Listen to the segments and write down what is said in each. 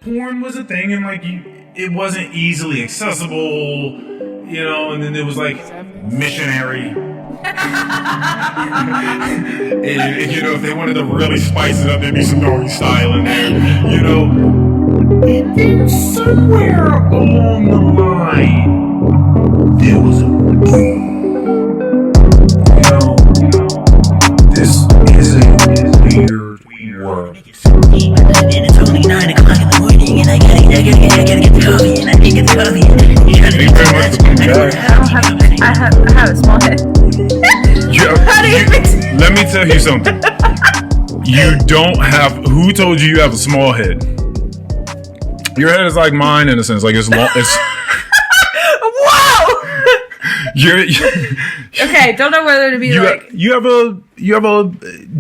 porn was a thing, and like it wasn't easily accessible, you know. And then there was like missionary. and you know, if they wanted to really spice it up, there'd be some doggy style in there, you know. And then somewhere along the line, there was a boom. You know, this is a weird world. And it's only 9 o'clock in the morning, and I gotta get the coffee, and I didn't get the coffee. I have a small head. How do you fix it? Let me tell you something. You don't have. Who told you have a small head? Your head is like mine in a sense. Like it's long. It's. Whoa! Okay, don't know whether to be you have a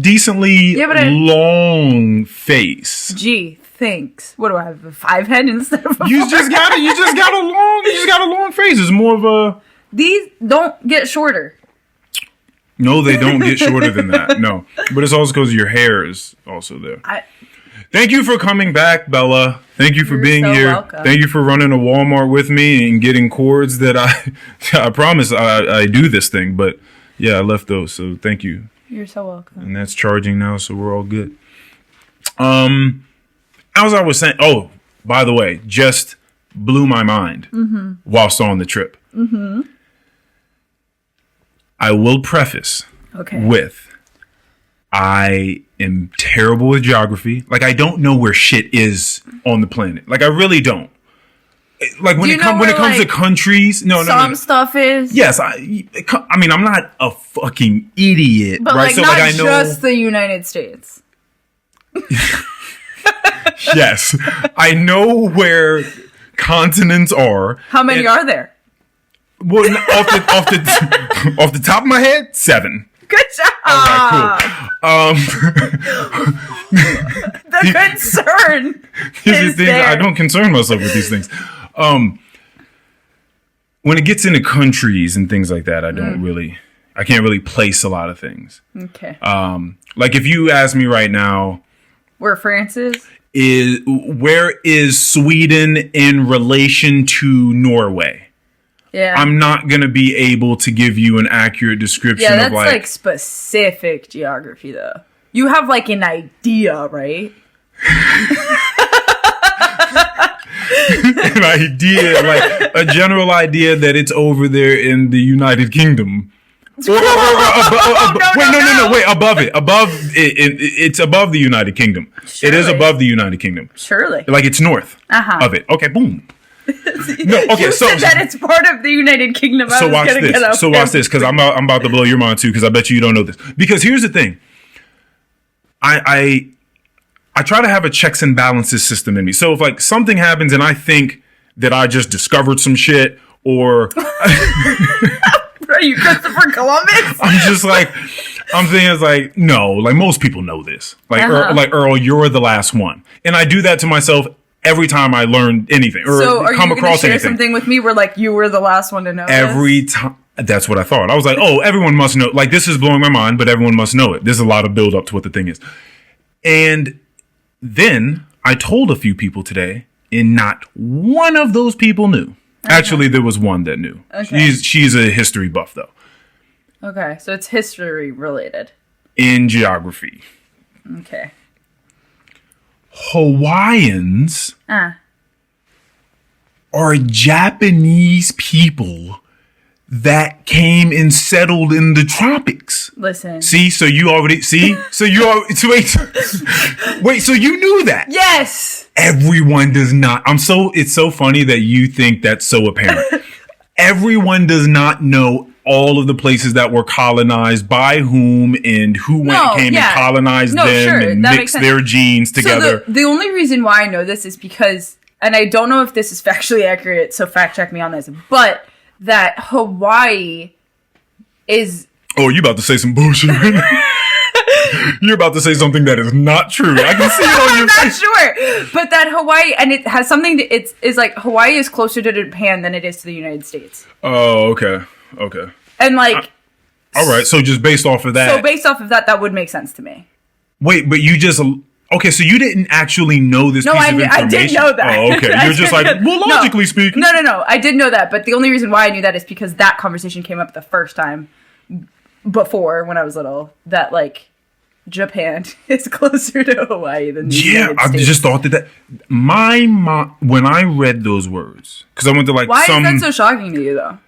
decently long face. Gee, thanks. What do I have? A 5 head instead of a You just got a long face. It's more of a. These don't get shorter. No, they don't get shorter than that. No, but it's also because your hair is also there. Thank you for coming back, Bella. Thank you for being here. Welcome. Thank you for running a Walmart with me and getting cords that I promise I do this thing. But yeah, I left those. So thank you. You're so welcome. And that's charging now, so we're all good. As I was saying, oh, by the way, just blew my mind whilst on the trip. Mm-hmm. I will preface with I am terrible with geography. Like, I don't know where shit is on the planet. Like, I really don't. Like, when it comes to countries, no. Stuff is. Yes, I mean, I'm not a fucking idiot, but right? Like, not I know just the United States. Yes, I know where continents are. How many are there? Well, off the top of my head, 7. Good job. All right, cool. The concern is there. I don't concern myself with these things. When it gets into countries and things like that, I can't really place a lot of things. Okay. Like if you ask me right now, where France is? Where is Sweden in relation to Norway? Yeah. I'm not going to be able to give you an accurate description of that's like specific geography though. You have like an idea, right? An idea, like a general idea that it's over there in the United Kingdom. Wait, above it. It's above the United Kingdom. Surely. It is above the United Kingdom. Surely. Like it's north of it. Okay, boom. No, okay. You said that it's part of the United Kingdom. So watch this, because I'm about to blow your mind too, because I bet you don't know this. Because here's the thing, I try to have a checks and balances system in me. So if like something happens and I think that I just discovered some shit, or are you Christopher Columbus? I'm thinking it's like no, like most people know this. Like Earl, you're the last one, and I do that to myself. Every time I learn anything or come across anything, something with me where like you were the last one to know. Every time, that's what I thought. I was like, "Oh, everyone must know." Like this is blowing my mind, but everyone must know it. There's a lot of build up to what the thing is. And then I told a few people today, and not one of those people knew. Okay. Actually, there was one that knew. Okay. She's a history buff though. Okay, so it's history related. In geography. Okay. Hawaiians are Japanese people that came and settled in the tropics. Listen. Wait, so you knew that? Yes. Everyone does not. It's so funny that you think that's so apparent. Everyone does not know all of the places that were colonized by whom and who came and colonized them and mixed their genes together. So the only reason why I know this is because, and I don't know if this is factually accurate, so fact check me on this, but that Hawaii is... Oh, you about to say some bullshit right now? You're about to say something that is not true. I can see it on your face. I'm not sure. But that Hawaii, and it has something to, it's like Hawaii is closer to Japan than it is to the United States. Oh, okay. Okay. And like... all right, so just based off of that... So based off of that, that would make sense to me. Wait, but you just... Okay, so you didn't actually know this piece of information? I did know that. Oh, okay. You're just like, well, logically speaking. No. I did know that, but the only reason why I knew that is because that conversation came up the first time before, when I was little, that, like, Japan is closer to Hawaii than the United States. I just thought that my mom, when I read those words, because I went to, like, why is that so shocking to you, though?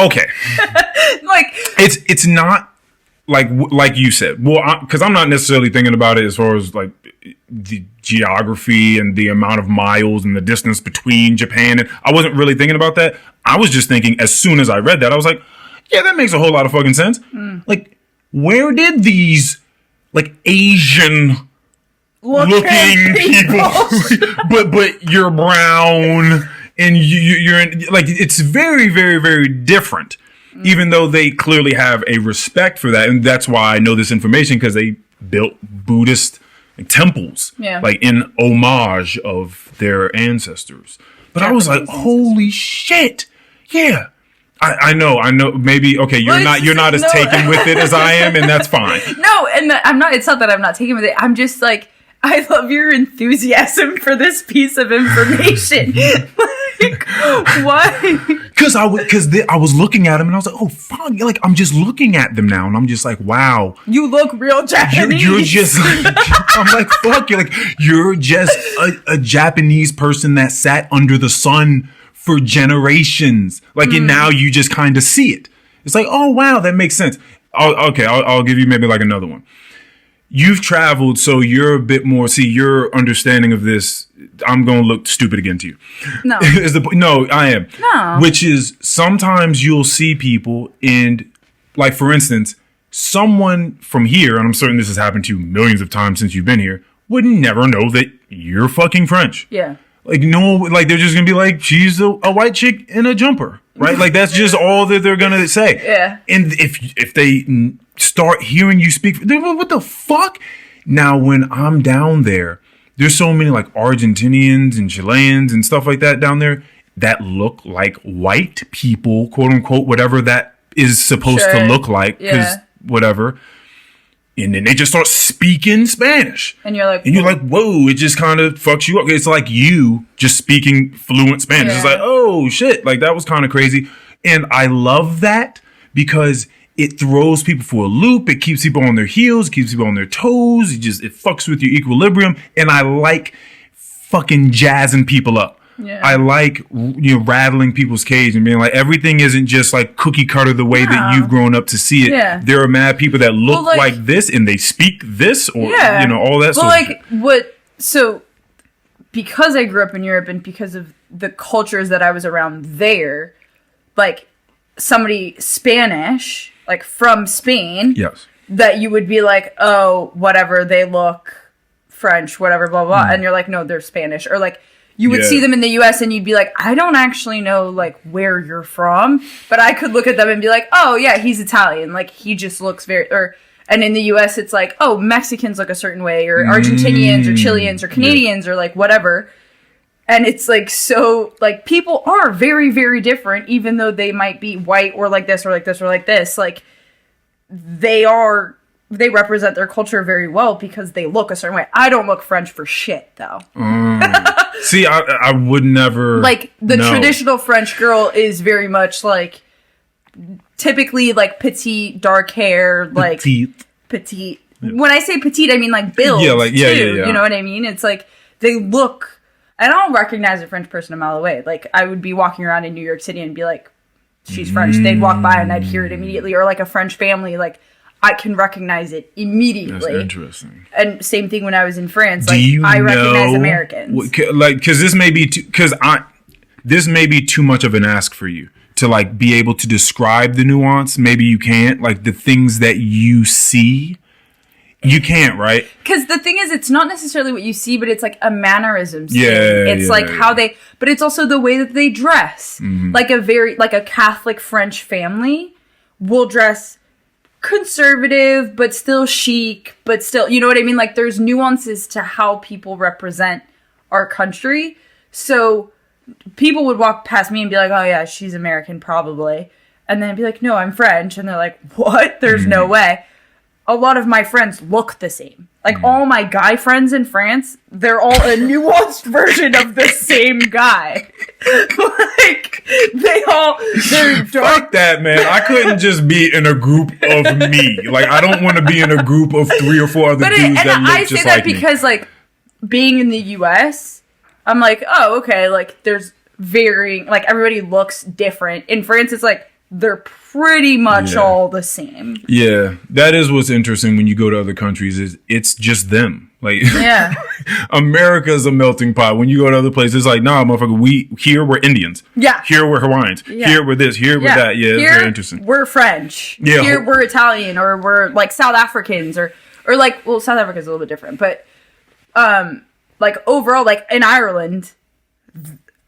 Okay. Like, it's not like you said. Well, because I'm not necessarily thinking about it as far as like the geography and the amount of miles and the distance between Japan, and I wasn't really thinking about that. I was just thinking, as soon as I read that, I was like, yeah, that makes a whole lot of fucking sense. Like, where did these like Asian looking people but you're brown and you're in, like, it's very, very, very different, even though they clearly have a respect for that. And that's why I know this information, because they built Buddhist temples, like in homage of their ancestors. But Japanese, I was like, holy shit. Yeah. I know. Maybe, okay, you're not as taken with it as I am, and that's fine. No, and I'm not, it's not that I'm not taken with it. I'm just like, I love your enthusiasm for this piece of information. Like, why? Because I was looking at them and I was like, oh fuck! Like, I'm just looking at them now, and I'm just like, wow, you look real Japanese. You're just like, I'm like, fuck. You're just a Japanese person that sat under the sun for generations. Like, and now you just kind of see it. It's like, oh wow, that makes sense. I'll give you maybe like another one. You've traveled, so you're a bit more. See, your understanding of this, I'm going to look stupid again to you. No. No, I am. No. Which is, sometimes you'll see people, and, like, for instance, someone from here, and I'm certain this has happened to you millions of times since you've been here, would never know that you're fucking French. Yeah. Like, no, like, they're just going to be like, she's a white chick in a jumper, right? Like, that's just all that they're going to say. Yeah. And if they start hearing you speak, they're like, what the fuck? Now, when I'm down there, there's so many, like, Argentinians and Chileans and stuff like that down there that look like white people, quote unquote, whatever that is supposed to look like, because whatever. And then they just start speaking Spanish. And you're like, whoa, it just kind of fucks you up. It's like you just speaking fluent Spanish. It's like, oh shit, like, that was kind of crazy. And I love that, because it throws people for a loop. It keeps people on their heels. It keeps people on their toes. It fucks with your equilibrium. And I like fucking jazzing people up. Yeah. I like, rattling people's cage and being like, everything isn't just like cookie cutter the way that you've grown up to see it. Yeah. There are mad people that look like this and they speak this, or, all that sort of shit. So because I grew up in Europe and because of the cultures that I was around there, like, somebody Spanish, like, from Spain, that you would be like, oh, whatever, they look French, whatever, blah, blah, and you're like, no, they're Spanish. Or, like, you would see them in the U.S. and you'd be like, I don't actually know, like, where you're from, but I could look at them and be like, oh, yeah, he's Italian. Like, he just looks and in the U.S. it's like, oh, Mexicans look a certain way, or Argentinians or Chileans or Canadians or, like, whatever. And it's like, so, like, people are very, very different, even though they might be white or like this or like this or like this. Like, they represent their culture very well because they look a certain way. I don't look French for shit, though. See, I would never. Like, the traditional French girl is very much like, typically, like, petite, dark hair, like, petite. Yeah. When I say petite, I mean, like, build. Yeah, like, yeah. You know what I mean? It's like, they look. I don't recognize a French person a mile away. Like, I would be walking around in New York City and be like, she's French. They'd walk by and I'd hear it immediately. Or, like, a French family, like, I can recognize it immediately. That's interesting. And same thing when I was in France. Like, I recognize Americans. Like, because this may be this may be too much of an ask for you to, like, be able to describe the nuance. Maybe you can't. Like, the things that you see. You can't, right? Because the thing is, it's not necessarily what you see, but it's like a mannerisms thing. It's like how they, but it's also the way that they dress. Mm-hmm. Like a Catholic French family will dress conservative, but still chic, but still, you know what I mean? Like, there's nuances to how people represent our country. So people would walk past me and be like, oh yeah, she's American, probably. And then be like, no, I'm French. And they're like, what? There's no way. a lot of my friends look the same. Like, all my guy friends in France, they're all a nuanced version of the same guy. Like, they're dark. Fuck that, man. I couldn't just be in a group of me. Like, I don't want to be in a group of 3 or 4 other dudes that look just like me. I say that because, like, being in the U.S., I'm like, oh, okay, like, there's varying, like, everybody looks different. In France, it's like, they're pretty much all the same. Yeah, that is what's interesting when you go to other countries is it's just them. Like, America's a melting pot. When you go to other places, it's like, nah, motherfucker, here we're Indians. Yeah. Here we're Hawaiians. Yeah. Here we're this. Here we're that. Yeah, it's very interesting. We're French. Yeah. Here we're Italian, or we're like South Africans, or like, well, South Africa's a little bit different, but like overall, like in Ireland,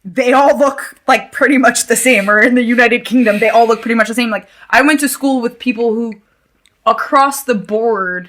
they all look like pretty much the same, or in the United Kingdom, they all look pretty much the same. Like, I went to school with people who across the board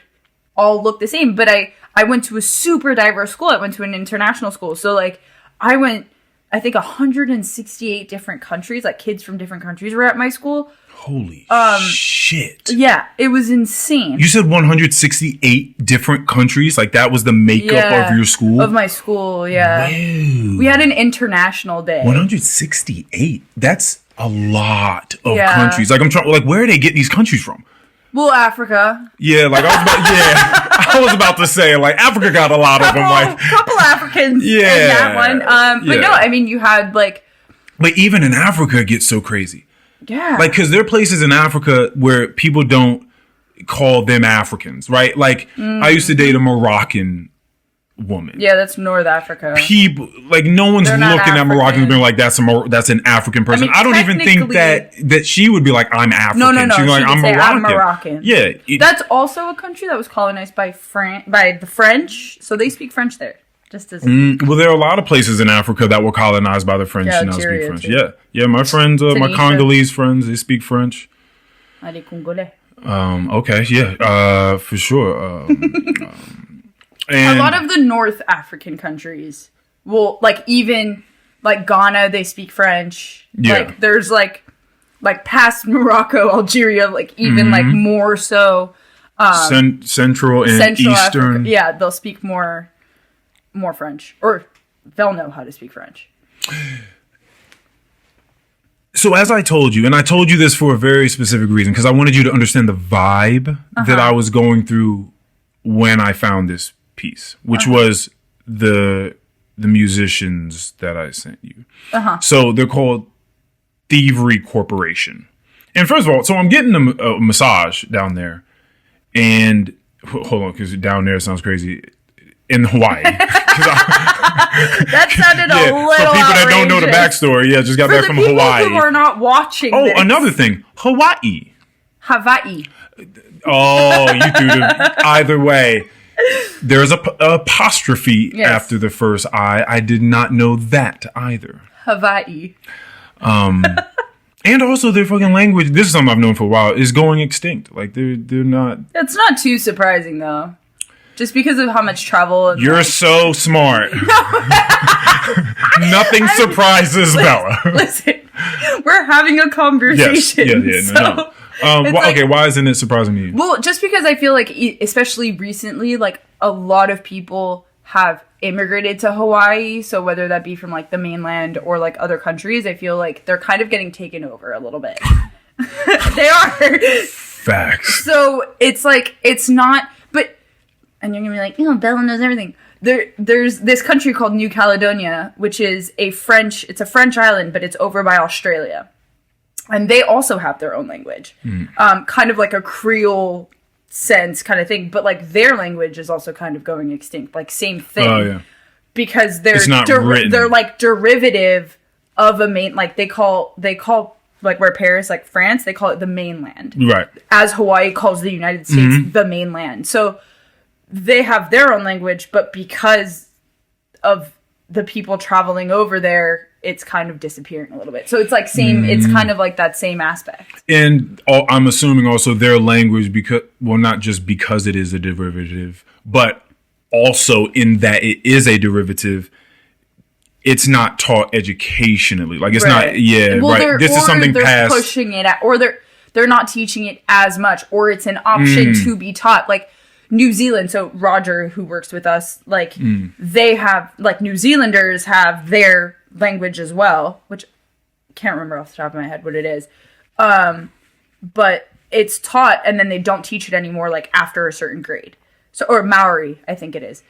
all look the same, but I went to a super diverse school. I went to an international school. So like, I went, I think 168 different countries, like kids from different countries were at my school. Holy shit. Yeah, it was insane. You said 168 different countries? Like, that was the makeup of your school? Of my school, yeah. Wow. We had an international day. 168? That's a lot of countries. Like, I'm trying, like, where do they get these countries from? Well, Africa. Yeah, like, I was about to say, like, Africa got a lot of them. Like, couple Africans in that one. But no, I mean, you had, like... But even in Africa, it gets so crazy. Yeah. Like, because there are places in Africa where people don't call them Africans, right? Like, I used to date a Moroccan woman. Yeah, that's North Africa. People, like, no one's looking at Moroccans and being like, that's an African person. I don't even think that she would be like, I'm African. No. She's like, I'm Moroccan. Yeah. That's also a country that was colonized by the French, so they speak French there. Well, there are a lot of places in Africa that were colonized by the French and now speak French. Too. Yeah. My friends, my Congolese friends, they speak French. Les Congolais. Okay, yeah, for sure. And a lot of the North African countries, well, like even like Ghana, they speak French. Yeah. Like there's like past Morocco, Algeria, like even like more so. Central and Eastern. Africa. Yeah, they'll speak more French, or they'll know how to speak French. So as I told you, and I told you this for a very specific reason, because I wanted you to understand the vibe that I was going through when I found this piece, which was the musicians that I sent you. So they're called Thievery Corporation. And first of all, so I'm getting a massage down there, and hold on, because down there sounds crazy. In Hawaii. That sounded a little for people that don't know the backstory, just got back from Hawaii. For people who are not watching this. Another thing. Hawaii. Oh, you threw the... Either way, there's a apostrophe after the first I. I did not know that either. Hawaii. And also their fucking language, this is something I've known for a while, is going extinct. Like, they're not... It's not too surprising, though. Just because of how much travel. And you're so smart. Nothing surprises Bella. Listen, we're having a conversation. Yes. No. Okay, why isn't it surprising to you? Well, just because I feel like, especially recently, like a lot of people have immigrated to Hawaii. So whether that be from like the mainland or like other countries, I feel like they're kind of getting taken over a little bit. They are. Facts. So it's like, it's not... And you're going to be like, Bella knows everything. There's this country called New Caledonia, which is it's a French island, but it's over by Australia. And they also have their own language. Kind of like a Creole sense kind of thing. But like their language is also kind of going extinct. Like same thing. Oh, yeah. Because they're like derivative of a main, like they call like where Paris, like France, they call it the mainland. Right. As Hawaii calls the United States the mainland. So they have their own language, but because of the people traveling over there, it's kind of disappearing a little bit. So it's like it's kind of like that same aspect. And I'm assuming also their language, not just because it is a derivative, but also in that it is a derivative, it's not taught educationally. Like it's not, Well, this is something past. Pushing it out, or they're not teaching it as much, or it's an option to be taught. Like New Zealand, so Roger, who works with us, like they have, like New Zealanders have their language as well, which I can't remember off the top of my head what it is. But it's taught, and then they don't teach it anymore, like after a certain grade. So, or Maui, I think it is.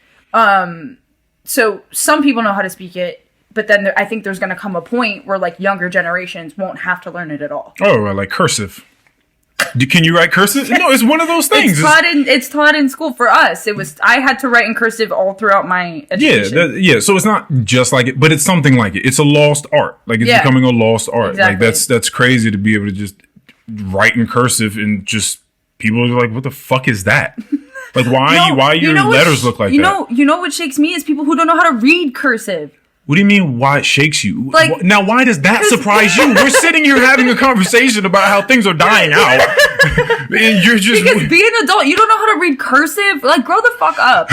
So some people know how to speak it, but then I think there's going to come a point where like younger generations won't have to learn it at all. Oh, like cursive. Can you write cursive? No, it's one of those things. It's taught in school for us. I had to write in cursive all throughout my education. Yeah. So it's not just like it, but it's something like it. It's a lost art. Like it's becoming a lost art. Exactly. Like that's crazy to be able to just write in cursive and just people are like, what the fuck is that? Like why your letters look like that? You know what shakes me is people who don't know how to read cursive. What do you mean why it shakes you? Like, now, why does that surprise you? We're sitting here having a conversation about how things are dying out. And you're just... Because being an adult, you don't know how to read cursive? Like, grow the fuck up.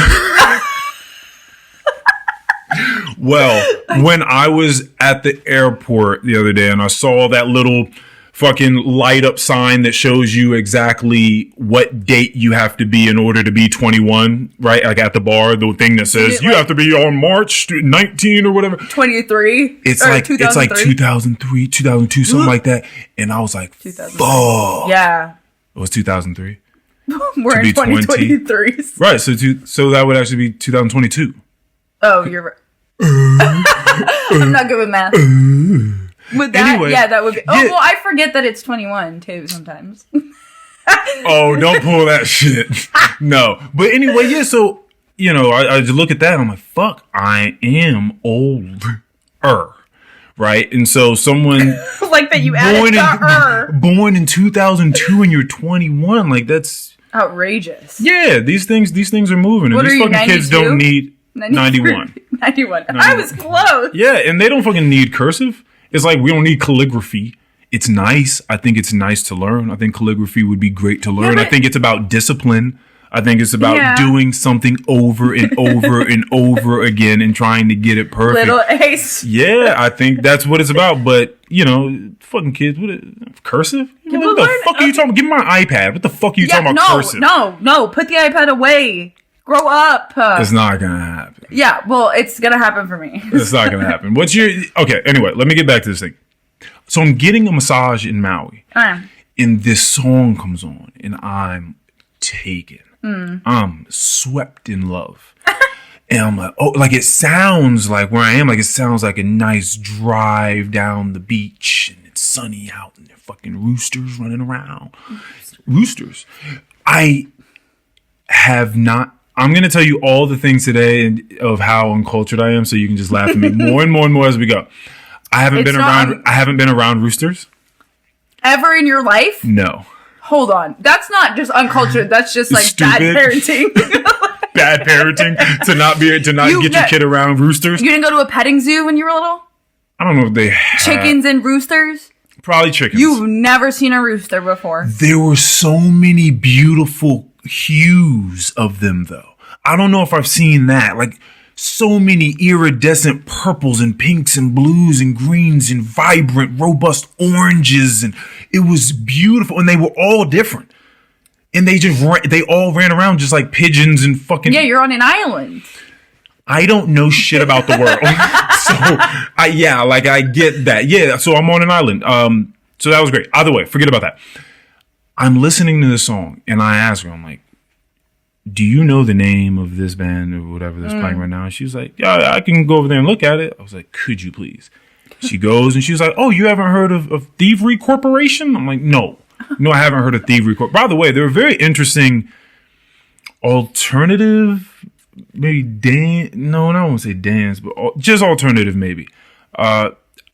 Well, when I was at the airport the other day and I saw that little fucking light up sign that shows you exactly what date you have to be in order to be 21, right? Like at the bar, the thing that says you have to be on March 19 or whatever. 23. It's like 2003, 2002, something like that. And I was like, fuck. Yeah. It was 2003. We're in 2023. Right. So that would actually be 2022. Oh, you're right. I'm not good with math. With that, anyway, that would be. Oh, well, I forget that it's 21 too sometimes. Oh, don't pull that shit. No, but anyway, yeah. So I just look at that and I'm like, fuck, I am older, right? And so someone like that you added born in 2002 and you're 21, like that's outrageous. Yeah, these things are moving, and these fucking 92? Kids don't need 91. 91. I was close. Yeah, and they don't fucking need cursive. It's like we don't need calligraphy. It's nice. I think it's nice to learn. I think calligraphy would be great to learn. I think it's about discipline. I think it's about doing something over and over and over again and trying to get it perfect. Little ace. Yeah, I think that's what it's about. But, fucking kids, cursive? What the fuck are you talking about? Give me my iPad. What the fuck are you talking about cursive? No. Put the iPad away. Grow up. It's not going to happen. Yeah, well, it's going to happen for me. It's not going to happen. Okay, anyway, let me get back to this thing. So I'm getting a massage in Maui. And this song comes on, and I'm taken. I'm swept in love. And I'm like, oh, like it sounds like where I am, like it sounds like a nice drive down the beach, and it's sunny out, and there are fucking roosters running around. Roosters. I have not... I'm going to tell you all the things today of how uncultured I am, so you can just laugh at me more and more and more as we go. I haven't been around roosters. Ever in your life? No. Hold on. That's not just uncultured. That's just like stupid. Bad parenting. Bad parenting to not get your kid around roosters. You didn't go to a petting zoo when you were little? I don't know if they had. Chickens and roosters? Probably chickens. You've never seen a rooster before. There were so many beautiful hues of them, though. I don't know if I've seen that. Like, so many iridescent purples and pinks and blues and greens and vibrant, robust oranges. And it was beautiful. And they were all different. And they all ran around just like pigeons and fucking... Yeah, you're on an island. I don't know shit about the world. I get that. Yeah, so I'm on an island. So that was great. Either way, forget about that. I'm listening to this song, and I ask her, I'm like, do you know the name of this band or whatever that's playing right now? And she was like, yeah, I can go over there and look at it. I was like, could you please? She goes, and she was like, oh, you haven't heard of Thievery Corporation? I'm like, no, I haven't heard of Thievery Corporation. By the way, they're a very interesting alternative, maybe dance. No, I don't want to say dance, but just alternative maybe.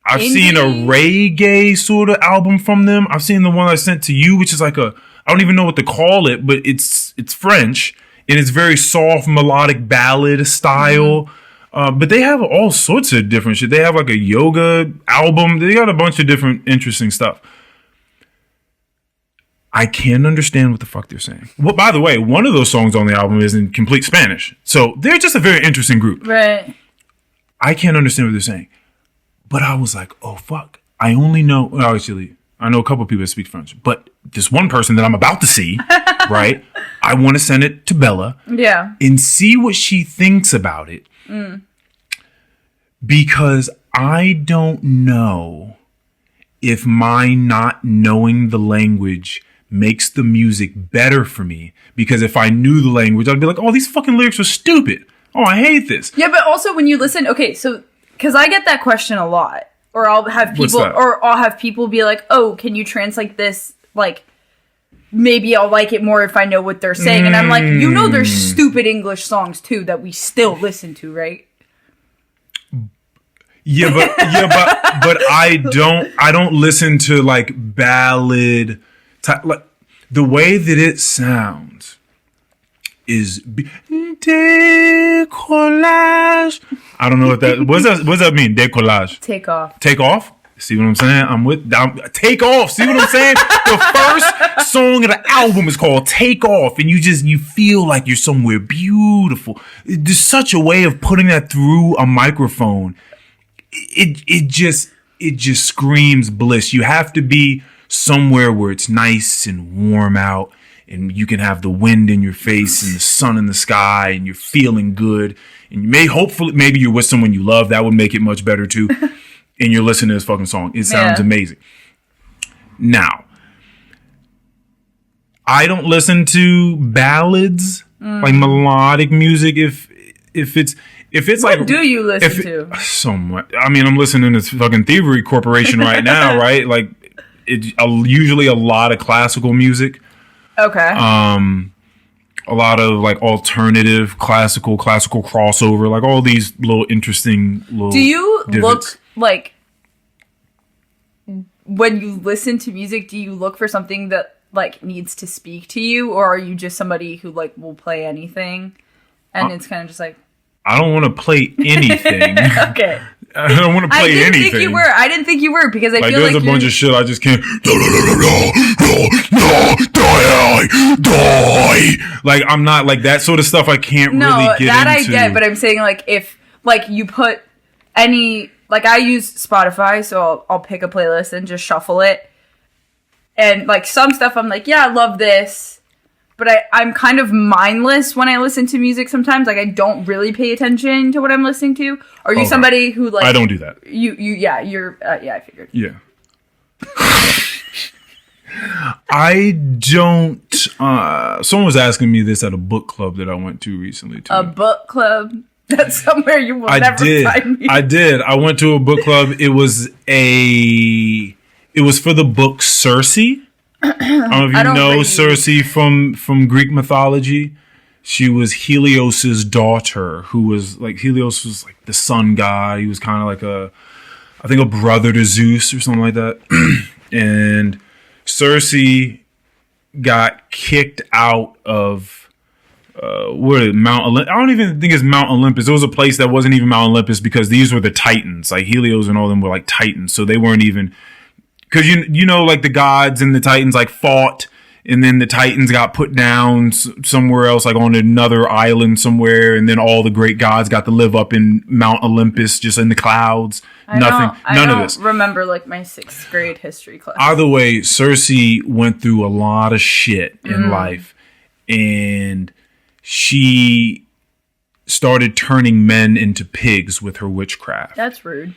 I've seen a reggae sort of album from them. I've seen the one I sent to you, which is like I don't even know what to call it, but it's French and it's very soft melodic ballad style. But they have all sorts of different shit. They have like a yoga album. They got a bunch of different interesting stuff. I can't understand what the fuck they're saying. Well, by the way, one of those songs on the album is in complete Spanish. So they're just a very interesting group. Right. I can't understand what they're saying. But I was like, oh, fuck. I only know... Well, actually, I know a couple of people that speak French. But this one person that I'm about to see, right? I want to send it to Bella. Yeah. And see what she thinks about it. Because I don't know if my not knowing the language makes the music better for me. Because if I knew the language, I'd be like, oh, these fucking lyrics are stupid. Oh, I hate this. Yeah, but also when you listen, okay, so, because I get that question a lot. Or I'll have people be like, oh, can you translate this? Like, maybe I'll like it more if I know what they're saying. And I'm like, you know there's stupid English songs, too, that we still listen to, right? But I don't listen to like ballad like the way that it sounds is décollage. I don't know what that what does that mean? Décollage. Take off. Take off. See what I'm saying? Take off. See what I'm saying? The first song of the album is called Take Off, and you feel like you're somewhere beautiful. There's such a way of putting that through a microphone. It just screams bliss. You have to be somewhere where it's nice and warm out, and you can have the wind in your face and the sun in the sky, and you're feeling good. And you maybe you're with someone you love. That would make it much better too. And you're listening to this fucking song. It sounds amazing. Now, I don't listen to ballads, like melodic music. If it's what like, do you listen to? Somewhat. I mean, I'm listening to this fucking Thievery Corporation right now, right? Like, usually a lot of classical music. Okay. A lot of like alternative classical crossover, like all these little interesting little. Do you look like when you listen to music? Do you look for something that like needs to speak to you, or are you just somebody who like will play anything, and it's kind of just like. I don't want to play anything. Okay. I don't want to play anything. I didn't think you were because I feel like there's a bunch of shit I just can't. Like I'm not like that sort of stuff. I can't really get into. No, that I get, but I'm saying like if like you put any like I use Spotify, so I'll pick a playlist and just shuffle it, and like some stuff I'm like, yeah, I love this. But I'm kind of mindless when I listen to music sometimes. Like, I don't really pay attention to what I'm listening to. Are you somebody who, like... I don't do that. I figured. Yeah. I don't... someone was asking me this at a book club that I went to recently, too. A book club? That's somewhere you will never find me. I did. I went to a book club. It was for the book Circe. I don't know if you know Circe from Greek mythology. She was Helios's daughter, who was like Helios was like the sun god. He was kind of like I think a brother to Zeus or something like that. And Circe got kicked out of Mount Olympus. I don't even think it's Mount Olympus. It was a place that wasn't even Mount Olympus because these were the Titans. Like Helios and all them were like Titans, so they weren't even. Because you know, like the gods and the Titans like fought, and then the Titans got put down somewhere else, like on another island somewhere, and then all the great gods got to live up in Mount Olympus, just in the clouds. None of this. I don't remember like my 6th grade history class. Either way, Circe went through a lot of shit in life, and she started turning men into pigs with her witchcraft. That's rude.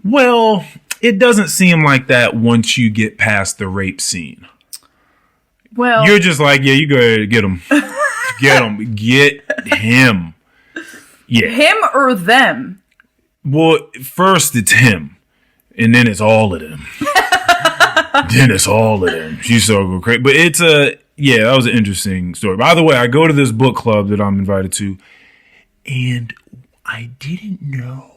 Well, it doesn't seem like that once you get past the rape scene. Well, you're just like, yeah, you go ahead and get him. Get him. Yeah. Him or them? Well, first it's him, and then it's all of them. She's so crazy. But it's that was an interesting story. By the way, I go to this book club that I'm invited to, and I didn't know.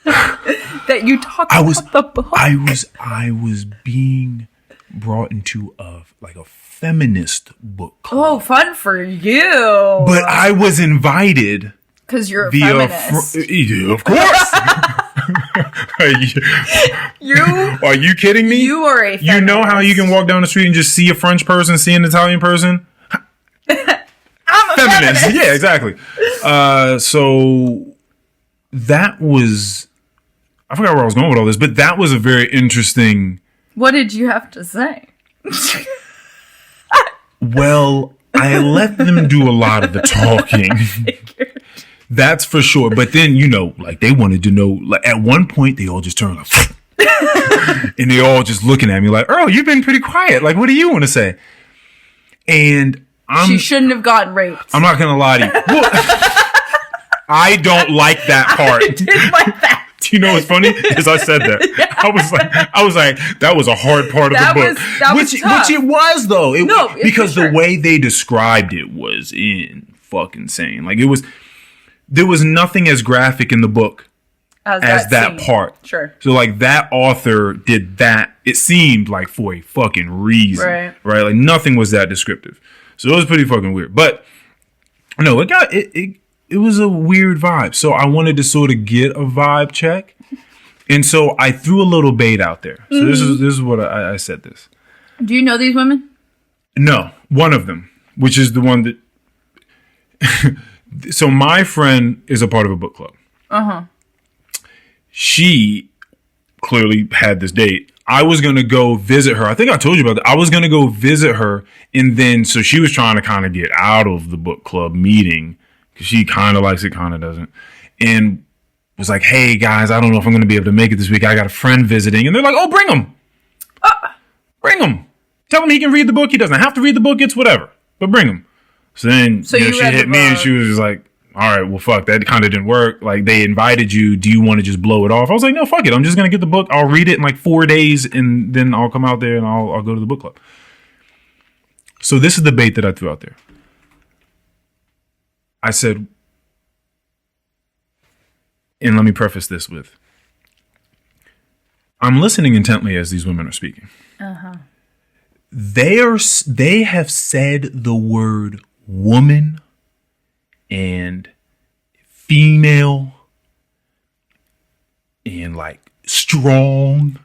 That you talked about the book. I was being brought into a feminist book club. Oh, fun for you! But I was invited because you're a feminist. Of course. Are you kidding me? You are a feminist. You know how you can walk down the street and just see a French person, see an Italian person? I'm a feminist. Yeah, exactly. So that was. I forgot where I was going with all this, but that was a very interesting. What did you have to say? Well, I let them do a lot of the talking. That's for sure. But then, like they wanted to know, like at one point they all just turned like, and they all just looking at me like, Earl, you've been pretty quiet. Like, what do you want to say? And she shouldn't have gotten raped. I'm not going to lie to you. Well, I don't like that part. I didn't like that. Do you know what's funny? Because I said that. Yeah. I was like, that was a hard part of the book. Which it was though. Because the way they described it was insane. Like there was nothing as graphic in the book as that part. Sure. So like that author did that. It seemed like for a fucking reason. Right. Like nothing was that descriptive. So it was pretty fucking weird. But no, it was a weird vibe. So I wanted to sort of get a vibe check. And so I threw a little bait out there. So this is what I said this. Do you know these women? No, one of them, which is the one that... So my friend is a part of a book club. Uh-huh. She clearly had this date. I was going to go visit her. I think I told you about that. I was going to go visit her. And then, so she was trying to kind of get out of the book club meeting. She kind of likes it, kind of doesn't. And was like, hey, guys, I don't know if I'm going to be able to make it this week. I got a friend visiting. And they're like, oh, bring him. Bring him. Tell him he can read the book. He doesn't have to read the book. It's whatever. But bring him. So then she hit me and she was just like, all right, well, fuck, that kind of didn't work. Like, they invited you. Do you want to just blow it off? I was like, no, fuck it. I'm just going to get the book. I'll read it in like 4 days and then I'll come out there and I'll go to the book club. So this is the bait that I threw out there. I said, and let me preface this with, I'm listening intently as these women are speaking. Uh-huh. They have said the word woman and female and like strong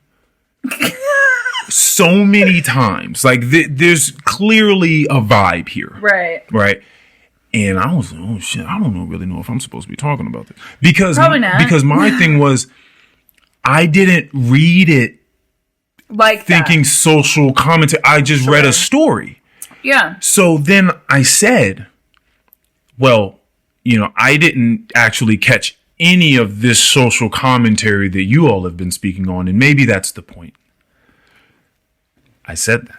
so many times. Like there's clearly a vibe here. Right. And I was like, oh shit, I don't really know if I'm supposed to be talking about this. Probably not. Because my thing was, I didn't read it like thinking social commentary. I just read a story. Yeah. So then I said, well, I didn't actually catch any of this social commentary that you all have been speaking on. And maybe that's the point. I said that.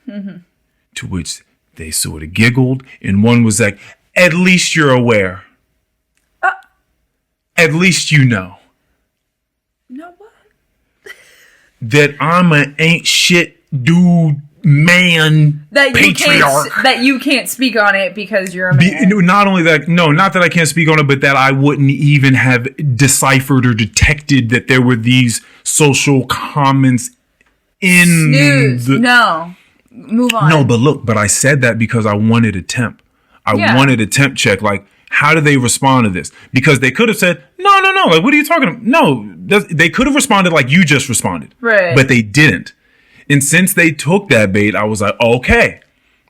Mm-hmm. To which they sort of giggled. And one was like, at least you're aware. At least you know. Know what? That I'm an ain't shit dude, man, patriarch. That you can't speak on it because you're a man. Not only that, no, not that I can't speak on it, but that I wouldn't even have deciphered or detected that there were these social comments in No. Move on. No, but I said that because I wanted a temp. I wanted a temp check. Like, how do they respond to this? Because they could have said, no. Like, what are you talking about? No, they could have responded like you just responded. Right. But they didn't. And since they took that bait, I was like, okay,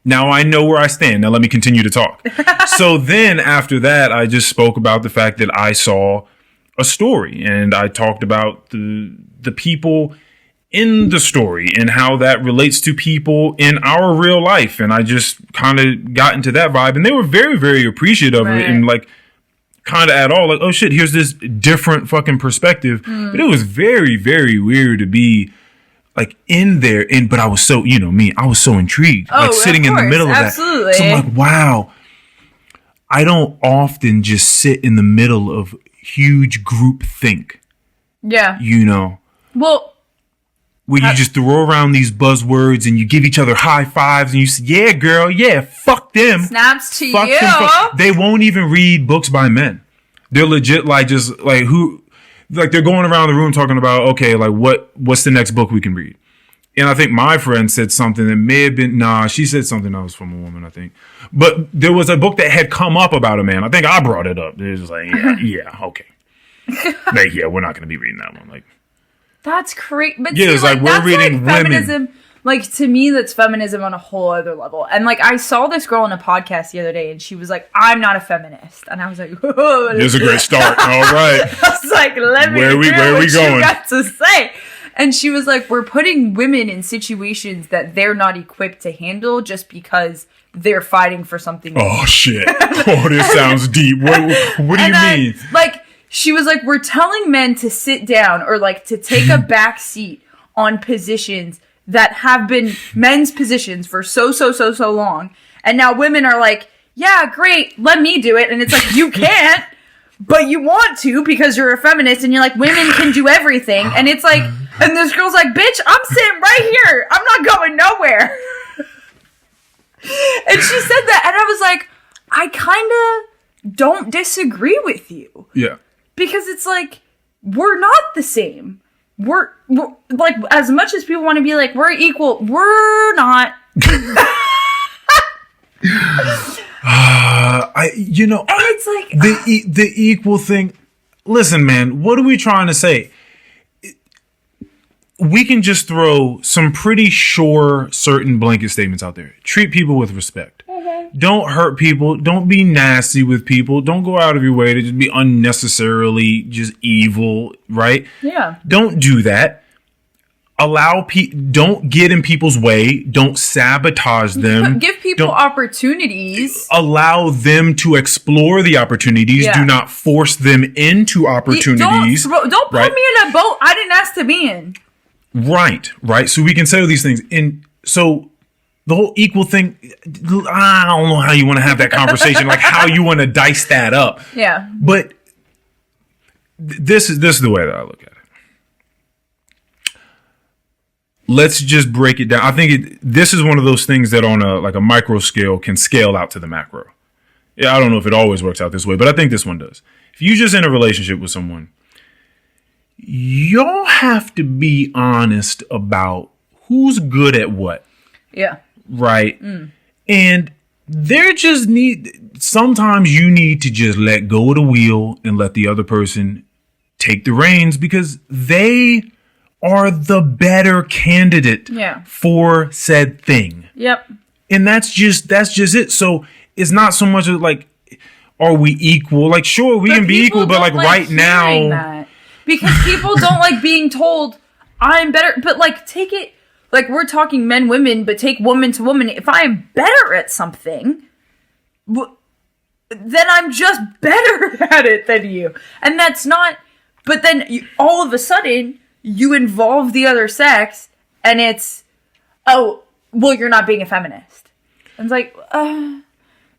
now I know where I stand. Now let me continue to talk. So then after that, I just spoke about the fact that I saw a story and I talked about the people in the story and how that relates to people in our real life. And I just kind of got into that vibe and they were very, very appreciative of it and like kind of at all like, oh shit, here's this different fucking perspective. But it was very, very weird to be like in there. But I was so, I was so intrigued, like sitting in the middle of that. So I'm like, wow, I don't often just sit in the middle of huge group think. Yeah. Well, where you just throw around these buzzwords and you give each other high fives and you say, yeah, girl, yeah, fuck them. Snaps to fuck you. They won't even read books by men. They're legit like just like they're going around the room talking about, okay, like what's the next book we can read? And I think my friend said something that may have been, she said something that was from a woman, I think. But there was a book that had come up about a man. I think I brought it up. It was just like, yeah, okay. Like, yeah, we're not going to be reading that one. Like, that's crazy. But yeah, it's like we're reading like feminism. Like, to me, that's feminism on a whole other level. And like, I saw this girl on a podcast the other day, and she was like, "I'm not a feminist," and I was like, "Whoa, this is a great start." All right, I was like, "Let me where we what going? You got to say." And she was like, we're putting women in situations that they're not equipped to handle just because they're fighting for something. Oh, shit. Oh, this sounds deep. What do you mean? Like, she was like, we're telling men to sit down or like to take a back seat on positions that have been men's positions for so long. And now women are like, yeah, great, let me do it. And it's like, you can't, but you want to because you're a feminist and you're like, women can do everything. And it's like, and this girl's like, bitch, I'm sitting right here. I'm not going nowhere. And she said that. And I was like, I kind of don't disagree with you. Yeah. Because it's like, we're not the same. We're like, as much as people want to be like, we're equal, we're not. And it's like the equal thing. Listen, man, what are we trying to say? We can just throw some pretty sure, certain blanket statements out there. Treat people with respect. Mm-hmm. Don't hurt people. Don't be nasty with people. Don't go out of your way to just be unnecessarily just evil, right? Yeah. Don't do that. Don't get in people's way. Don't sabotage them. Give people opportunities. Allow them to explore the opportunities. Yeah. Do not force them into opportunities. Don't put me in a boat I didn't ask to be in. Right. So we can say all these things. And so the whole equal thing, I don't know how you want to have that conversation, like how you want to dice that up. Yeah. But this is the way that I look at it. Let's just break it down. I think this is one of those things that on a micro scale can scale out to the macro. Yeah, I don't know if it always works out this way, but I think this one does. If you just in a relationship with someone, y'all have to be honest about who's good at what. Yeah. Right? And sometimes you need to just let go of the wheel and let the other person take the reins because they are the better candidate for said thing. Yep. And that's just it. So it's not so much of like, are we equal? Like, sure, we can be equal, but like right now. That. Because people don't like being told, I'm better. But like, take it, like we're talking men, women, but take woman to woman. If I am better at something, then I'm just better at it than you. And that's not, but then all of a sudden, you involve the other sex, and it's, oh, well, you're not being a feminist. And it's like,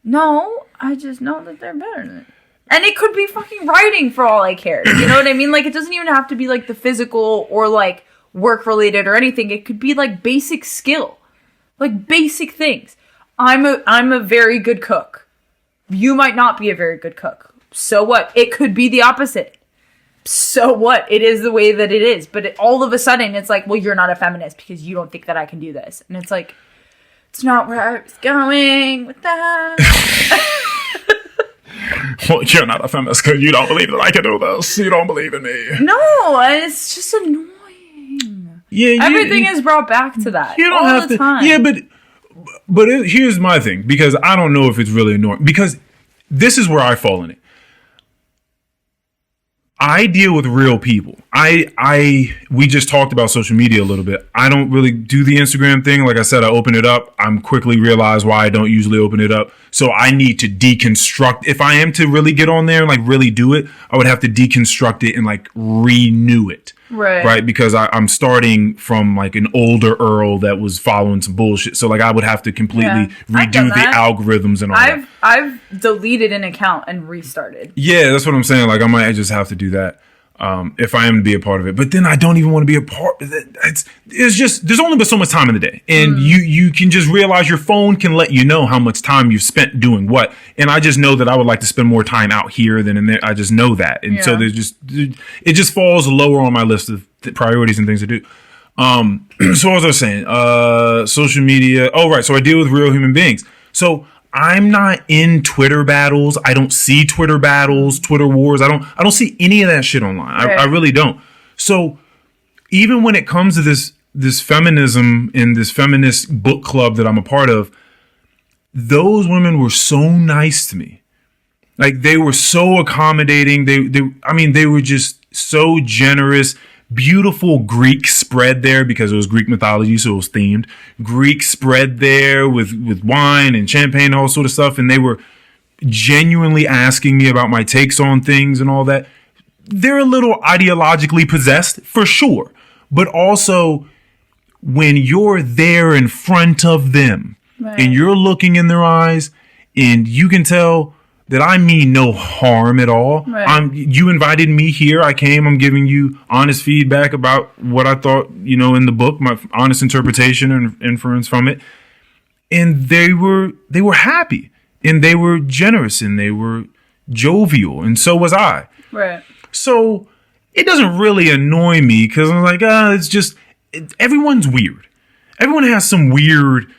no, I just know that they're better than it. And it could be fucking writing for all I care. You know what I mean? Like, it doesn't even have to be, like, the physical or, like, work-related or anything. It could be, like, basic skill. Like, basic things. I'm a very good cook. You might not be a very good cook. So what? It could be the opposite. So what? It is the way that it is. But all of a sudden, it's like, well, you're not a feminist because you don't think that I can do this. And it's like, it's not where I was going with that. Well, you're not a feminist because you don't believe that I can do this. You don't believe in me. No, it's just annoying. Yeah, everything is brought back to that. You don't have to. Time. Yeah, but here's my thing, because I don't know if it's really annoying, because this is where I fall in it. I deal with real people. We just talked about social media a little bit. I don't really do the Instagram thing. Like I said, I open it up. I'm quickly realize why I don't usually open it up. So I need to deconstruct. If I am to really get on there and like really do it, I would have to deconstruct it and like renew it. Right. Because I'm starting from like an older Earl that was following some bullshit. So like I would have to completely redo the algorithms and all that. I've deleted an account and restarted. Yeah, that's what I'm saying. Like I might just have to do that if I am to be a part of it. But then I don't even want to be a part of it. It's just, there's only but so much time in the day. And you can just realize your phone can let you know how much time you've spent doing what. And I just know that I would like to spend more time out here than in there. I just know that. And so it just falls lower on my list of priorities and things to do. So what was I saying? Social media. Oh, right. So I deal with real human beings. So I'm not in Twitter battles. I don't see Twitter battles, Twitter wars. I don't see any of that shit online. I really don't. So even when it comes to this feminism and this feminist book club that I'm a part of, those women were so nice to me. Like they were so accommodating. They were just so generous, beautiful Greek spread there because it was Greek mythology, so it was themed. Greek spread there with wine and champagne and all sort of stuff. And they were genuinely asking me about my takes on things and all that. They're a little ideologically possessed, for sure. But also, when you're there in front of them and you're looking in their eyes and you can tell that I mean no harm at all. You invited me here. I came. I'm giving you honest feedback about what I thought, in the book, my honest interpretation and inference from it. And they were happy and they were generous and they were jovial. And so was I. Right. So it doesn't really annoy me because I'm like, it's just, everyone's weird. Everyone has some weird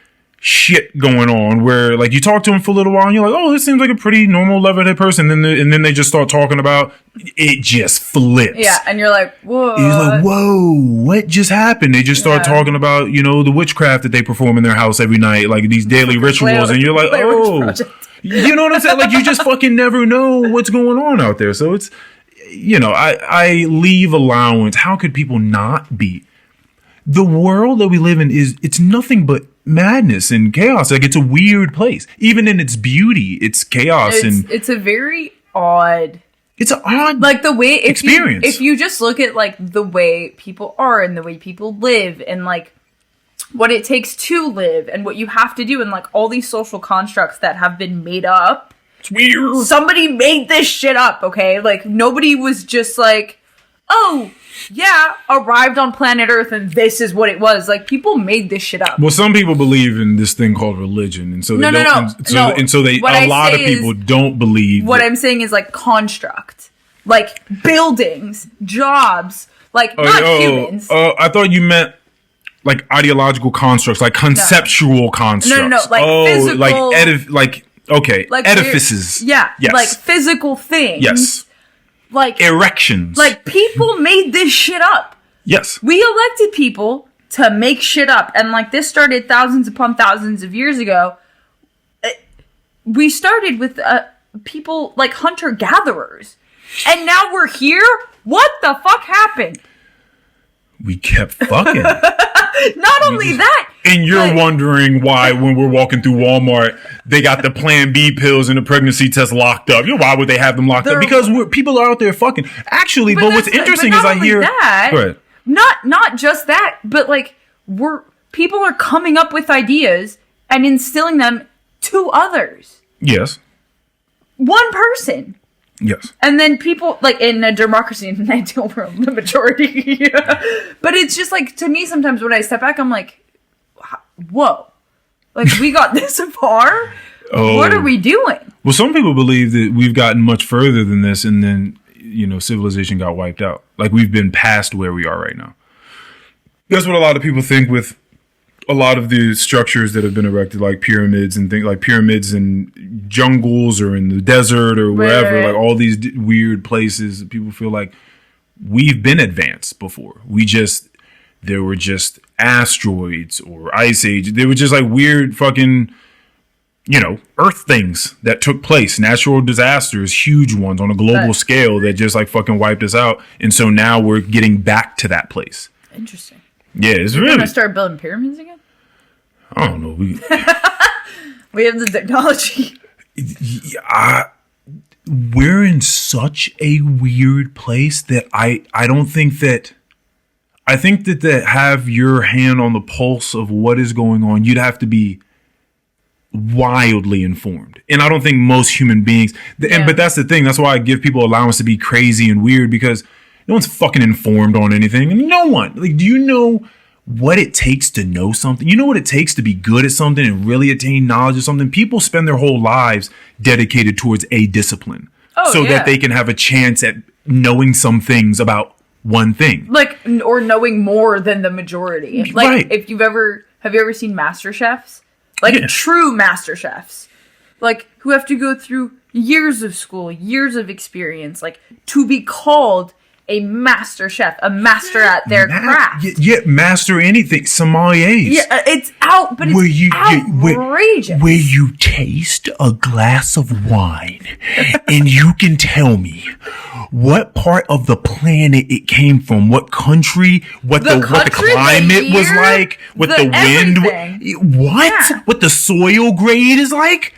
shit going on where like you talk to them for a little while and you're like, oh, this seems like a pretty normal level-headed person. And then they just start talking about it just flips. Yeah. And you're like, whoa. You're like, whoa, what just happened? They just start talking about, the witchcraft that they perform in their house every night, like these daily rituals. And you're like, oh, you know what I'm saying? Like you just fucking never know what's going on out there. So it's, I leave allowance. How could people not be? The world that we live in it's nothing but madness and chaos. Like it's a weird place. Even in its beauty, it's chaos. It's a very odd. It's an odd like the way experience. If you just look at like the way people are and the way people live and like what it takes to live and what you have to do and like all these social constructs that have been made up. It's weird. Somebody made this shit up, okay? Like nobody was just like, oh, yeah, arrived on planet Earth and this is what it was. Like people made this shit up. Well, some people believe in this thing called religion, and so they a lot of people don't believe. What I'm saying is like construct, like buildings, jobs, like not humans. I thought you meant like ideological constructs, like conceptual constructs. No, like physical, like edifices. Yes. Like physical things. Yes. Like erections. Like people made this shit up. Yes. We elected people to make shit up. And like this started thousands upon thousands of years ago. We started with people like hunter-gatherers. And now we're here? What the fuck happened? We kept fucking. Not only that. And you're wondering why when we're walking through Walmart, they got the Plan B pills and the pregnancy test locked up. Why would they have them locked up? Because people are out there fucking. Actually, but what's interesting is I hear. That, not just that, but like people are coming up with ideas and instilling them to others. Yes. One person. Yes. And then people, like, in a democracy in an ideal world, the majority. But it's just, like, to me, sometimes when I step back, I'm like, whoa. Like, we got this far? What are we doing? Well, some people believe that we've gotten much further than this, and then, civilization got wiped out. Like, we've been past where we are right now. That's what a lot of people think with a lot of the structures that have been erected, like pyramids and things like pyramids in jungles or in the desert or wherever, like all these weird places. People feel like we've been advanced before. There were just asteroids or ice age. They were just like weird fucking, Earth things that took place. Natural disasters, huge ones on a global scale that just like fucking wiped us out. And so now we're getting back to that place. Interesting. Yeah, it's really. We're gonna start building pyramids again? I don't know. We have the technology. We're in such a weird place that I don't think that. I think that to have your hand on the pulse of what is going on, you'd have to be wildly informed. And I don't think most human beings. But that's the thing. That's why I give people allowance to be crazy and weird because no one's fucking informed on anything. No one. Like, do you know what it takes to know something? You know what it takes to be good at something and really attain knowledge of something? People spend their whole lives dedicated towards a discipline that they can have a chance at knowing some things about one thing. Like, or knowing more than the majority. Like, if have you ever seen Master Chefs? Like, true Master Chefs. Like, who have to go through years of school, years of experience, like, to be called a master chef, a master at their craft. Yeah, master anything. Sommeliers. Yeah, it's out, but outrageous. Where you taste a glass of wine and you can tell me what part of the planet it came from, what country, what the climate was like, what the wind, what the soil grade is like.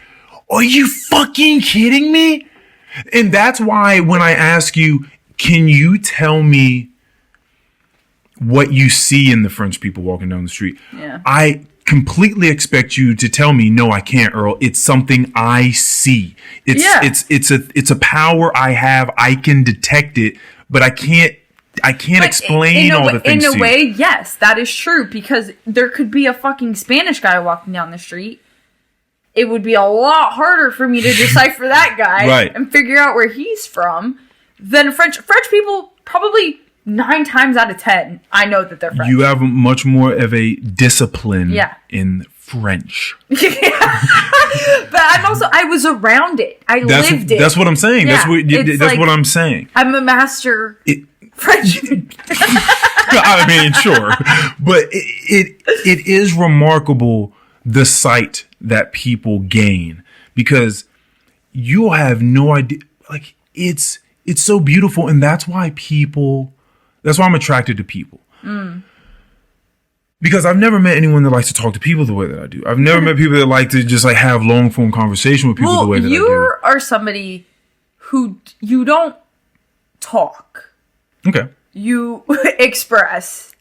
Are you fucking kidding me? And that's why when I ask you, can you tell me what you see in the French people walking down the street? Yeah. I completely expect you to tell me, no, I can't, Earl. It's something I see. It's a power I have. I can detect it, but I can't explain all the things. In a way, yes, that is true, because there could be a fucking Spanish guy walking down the street. It would be a lot harder for me to decipher that guy and figure out where he's from than French people. Probably 9 times out of 10, I know that they're French. You have much more of a discipline in French. But I was around it. I lived it. That's what I'm saying. Yeah, that's what I'm saying. I'm a master Frenchman. I mean, sure. But it is remarkable the sight that people gain, because you'll have no idea. Like, it's so beautiful, and that's why I'm attracted to people. Because I've never met anyone that likes to talk to people the way that I do. I've never met people that like to just like have long form conversation with people the way that I do. You are somebody who you don't talk. Okay. You express.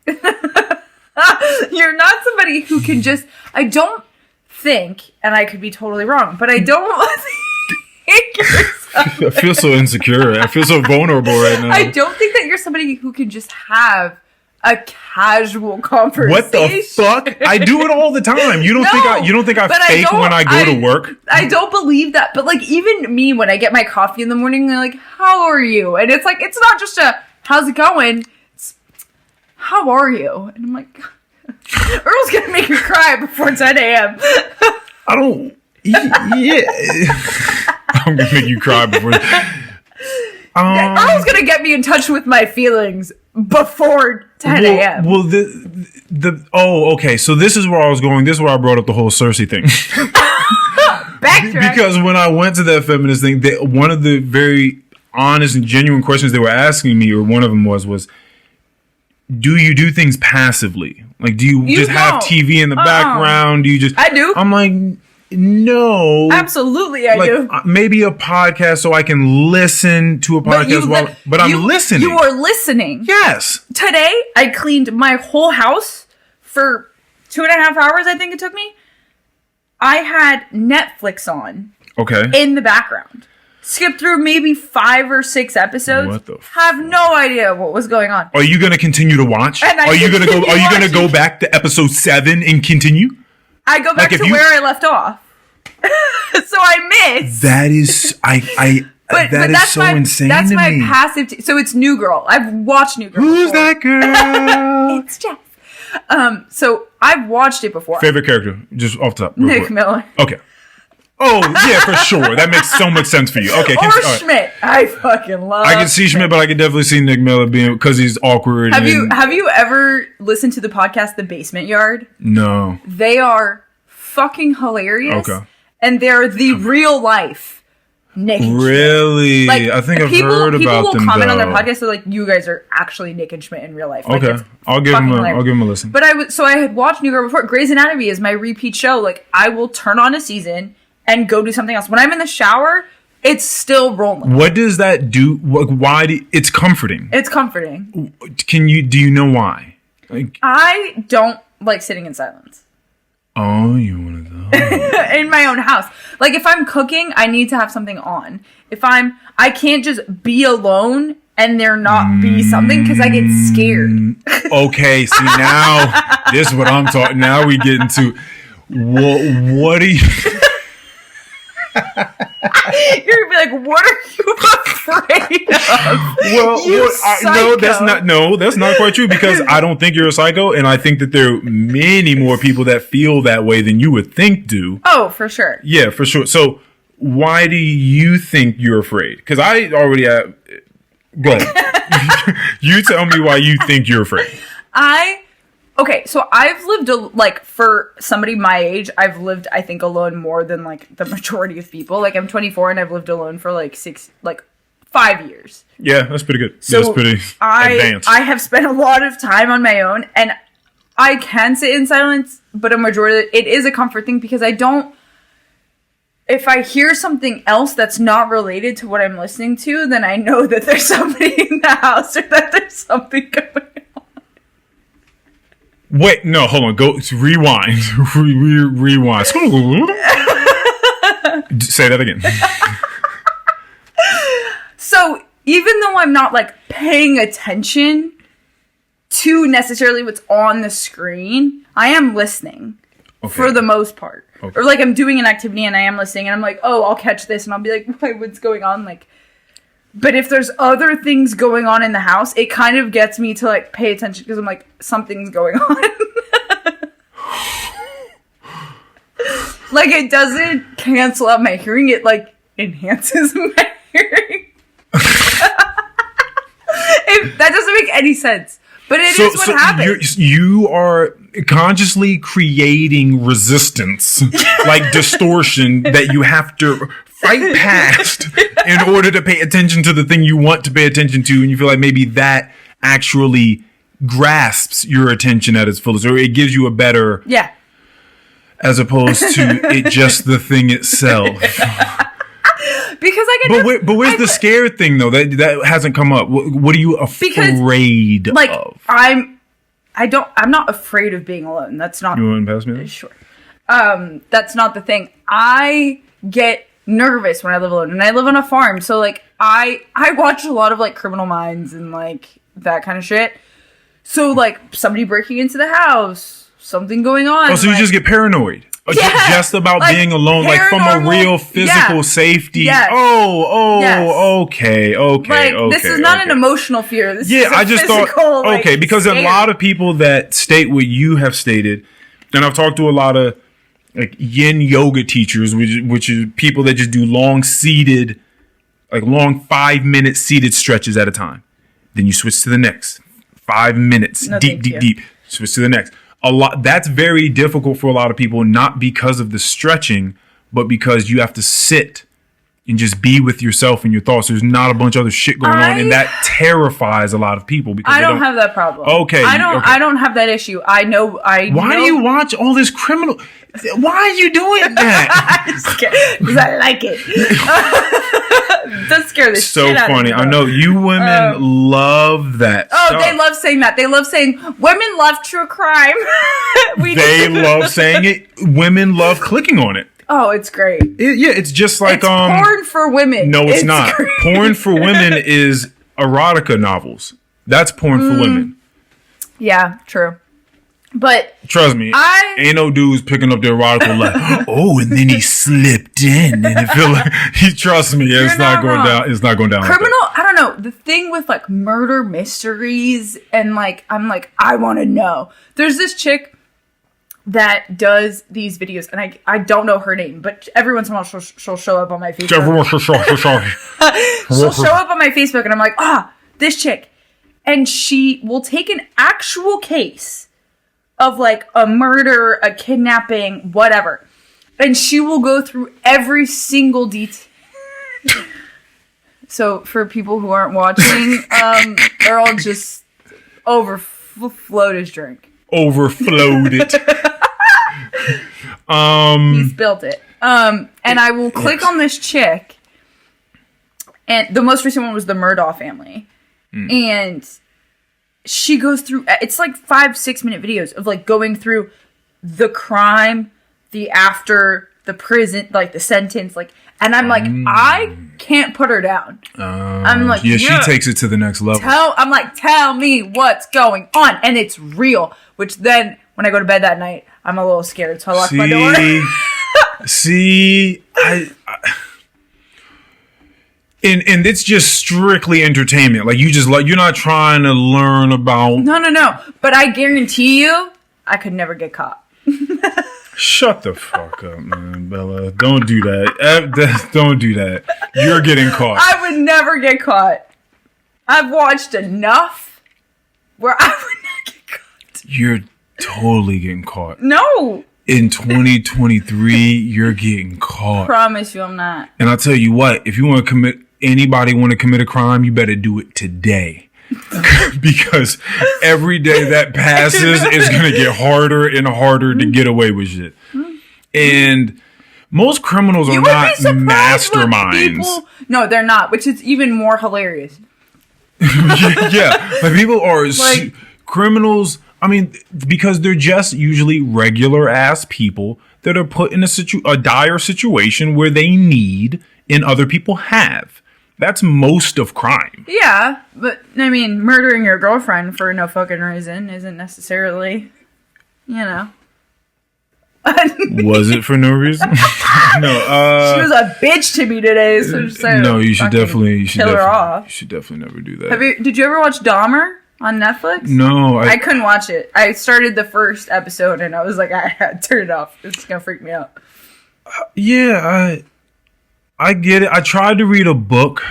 You're not somebody who can just, I don't think, and I could be totally wrong, but I don't think I feel so insecure. I feel so vulnerable right now. I don't think that you're somebody who can just have a casual conversation. What the fuck? I do it all the time. You don't think I fake when I go to work? I don't believe that. But like, even me, when I get my coffee in the morning, they're like, how are you? And it's like, it's not just how's it going? It's, how are you? And I'm like, Earl's gonna make me cry before 10 a.m. I don't. Yeah. I'm gonna make you cry before. Earl's gonna get me in touch with my feelings before 10 a.m. Well, okay. So this is where I was going. This is where I brought up the whole Cersei thing. Backtrack. Because when I went to that feminist thing, one of the very honest and genuine questions they were asking me, or one of them was, do you do things passively? Like, do you just have TV in the background? Do you just? I do. I'm like, no. Absolutely, I do. Maybe a podcast so I can listen to a podcast but I'm listening. You are listening. Yes. Today, I cleaned my whole house for 2.5 hours, I think it took me. I had Netflix on. Okay. In the background. Skipped through maybe 5 or 6 episodes. What the have no idea what was going on. Are you going to continue to watch? Are you going to go back to episode 7 and continue? I go back to where I left off. So I missed. That is that is so insane to me. That's my passive. So it's New Girl. I've watched New Girl. Who's before. that girl? It's Jeff. So I've watched it before. Favorite character, just off the top. Nick Miller. Okay. Oh yeah, for sure. That makes so much sense for you. Okay. Or Schmidt. I fucking love. I can see Schmidt, but I can definitely see Nick Miller being, because he's awkward. Have you ever listened to the podcast The Basement Yard? No. They are fucking hilarious. Okay. And they're the real life Nick and really? Schmidt. Like, I think I've heard about them. People will comment on their though. podcast. They're like, you guys are actually Nick and Schmidt in real life. Like, okay, I'll give him a listen. But I had watched New Girl before. Grey's Anatomy is my repeat show. Like, I will turn on a season and go do something else. When I'm in the shower, it's still rolling. What does that do? It's comforting. It's comforting. Do you know why? Like, I don't like sitting in silence. Oh, you're one of those. In my own house. Like, if I'm cooking, I need to have something on. I can't just be alone and there not be something, because I get scared. Okay, see, now, this is what I'm talking. Now we get into, what are you... You're gonna be like, what are you afraid of? Well, that's not quite true, because I don't think you're a psycho, and I think that there are many more people that feel that way than you would think do. Oh, for sure. Yeah, for sure. So why do you think you're afraid? Because I already have, Go ahead. You tell me why you think you're afraid. Okay, so I've lived, for somebody my age, I've lived, I think, alone more than, the majority of people. Like, I'm 24 and I've lived alone for, 5 years. Yeah, that's pretty good. So that's pretty advanced. I have spent a lot of time on my own, and I can sit in silence, but a majority, it is a comfort thing because if I hear something else that's not related to what I'm listening to, then I know that there's somebody in the house or that there's something going on. Wait, no, hold on. Go rewind. Rewind. Say that again. So even though I'm not paying attention to necessarily what's on the screen, I am listening for the most part. Okay. Or I'm doing an activity and I am listening and I'm like, oh, I'll catch this and I'll be like, wait, what's going on? But if there's other things going on in the house, it kind of gets me to pay attention because I'm like, something's going on. It doesn't cancel out my hearing. It enhances my hearing. That doesn't make any sense. But it is what happens. You are consciously creating resistance, distortion that you have to fight past in order to pay attention to the thing you want to pay attention to, and you feel like maybe that actually grasps your attention at its fullest, or it gives you a better as opposed to it just the thing itself. Because I get but where's the scare thing though? That hasn't come up. What are you afraid of? I'm not afraid of being alone. That's not. You want to pass me that? Sure. That's not the thing. I get nervous when I live alone, and I live on a farm, so I watch a lot of Criminal Minds and that kind of shit. So somebody breaking into the house, something going on. Oh, so you just get paranoid. Just about being alone, from a real physical safety. Yes. Okay. This is not an emotional fear. This is I just thought, because a lot of people that state what you have stated, and I've talked to a lot of yin yoga teachers, which is people that just do long 5-minute seated stretches at a time. Then you switch to the next 5 minutes, deep, switch to the next. That's very difficult for a lot of people, not because of the stretching, but because you have to sit and just be with yourself and your thoughts. There's not a bunch of other shit going on, and that terrifies a lot of people because I don't have that problem. Okay, I don't have that issue. Why do you watch all this criminal? Why are you doing that? Because I like it. Does scare the shit out of me. So funny. I know you women love that. Oh, stuff. They love saying that. They love saying women love true crime. They love saying it. Women love clicking on it. Oh, it's great. It's just like it's porn for women. No, it's not. Great. Porn for women is erotica novels. That's porn for women. Yeah, true. But trust me, ain't no dudes picking up the erotica and then he slipped in, and it feel like trust me, it's not going down. It's not going down. Criminal. I don't know. The thing with murder mysteries and I want to know. There's this chick that does these videos, and I don't know her name, but every once in a while she'll show up on my Facebook. She'll show up on my Facebook, and I'm like, this chick, and she will take an actual case of a murder, a kidnapping, whatever, and she will go through every single detail. So for people who aren't watching, they're all just overflowed his drink. Overflowed it. He spilled it. And I will click on this chick, and the most recent one was the Murdaugh family, and she goes through. It's 5-6 minute videos of going through the crime, the after, the prison, the sentence, and I'm I can't put her down. I'm she takes it to the next level. Tell me what's going on, and it's real. Which then, when I go to bed that night, I'm a little scared, so I lock my door. And it's just strictly entertainment. You're not trying to learn about. No. But I guarantee you, I could never get caught. Shut the fuck up, man, Bella. Don't do that. Don't do that. You're getting caught. I would never get caught. I've watched enough where I would not get caught. You're totally getting caught. No. In 2023, you're getting caught. Promise you I'm not. And I'll tell you what, if you want to commit a crime, you better do it today. Because every day that passes is going to get harder and harder to get away with shit. And most criminals are not masterminds. No, they're not, which is even more hilarious. Yeah, like people are criminals. I mean, because they're just usually regular ass people that are put in a dire situation where they need and other people have. That's most of crime. Yeah, but I mean, murdering your girlfriend for no fucking reason isn't necessarily, Was it for no reason? No. She was a bitch to me today. So I'm just saying. No, you should definitely kill her off. You should definitely never do that. Did you ever watch Dahmer on Netflix? No, I couldn't watch it. I started the first episode and I was like, I had to turn it off. It's gonna freak me out. Yeah, I get it. I tried to read a book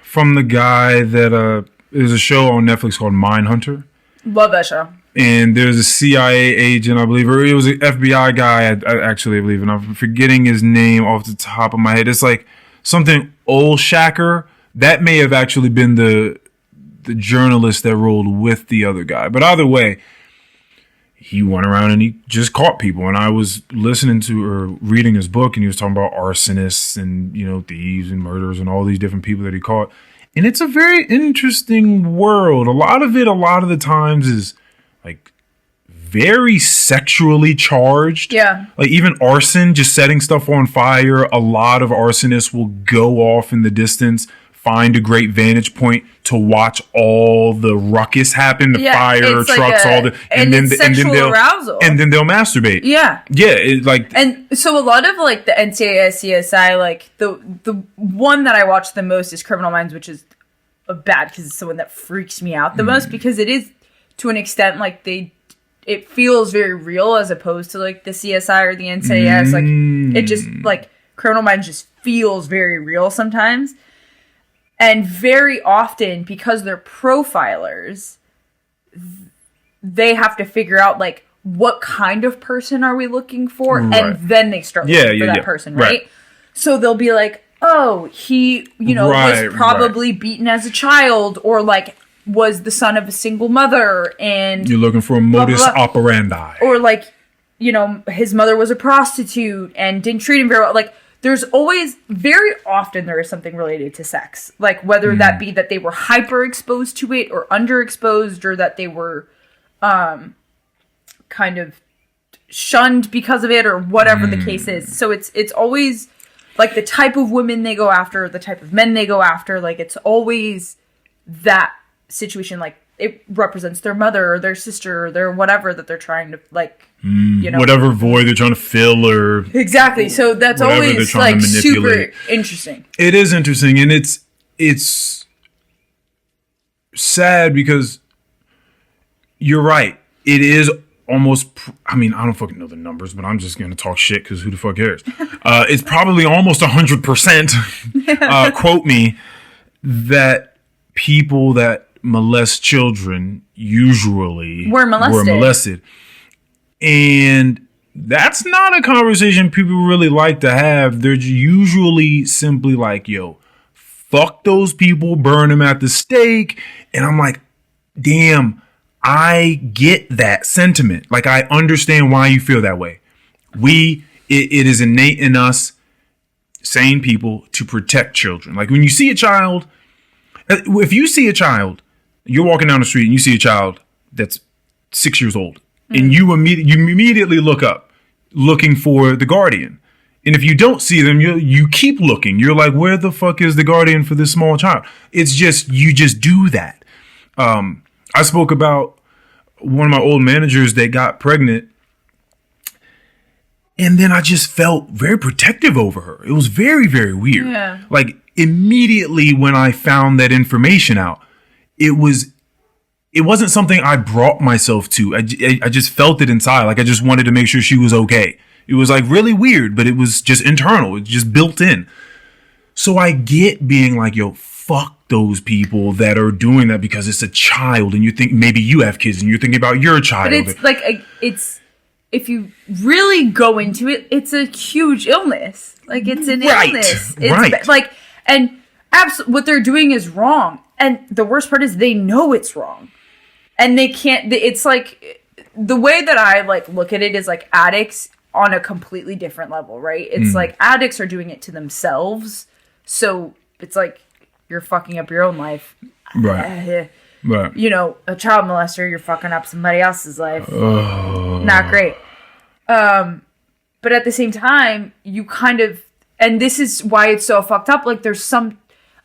from the guy that there's a show on Netflix called Mindhunter. Love that show. And there's a CIA agent, I believe, or it was an FBI guy, I believe, and I'm forgetting his name off the top of my head. It's like something Olshaker. That may have actually been the journalist that rolled with the other guy. But either way, he went around and he just caught people. And I was listening to or reading his book, and he was talking about arsonists and, thieves and murderers and all these different people that he caught. And it's a very interesting world. A lot of the times is like very sexually charged. Yeah. Like even arson, just setting stuff on fire. A lot of arsonists will go off in the distance, find a great vantage point to watch all the ruckus happen, the fire trucks, and then they'll masturbate. Yeah. Yeah. And so a lot of like the NCIS, CSI, like the one that I watch the most is Criminal Minds, which is bad because it's the one that freaks me out the most because it is to an extent like it feels very real as opposed to like the CSI or the NCIS. Like it just like Criminal Minds just feels very real sometimes. And very often, because they're profilers, they have to figure out, like, what kind of person are we looking for? Right. And then they start looking for that person, right? So they'll be like, oh, he, was probably beaten as a child, or, like, was the son of a single mother, and... You're looking for a modus operandi. Or, like, his mother was a prostitute and didn't treat him very well. Like... There's always, very often, there is something related to sex. Like, whether that be that they were hyper exposed to it or underexposed, or that they were kind of shunned because of it, or whatever the case is. So it's always, like, the type of women they go after, the type of men they go after. Like, it's always that situation. Like, it represents their mother or their sister or their whatever that they're trying to, like... whatever void they're trying to fill or exactly. So that's always like super interesting. It is interesting, and it's sad because you're right. It is almost. I mean, I don't fucking know the numbers, but I'm just gonna talk shit because who the fuck cares? It's probably almost 100%. Quote me that people that molest children usually were molested. And that's not a conversation people really like to have. They're usually simply like, yo, fuck those people, burn them at the stake. And I'm like, damn, I get that sentiment. Like, I understand why you feel that way. It is innate in us, sane people, to protect children. Like, when you see a child, if you see a child, you're walking down the street and you see a child that's 6 years old. And you immediately look up, looking for the guardian. And if you don't see them, you keep looking. You're like, where the fuck is the guardian for this small child? It's just, you just do that. I spoke about one of my old managers that got pregnant. And then I just felt very protective over her. It was very, very weird. Yeah. Like, immediately when I found that information out, it wasn't something I brought myself to. I just felt it inside. Like, I just wanted to make sure she was okay. It was like really weird, but it was just internal. It just built in. So I get being like, yo, fuck those people that are doing that because it's a child, and you think maybe you have kids and you're thinking about your child. But it's like if you really go into it, it's a huge illness. Like it's an illness. It's like, and what they're doing is wrong. And the worst part is they know it's wrong, and they can't. It's like the way that I like look at it is like addicts on a completely different level, right? It's like addicts are doing it to themselves, so it's like you're fucking up your own life, right? Right. You know, a child molester, you're fucking up somebody else's life. Not great. But at the same time, you kind of, and this is why it's so fucked up. Like there's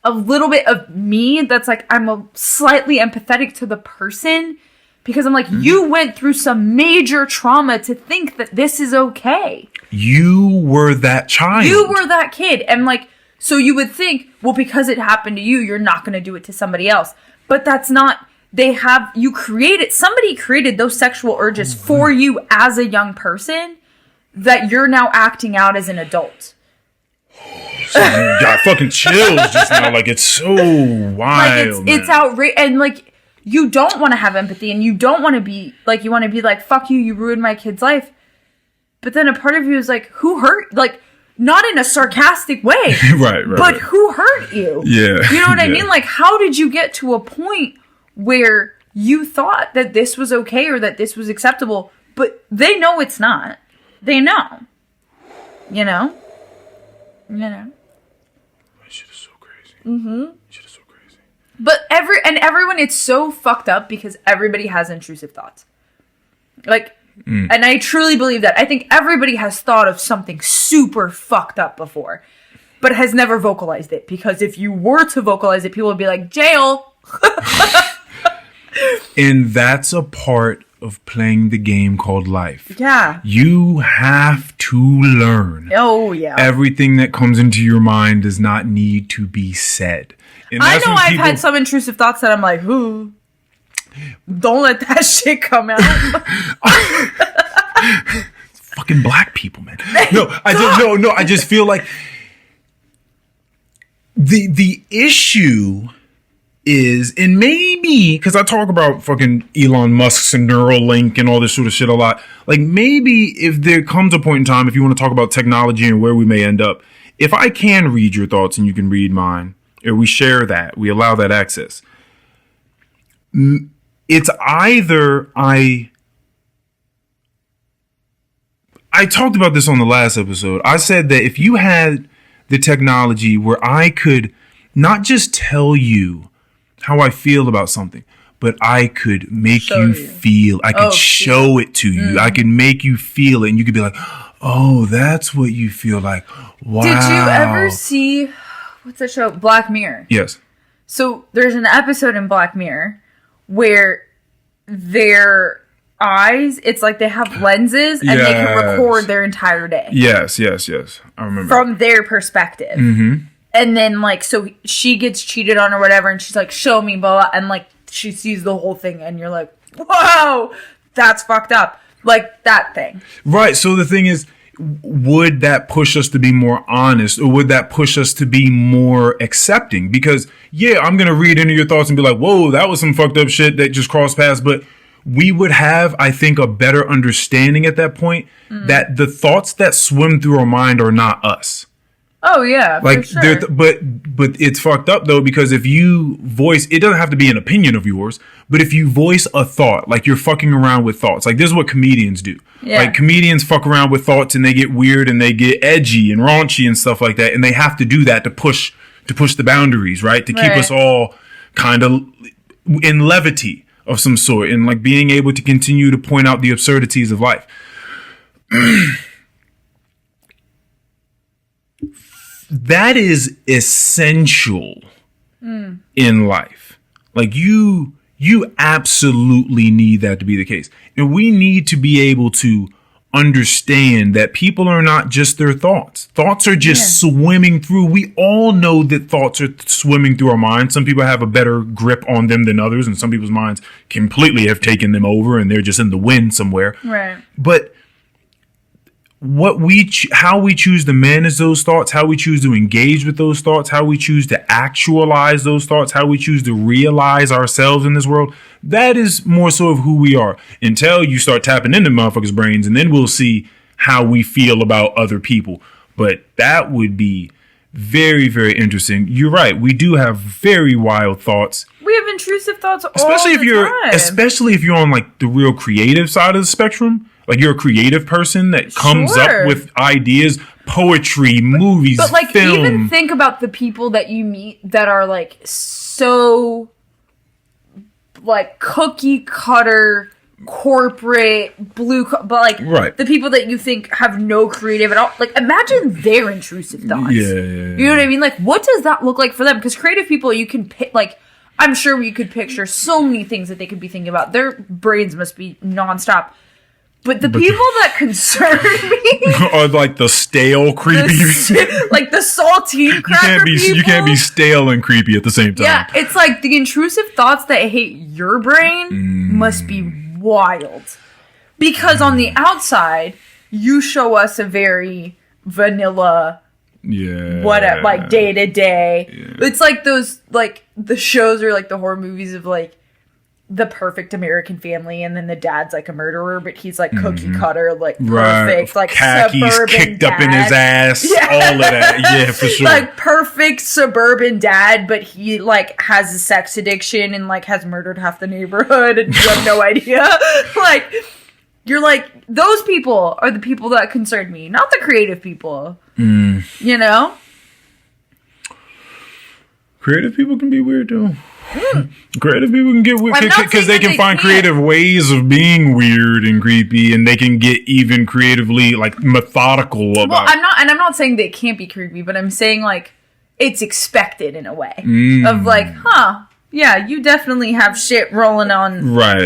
a little bit of me that's like, I'm slightly empathetic to the person because I'm like, you went through some major trauma to think that this is okay. You were that child. You were that kid. And like, so you would think, well, because it happened to you, you're not going to do it to somebody else. But that's not, somebody created those sexual urges for you as a young person that you're now acting out as an adult. So you got fucking chills just now. Like, it's so wild. Like, it's outrageous. And, like, you don't want to have empathy and you don't want to be, like, you want to be like, fuck you, you ruined my kid's life. But then a part of you is like, who hurt? Like, not in a sarcastic way. Right. But who hurt you? Yeah. You know what I mean? Like, how did you get to a point where you thought that this was okay or that this was acceptable, but they know it's not. They know. You know? That shit is so crazy. That shit is so crazy. But everyone, it's so fucked up because everybody has intrusive thoughts. Like, and I truly believe that. I think everybody has thought of something super fucked up before, but has never vocalized it. Because if you were to vocalize it, people would be like, jail. And that's a part of playing the game called life. Yeah. You have to learn. Oh, yeah. Everything that comes into your mind does not need to be said. And I know I've had some intrusive thoughts that I'm like, ooh, don't let that shit come out. Fucking black people, man. I just feel like the issue is, and maybe because I talk about fucking Elon Musk's and Neuralink and all this sort of shit a lot, like maybe if there comes a point in time, if you want to talk about technology and where we may end up, if I can read your thoughts and you can read mine, or we share that, we allow that access, it's either I talked about this on the last episode. I said that if you had the technology where I could not just tell you how I feel about something, but I could make you feel, I could show it to you. I could make you feel it, and you could be like, oh, that's what you feel like. Wow. Did you ever see, what's that show? Black Mirror. Yes. So there's an episode in Black Mirror where their eyes, it's like they have lenses and they can record their entire day. Yes. I remember. From their perspective. Mm-hmm. And then, like, so she gets cheated on or whatever, and she's like, show me, blah, blah, and, like, she sees the whole thing, and you're like, whoa, that's fucked up. Like, that thing. Right, so the thing is, would that push us to be more honest, or would that push us to be more accepting? Because, yeah, I'm going to read into your thoughts and be like, whoa, that was some fucked up shit that just crossed paths, but we would have, I think, a better understanding at that point that the thoughts that swim through our mind are not us. Oh yeah, like, for sure. But it's fucked up though, because if you voice, it doesn't have to be an opinion of yours, but if you voice a thought, like you're fucking around with thoughts, like this is what comedians do. Yeah. Like comedians fuck around with thoughts and they get weird and they get edgy and raunchy and stuff like that, and they have to do that to push the boundaries, right? To keep us all kind of in levity of some sort, and like being able to continue to point out the absurdities of life. That is essential in life. Like you absolutely need that to be the case. And we need to be able to understand that people are not just their thoughts. Thoughts are just swimming through. We all know that thoughts are swimming through our minds. Some people have a better grip on them than others, and some people's minds completely have taken them over and they're just in the wind somewhere. Right. But how we choose to manage those thoughts, how we choose to engage with those thoughts, how we choose to actualize those thoughts, how we choose to realize ourselves in this world, that is more so of who we are until you start tapping into motherfuckers' brains, and then we'll see how we feel about other people. But that would be very, very interesting. You're right. We do have very wild thoughts. We have intrusive thoughts especially all the time. Especially if you're on like the real creative side of the spectrum. Like you're a creative person that comes up with ideas, poetry, movies, but like film. even think about the people that you meet that are like so like cookie cutter corporate but like the people that you think have no creative at all, like imagine their intrusive thoughts. You know what I mean? Like what does that look like for them? Because creative people, you can pick, like I'm sure we could picture so many things that they could be thinking about. Their brains must be nonstop. But people that concern me are like the stale, creepy, like the saltine cracker people. You can't be stale and creepy at the same time. Yeah, it's like the intrusive thoughts that hate your brain must be wild. Because on the outside, you show us a very vanilla, whatever, like day to day. It's like those, like the shows or like the horror movies of like the perfect American family, and then the dad's like a murderer, but he's like cookie cutter, like perfect, like khakis suburban kicked dad. up in his ass, all of that. Yeah, for sure. Like perfect suburban dad, but he like has a sex addiction and like has murdered half the neighborhood, and you have no idea. Like you're like, those people are the people that concern me, not the creative people. You know, creative people can be weird too. Creative people can get weird because they can find creative ways of being weird and creepy, and they can get even creatively like methodical about. Well, I'm not saying they can't be creepy, but I'm saying like it's expected in a way of like, yeah, you definitely have shit rolling on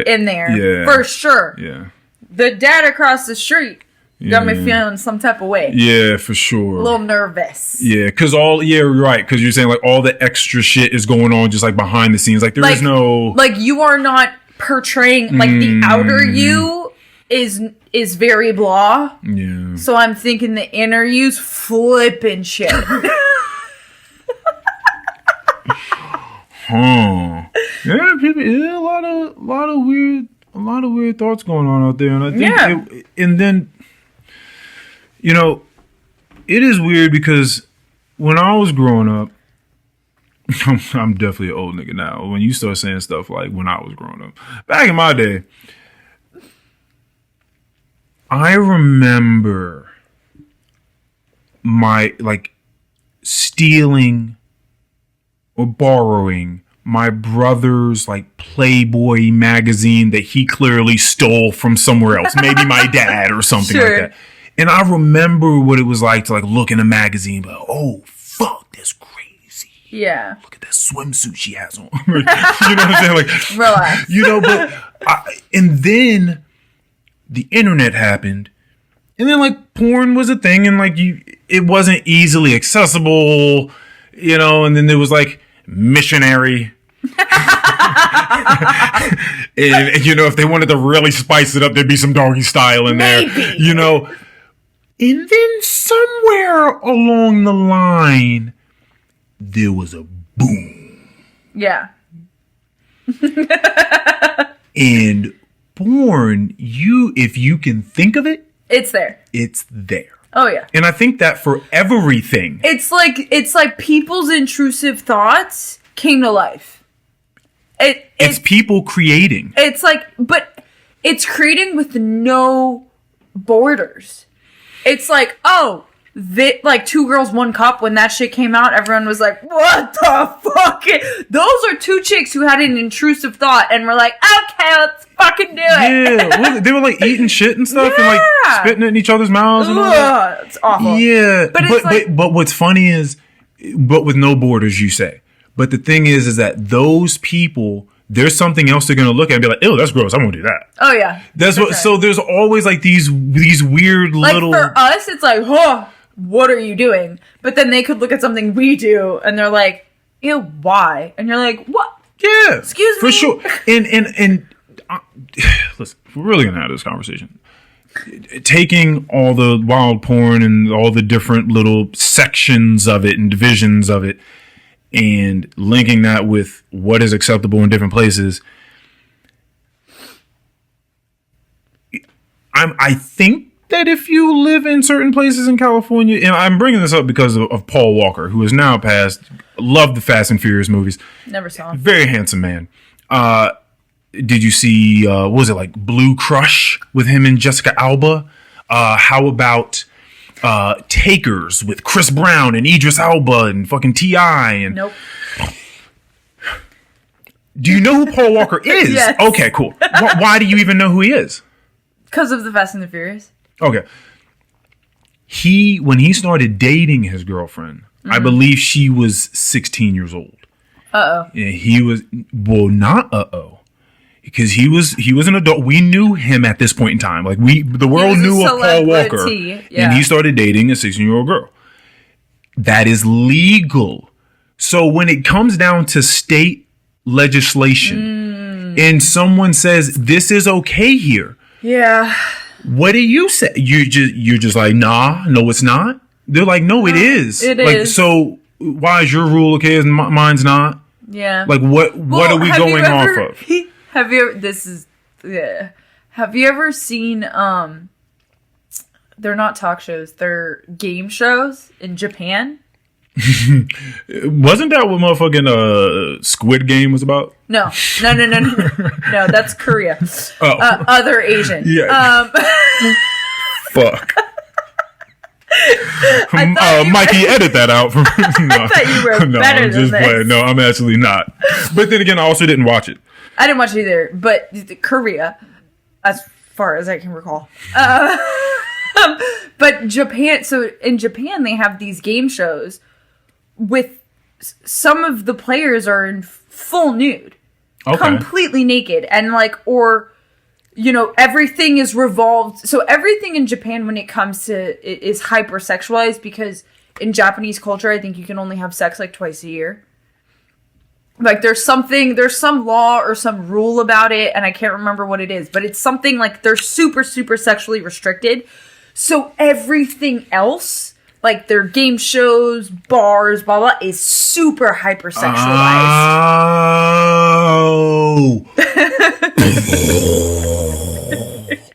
in there for sure. Yeah, the dad across the street got me feeling some type of way. Yeah, for sure. A little nervous. Yeah, because right. Because you're saying like all the extra shit is going on just like behind the scenes. Like there is no... Like you are not portraying... Like the outer you is very blah. Yeah. So I'm thinking the inner you's flipping shit. Yeah, people... Yeah, a lot of weird thoughts going on out there. And I think... and then... You know, it is weird because when I was growing up, I'm definitely an old nigga now. When you start saying stuff like when I was growing up, back in my day, I remember my stealing or borrowing my brother's like Playboy magazine that he clearly stole from somewhere else, maybe my dad or something like that. And I remember what it was like to like look in a magazine, and be like, oh fuck, that's crazy. Yeah. Look at that swimsuit she has on. You know what I'm saying? Like, relax. You know, and then the internet happened, and then like porn was a thing, and like it wasn't easily accessible, you know, and then there was like missionary. and you know, if they wanted to really spice it up, there'd be some doggy style in there, you know. And then somewhere along the line, there was a boom. Yeah. And porn, if you can think of it, it's there. It's there. Oh yeah. And I think that for everything. It's like people's intrusive thoughts came to life. It's people creating. It's like, but it's creating with no borders. It's like, like 2 Girls, 1 Cup, when that shit came out, everyone was like, what the fuck? Those are 2 chicks who had an intrusive thought and were like, okay, let's fucking do it. Yeah, they were like eating shit and stuff and like spitting it in each other's mouths and all that. It's awful. Yeah, but what's funny is, but with no borders, you say. But the thing is that those people... There's something else they're gonna look at and be like, "Ew, that's gross. I won't do that." Oh yeah, that's what. So there's always like these weird like little. For us, it's like, "Oh, what are you doing?" But then they could look at something we do and they're like, "Ew, why?" And you're like, "What?" Yeah, excuse me, for sure. And listen, we're really gonna have this conversation. taking all the wild porn and all the different little sections of it and divisions of it and linking that with what is acceptable in different places. I think that if you live in certain places in California, and I'm bringing this up because of Paul Walker, who is now passed, loved the Fast and Furious movies. Never saw him. Very handsome man. Did you see, what was it, like Blue Crush with him and Jessica Alba? How about Takers with Chris Brown and Idris Elba and fucking T.I. And nope. Do you know who Paul Walker is? Yes. Okay, cool. Why do you even know who he is? Because of the Fast and the Furious. Okay. When he started dating his girlfriend, I believe she was 16 years old. Uh-oh. And he was, well, not uh-oh. Because he was an adult. We knew him at this point in time. Like the world knew of Paul Walker. Yeah. And he started dating a 16-year-old girl. That is legal. So when it comes down to state legislation and someone says this is okay here. Yeah. What do you say? You're just like, nah, no, it's not. They're like, no, it is. It like, is. So why is your rule okay and mine's not? Yeah. Like what are we going off of? Have you ever seen they're not talk shows, they're game shows in Japan? Wasn't that what motherfucking Squid Game was about? No, that's Korea. Other Asian. Yeah. Fuck. Mikey, edit that out. No, I thought you were better I'm just than playing. this. No, I'm actually not. But then again, I also didn't watch it. I didn't watch it either, but Korea, as far as I can recall. But Japan, so in Japan, they have these game shows with some of the players are in full nude. Okay. Completely naked. And everything is revolved. So everything in Japan when it comes to it is hypersexualized because in Japanese culture, I think you can only have sex like twice a year. Like there's some law or some rule about it, and I can't remember what it is, but it's something like they're super, super sexually restricted. So everything else, like their game shows, bars, blah, blah, is super hypersexualized. Oh.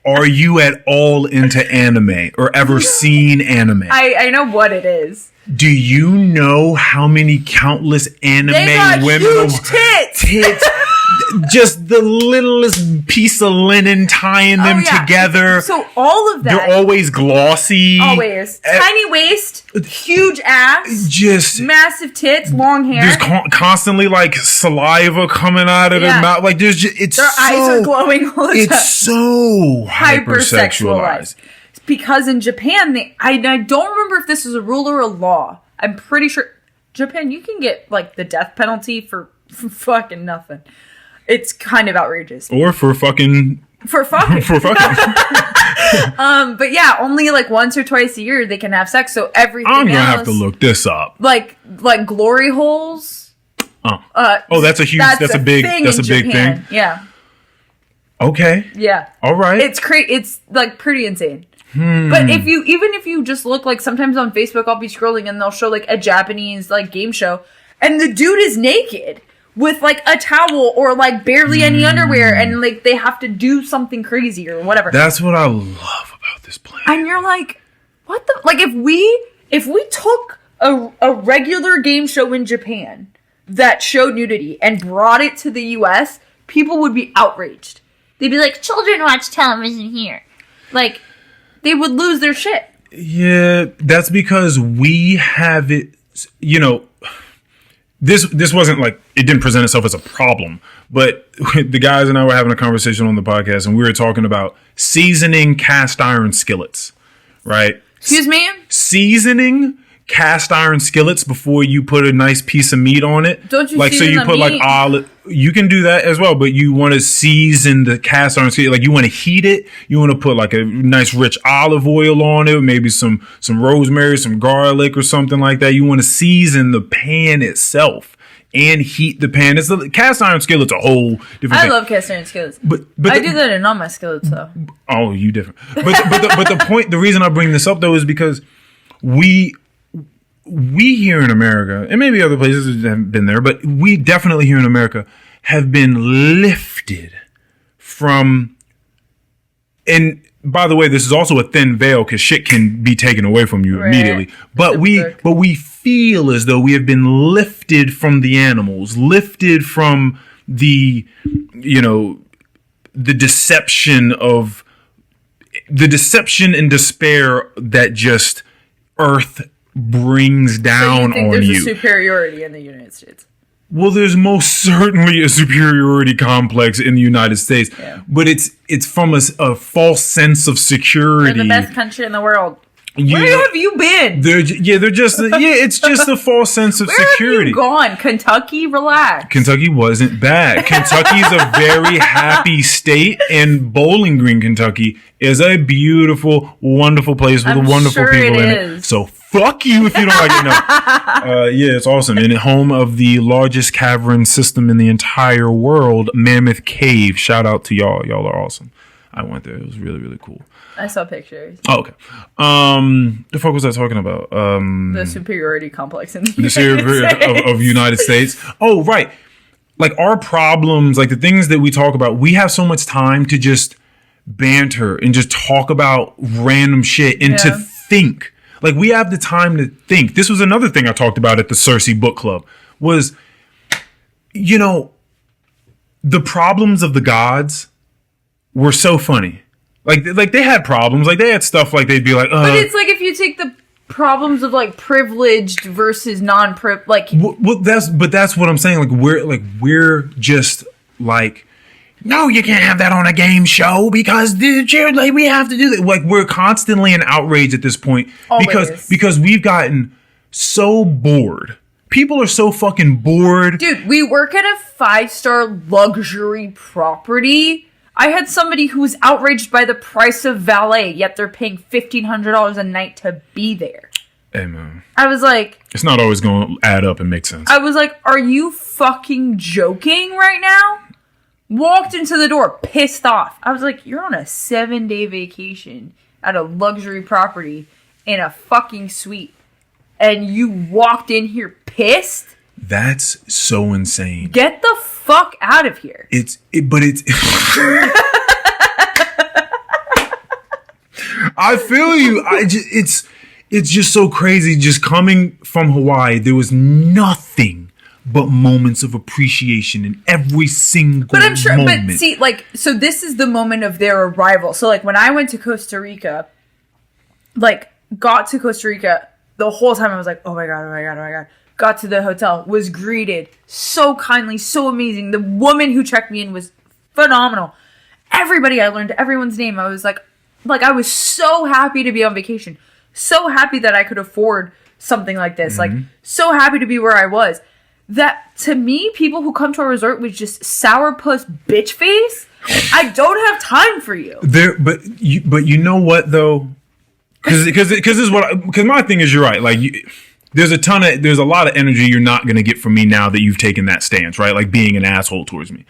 Are you at all into anime or ever seen anime? I know what it is. Do you know how many countless anime they got women huge tits. Just the littlest piece of linen tying them together. So all of that. They're always glossy. Always. Tiny waist, huge ass, just massive tits, long hair. There's constantly like saliva coming out of their mouth. Like their eyes are glowing all the time. It's so hypersexualized. Because in Japan, I don't remember if this was a rule or a law. I'm pretty sure Japan, you can get like the death penalty for fucking nothing. It's kind of outrageous. Or for fucking. But yeah, only like once or twice a year they can have sex. So everything I'm gonna have to look this up. Like glory holes. That's a huge. That's a big thing. Yeah. Okay. Yeah. All right. It's like pretty insane. But if you just look like sometimes on Facebook, I'll be scrolling and they'll show like a Japanese like game show, and the dude is naked with like a towel or like barely any underwear, and like they have to do something crazy or whatever. That's what I love about this planet. And you're like, what the like if we took a regular game show in Japan that showed nudity and brought it to the US, people would be outraged. They'd be like, children watch television here. Like, they would lose their shit. Yeah, that's because we have it, this wasn't like, it didn't present itself as a problem, but the guys and I were having a conversation on the podcast and we were talking about seasoning cast iron skillets, right? Excuse me? Seasoning cast iron skillets before you put a nice piece of meat on it. Don't you like so you put meat? Like olive. You can do that as well, but you want to season the cast iron skillet. Like you want to heat it. You want to put like a nice rich olive oil on it, maybe some rosemary, some garlic or something like that. You want to season the pan itself and heat the pan. It's a cast iron skillet's a whole different thing. I love cast iron skillets. But I do that in all my skillets, though. Oh, you different. But the point, the reason I bring this up though is because we here in America, and maybe other places haven't been there, but we definitely here in America have been lifted from, and by the way, this is also a thin veil because shit can be taken away from you immediately. But we feel as though we have been lifted from the animals, lifted from the, the deception and despair that just Earth brings down so you think on there's you. A superiority in the United States. Well, there's most certainly a superiority complex in the United States, but it's from a false sense of security. We're the best country in the world. Where have you been? It's just a false sense of security. Where have you gone? Kentucky? Relax. Kentucky wasn't bad. Kentucky's a very happy state, and Bowling Green, Kentucky is a beautiful, wonderful place with wonderful people in it. So fuck you if you don't like it. No. It's awesome. And home of the largest cavern system in the entire world, Mammoth Cave. Shout out to y'all. Y'all are awesome. I went there. It was really, really cool. I saw pictures. Oh, okay. The fuck was I talking about? The superiority complex in the superiority of United States. Oh, right. Like our problems, like the things that we talk about, we have so much time to just banter and just talk about random shit and to think. Like we have the time to think. This was another thing I talked about at the Cersei book club was, the problems of the gods were so funny. Like they had problems. Like they had stuff like they'd be like, But it's like if you take the problems of like privileged versus non-privileged, like. Well, that's what I'm saying. We're just like, no, you can't have that on a game show because we have to do that. Like we're constantly in outrage at this point because we've gotten so bored. People are so fucking bored. Dude, we work at a 5-star luxury property. I had somebody who was outraged by the price of valet, yet they're paying $1,500 a night to be there. Hey, man. I was like... It's not always going to add up and make sense. I was like, are you fucking joking right now? Walked into the door, pissed off. I was like, you're on a 7-day vacation at a luxury property in a fucking suite. And you walked in here pissed? That's so insane. Get the fuck out of here. I feel you. It's just so crazy. Just coming from Hawaii, there was nothing but moments of appreciation in every single But I'm sure, moment. but see, so this is the moment of their arrival. So when I went to Costa Rica, got to Costa Rica, the whole time I was like, oh my God. Got to the hotel, was greeted so kindly, so amazing. The woman who checked me in was phenomenal. Everybody, I learned everyone's name. I was like I was so happy to be on vacation. So happy that I could afford something like this. Mm-hmm. So happy to be where I was. That, to me, people who come to a resort with just sourpuss bitch face, I don't have time for you. But you know what, though? Because my thing is, you're right. There's a lot of energy you're not going to get from me now that you've taken that stance, right? Like being an asshole towards me.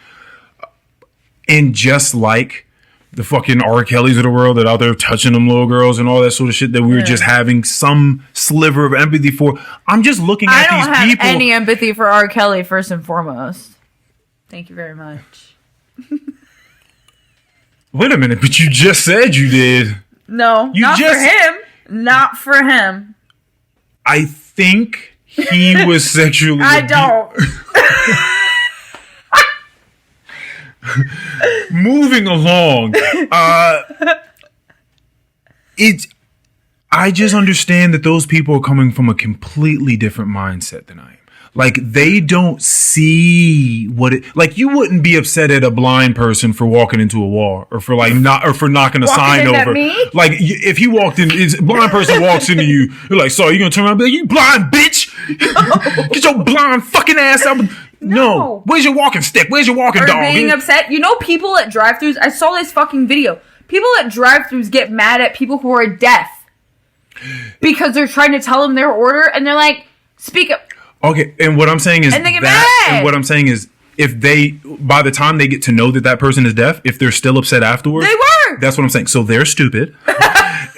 And just like the fucking R. Kellys of the world that out there touching them little girls and all that sort of shit that we were just having some sliver of empathy for. I'm just looking at these people. I don't have any empathy for R. Kelly, first and foremost. Thank you very much. Wait a minute, but you just said you did. No, for him. Not for him. I think he was sexually I don't. Moving along. I just understand that those people are coming from a completely different mindset than I am. Like, they don't see what it... Like, you wouldn't be upset at a blind person for walking into a wall or for knocking a sign over. Me? Like, if he walked in... A blind person walks into you, you're like, so you gonna turn around and be like, you blind bitch? No. Get your blind fucking ass out. No. Where's your walking stick? Where's your walking dog? Being upset. You know, people at drive-thrus... I saw this fucking video. People at drive-thrus get mad at people who are deaf because they're trying to tell them their order, and they're like, speak up. Okay, and what I'm saying is and they get that, mad. and what I'm saying is, if they, by the time they get to know that that person is deaf, if they're still upset afterwards, they were. That's what I'm saying. So they're stupid.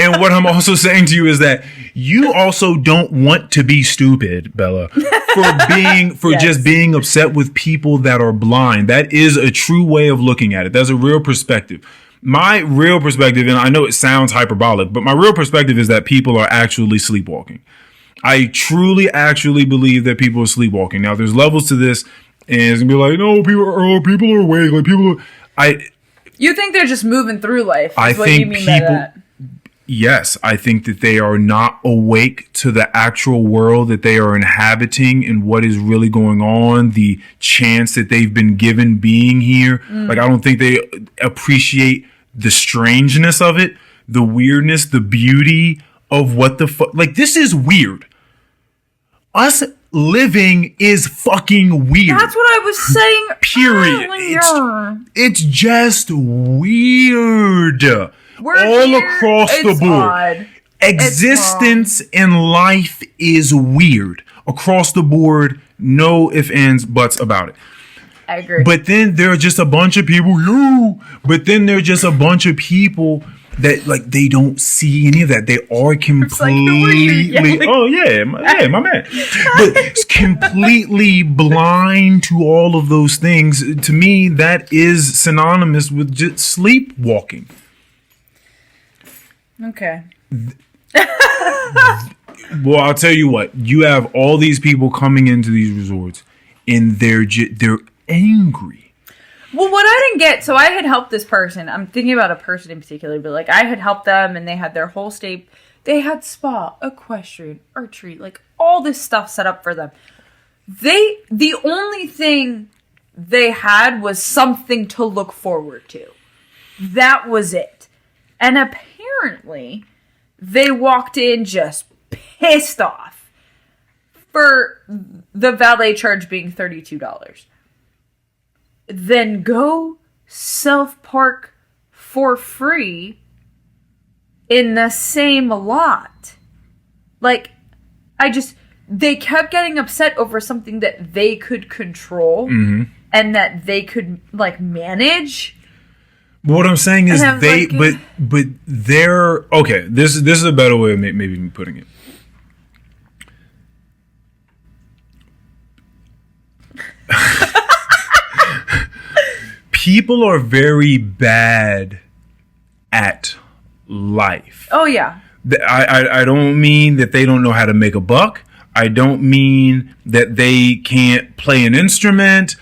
And what I'm also saying to you is that you also don't want to be stupid, Bella, for just being upset with people that are blind. That is a true way of looking at it. That's a real perspective. My real perspective, and I know it sounds hyperbolic, but my real perspective is that people are actually sleepwalking. I truly, actually believe that people are sleepwalking. Now, there's levels to this, and it's gonna be like, no, people are awake. Like people are. You think they're just moving through life? I what think you mean by that? Yes, I think that they are not awake to the actual world that they are inhabiting and what is really going on, the chance that they've been given being here. Like, I don't think they appreciate the strangeness of it, the weirdness, the beauty of what the fuck. Like, this is weird. Us living is fucking weird. That's what I was saying. Period. It's just weird. We're all here. across the board. Odd. Existence in life is weird. Across the board, no ifs, ands, buts about it. I agree. But then there are just a bunch of people, that like they don't see any of that. They are completely my man. But it's completely blind to all of those things. To me, that is synonymous with just sleepwalking. Okay. Well, I'll tell you what. You have all these people coming into these resorts, and they're angry. Well, what I didn't get, so I had helped this person. I'm thinking about a person in particular, but like I had helped them, and they had their whole stay. They had spa, equestrian, archery, like all this stuff set up for them. The only thing they had was something to look forward to. That was it. And apparently, they walked in just pissed off for the valet charge being $32. Then go self-park for free in the same lot. Like, they kept getting upset over something that they could control and that they could, like, manage. What I'm saying is but they're, okay, this is a better way of maybe putting it. People are very bad at life. Oh, yeah. I don't mean that they don't know how to make a buck. I don't mean that they can't play an instrument.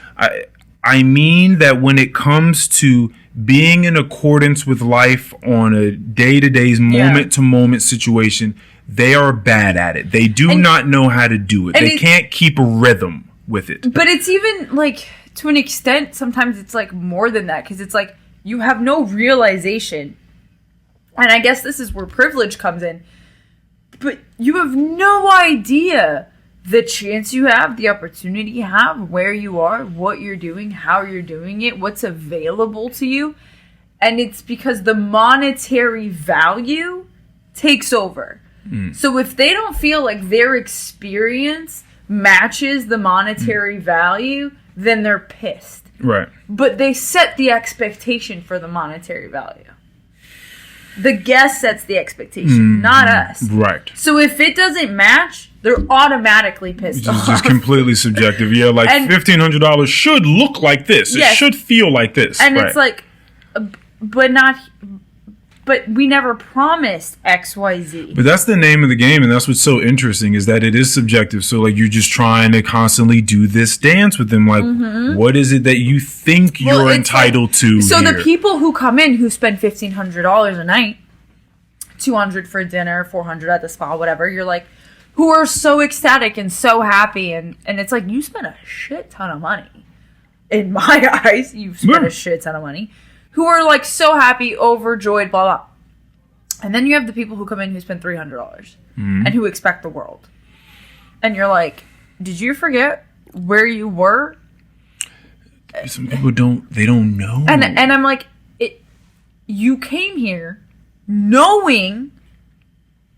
I mean that when it comes to being in accordance with life on a day-to-day, moment-to-moment situation, they are bad at it. They do not know how to do it. They can't keep a rhythm with it. But it's even, like, to an extent, sometimes it's, like, more than that. Because it's, like, you have no realization. And I guess this is where privilege comes in. But you have no idea the chance you have, the opportunity you have, where you are, what you're doing, how you're doing it, what's available to you. And it's because the monetary value takes over. So if they don't feel like their experience matches the monetary value, then they're pissed. Right. But they set the expectation for the monetary value. The guest sets the expectation, not us. Right. So if it doesn't match, they're automatically pissed off. It's just completely subjective. Yeah, like $1,500 should look like this. Yes. It should feel like this. And it's like, but we never promised XYZ. But that's the name of the game, and that's what's so interesting is that it is subjective. So, like, you're just trying to constantly do this dance with them. Like, what is it that you think you're entitled to? So here? The people who come in who spend $1,500 a night, $200 for dinner, $400 at the spa, whatever, you're like, who are so ecstatic and so happy, and it's like, you spent a shit ton of money. In my eyes, you've spent a shit ton of money. Who are like so happy, overjoyed, blah, blah. And then you have the people who come in who spend $300 and who expect the world. And you're like, did you forget where you were? Some people don't know. And I'm like, you came here knowing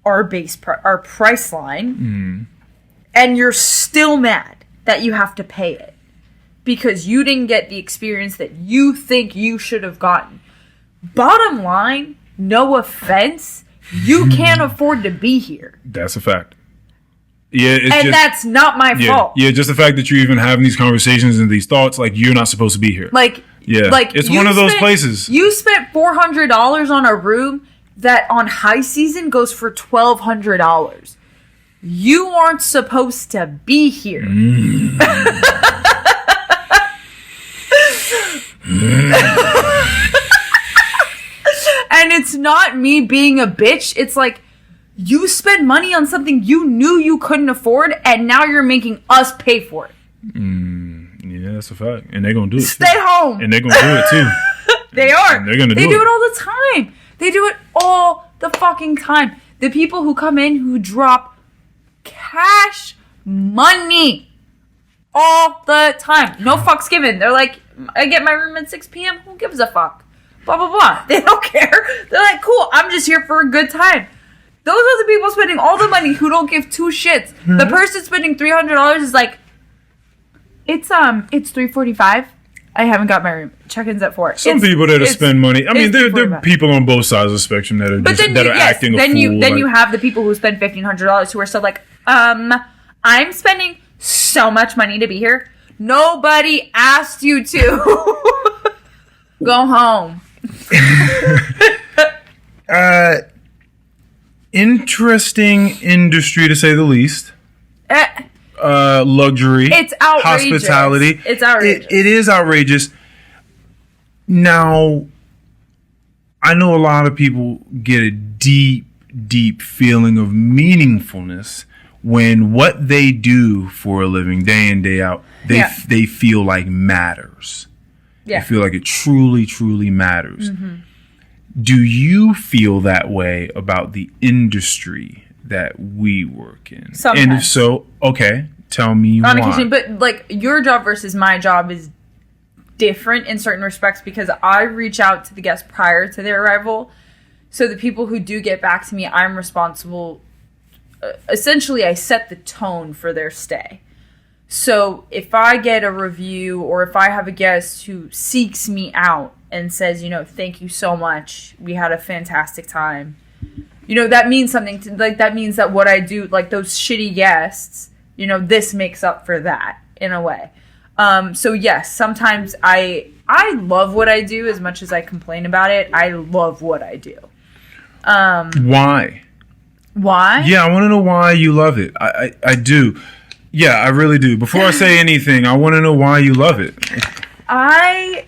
our price line and you're still mad that you have to pay it because you didn't get the experience that you think you should have gotten. Bottom line, no offense, you can't afford to be here. That's a fact. Yeah, and that's not my fault. Yeah, just the fact that you're even having these conversations and these thoughts, like, you're not supposed to be here. Like, it's one of those places. You spent $400 on a room that on high season goes for $1,200. You aren't supposed to be here. And it's not me being a bitch. It's like, you spend money on something you knew you couldn't afford, and now you're making us pay for it. Yeah, that's a fact. And they're going to do it. Stay home. And they're going to do it too. They are. And they're going to do it. They do it all the time. They do it all the fucking time. The people who come in who drop cash money all the time. No fucks given. They're like, I get my room at 6 p.m. Who gives a fuck? Blah, blah, blah. They don't care. They're like, cool, I'm just here for a good time. Those are the people spending all the money who don't give two shits. The person spending $300 is like, it's $345. I haven't got my room. Check-in's at 4. Some people that spend money. I mean, there are people on both sides of the spectrum that are acting a fool. Then you have the people who spend $1,500 who are still like, I'm spending so much money to be here. Nobody asked you to. Go home. Interesting industry to say the least. Luxury. It's outrageous. Hospitality. It's outrageous. It is outrageous. Now, I know a lot of people get a deep, deep feeling of meaningfulness when what they do for a living, day in, day out, they feel like matters. Yeah. They feel like it truly, truly matters. Mm-hmm. Do you feel that way about the industry that we work in? Sometimes. And if so, okay, tell me why. Occasion, but like your job versus my job is different in certain respects because I reach out to the guests prior to their arrival. So the people who do get back to me, I'm responsible. Essentially, I set the tone for their stay. So if I get a review or if I have a guest who seeks me out and says, thank you so much, we had a fantastic time, that means something to, like, that means that what I do, like those shitty guests, this makes up for that in a way. So yes, sometimes I love what I do as much as I complain about it. I love what I do. Why? Yeah, I want to know why you love it. I do. Yeah, I really do. Before I say anything, I want to know why you love it. I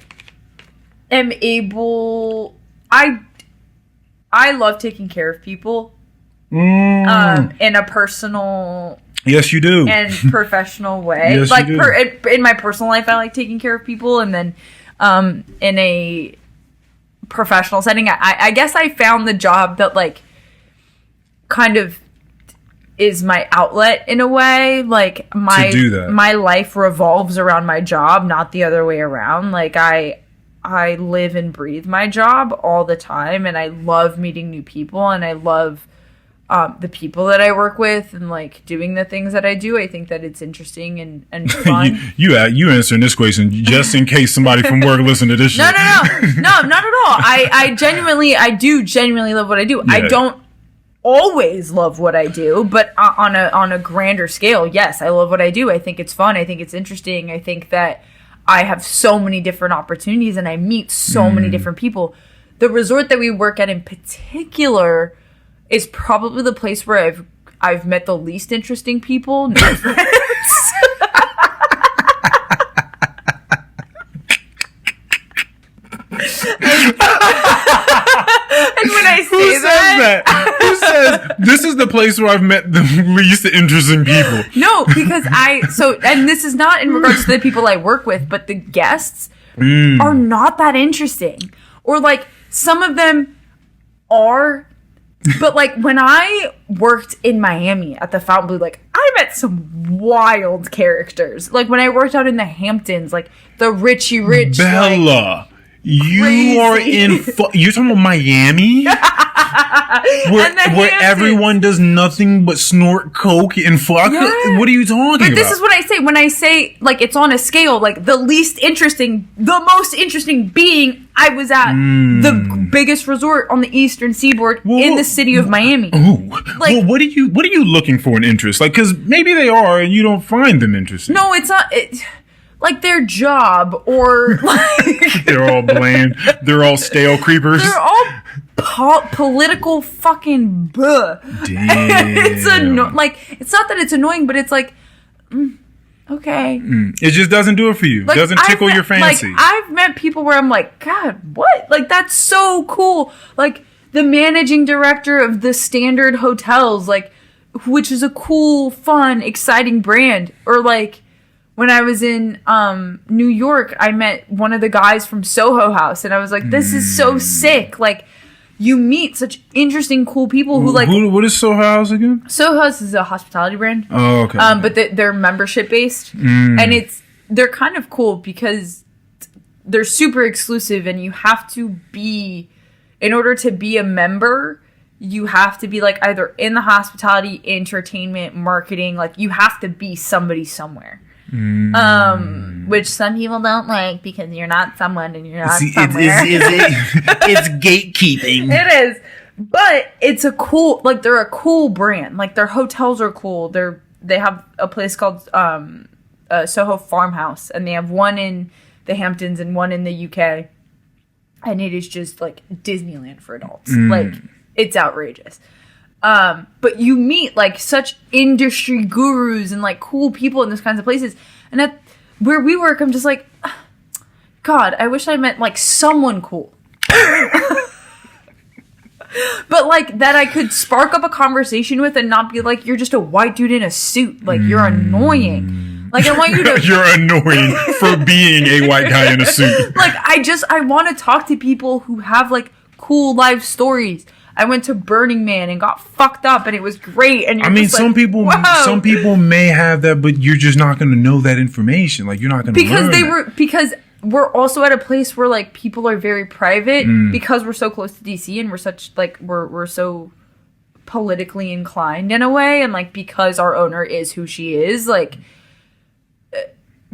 am able... I love taking care of people in a personal... Yes, you do. And professional way. Yes, like you do. In my personal life, I like taking care of people, and then in a professional setting, I guess I found the job that like kind of is my outlet in a way. Like my life revolves around my job, not the other way around. Like I live and breathe my job all the time, and I love meeting new people, and I love the people that I work with, and like doing the things that I do. I think that it's interesting and fun. you answering this question just in case somebody from work listen to this shit. No, not at all. I do genuinely love what I do. Yeah. I don't always love what I do, but on a grander scale, yes, I love what I do. I think it's fun. I think it's interesting. I think that I have so many different opportunities, and I meet so many different people. The resort that we work at in particular is probably the place where I've met the least interesting people. No offense. And when I say that? Who says this is the place where I've met the least interesting people? No, because and this is not in regards to the people I work with, but the guests are not that interesting. Or like some of them are, but like when I worked in Miami at the Fountain Blue, like I met some wild characters. Like when I worked out in the Hamptons, like the Richie Rich. Bella. Like, you are in... you're talking about Miami? where everyone does nothing but snort coke and fuck. Yeah. What are you talking about? This is what I say when I say like it's on a scale. Like the most interesting being. I was at the biggest resort on the Eastern Seaboard in the city of Miami. Ooh. Like, well, what are you looking for in interest? Like, because maybe they are and you don't find them interesting. No, it's not. Like their job or like they're all bland. They're all stale creepers. They're all political fucking buh. Damn. It's it's not that it's annoying, but it's like. Okay. It just doesn't do it for you. Like, doesn't tickle your fancy. Like, I've met people where I'm like, God, what? Like, that's so cool. Like, the managing director of the Standard Hotels, like, which is a cool, fun, exciting brand. Or, like, when I was in New York, I met one of the guys from Soho House, and I was like, this is so sick. Like, you meet such interesting, cool people who like. What is Soho House again? Soho House is a hospitality brand. Oh, okay. But they're membership based, and they're kind of cool because they're super exclusive, and you have to be, in order to be a member, you have to be like either in the hospitality, entertainment, marketing. Like you have to be somebody somewhere. Which some people don't like because you're not someone and you're not somewhere. It's gatekeeping. It is, but it's a cool. Like they're a cool brand. Like their hotels are cool. They have a place called Soho Farmhouse, and they have one in the Hamptons and one in the UK, and it is just like Disneyland for adults. Like it's outrageous. But you meet like such industry gurus and like cool people in those kinds of places. And at where we work, I'm just like, God, I wish I met like someone cool. But like that I could spark up a conversation with and not be like, you're just a white dude in a suit. Like you're annoying. Like I want you to. You're annoying for being a white guy in a suit. Like I want to talk to people who have like cool life stories. I went to Burning Man and got fucked up, and it was great. And I mean, some people may have that, but you're just not going to know that information. Like you're not going to because we're also at a place where like people are very private because we're so close to DC and we're such like we're so politically inclined in a way, and like because our owner is who she is, like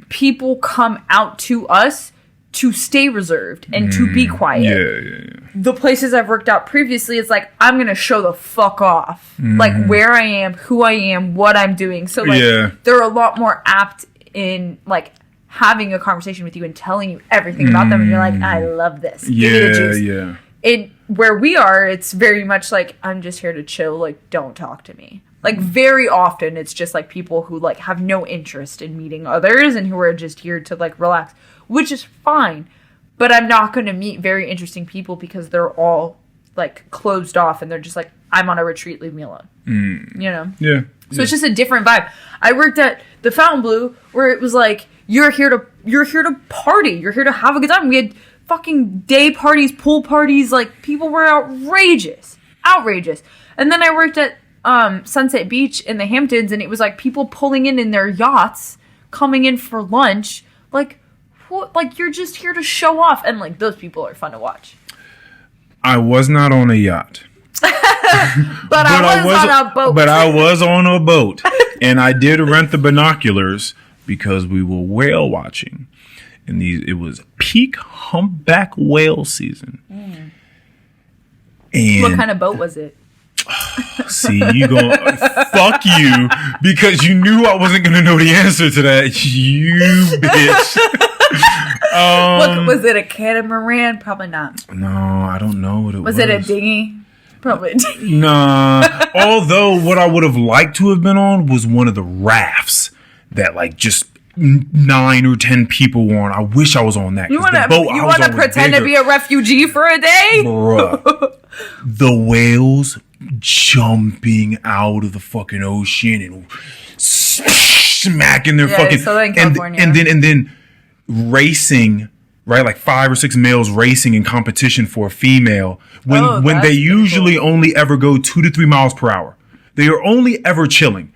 people come out to us to stay reserved and to be quiet. Yeah. The places I've worked out previously, it's like, I'm going to show the fuck off. Like, where I am, who I am, what I'm doing. So, like, they're a lot more apt in, like, having a conversation with you and telling you everything about them. And you're like, I love this. Yeah. Where we are, it's very much like, I'm just here to chill. Like, don't talk to me. Like, very often, it's just, like, people who, like, have no interest in meeting others and who are just here to, like, relax. Which is fine, but I'm not going to meet very interesting people because they're all, like, closed off and they're just like, I'm on a retreat, leave me alone. You know? Yeah. So it's just a different vibe. I worked at the Fontainebleau where it was like, you're here to party. You're here to have a good time. We had fucking day parties, pool parties. Like, people were outrageous. And then I worked at Sunset Beach in the Hamptons, and it was like people pulling in their yachts, coming in for lunch. Like, what? Like, you're just here to show off. And, like, those people are fun to watch. I was not on a yacht. but I was on a boat. But I was on a boat. And I did rent the binoculars because we were whale watching. And it was peak humpback whale season. And what kind of boat was it? See, you going fuck you because you knew I wasn't going to know the answer to that. You bitch. Was it a catamaran? Probably not. No, I don't know what it was. Was it a dinghy? Probably a dinghy. Nah. Although what I would have liked to have been on was one of the rafts that like just 9 or 10 people were on. I wish I was on that. You want to pretend to be a refugee for a day? Bruh. The whales jumping out of the fucking ocean and smacking their fucking Southern California. and then racing, right? Like 5 or 6 males racing in competition for a female when they usually only ever go 2 to 3 miles per hour. They are only ever chilling.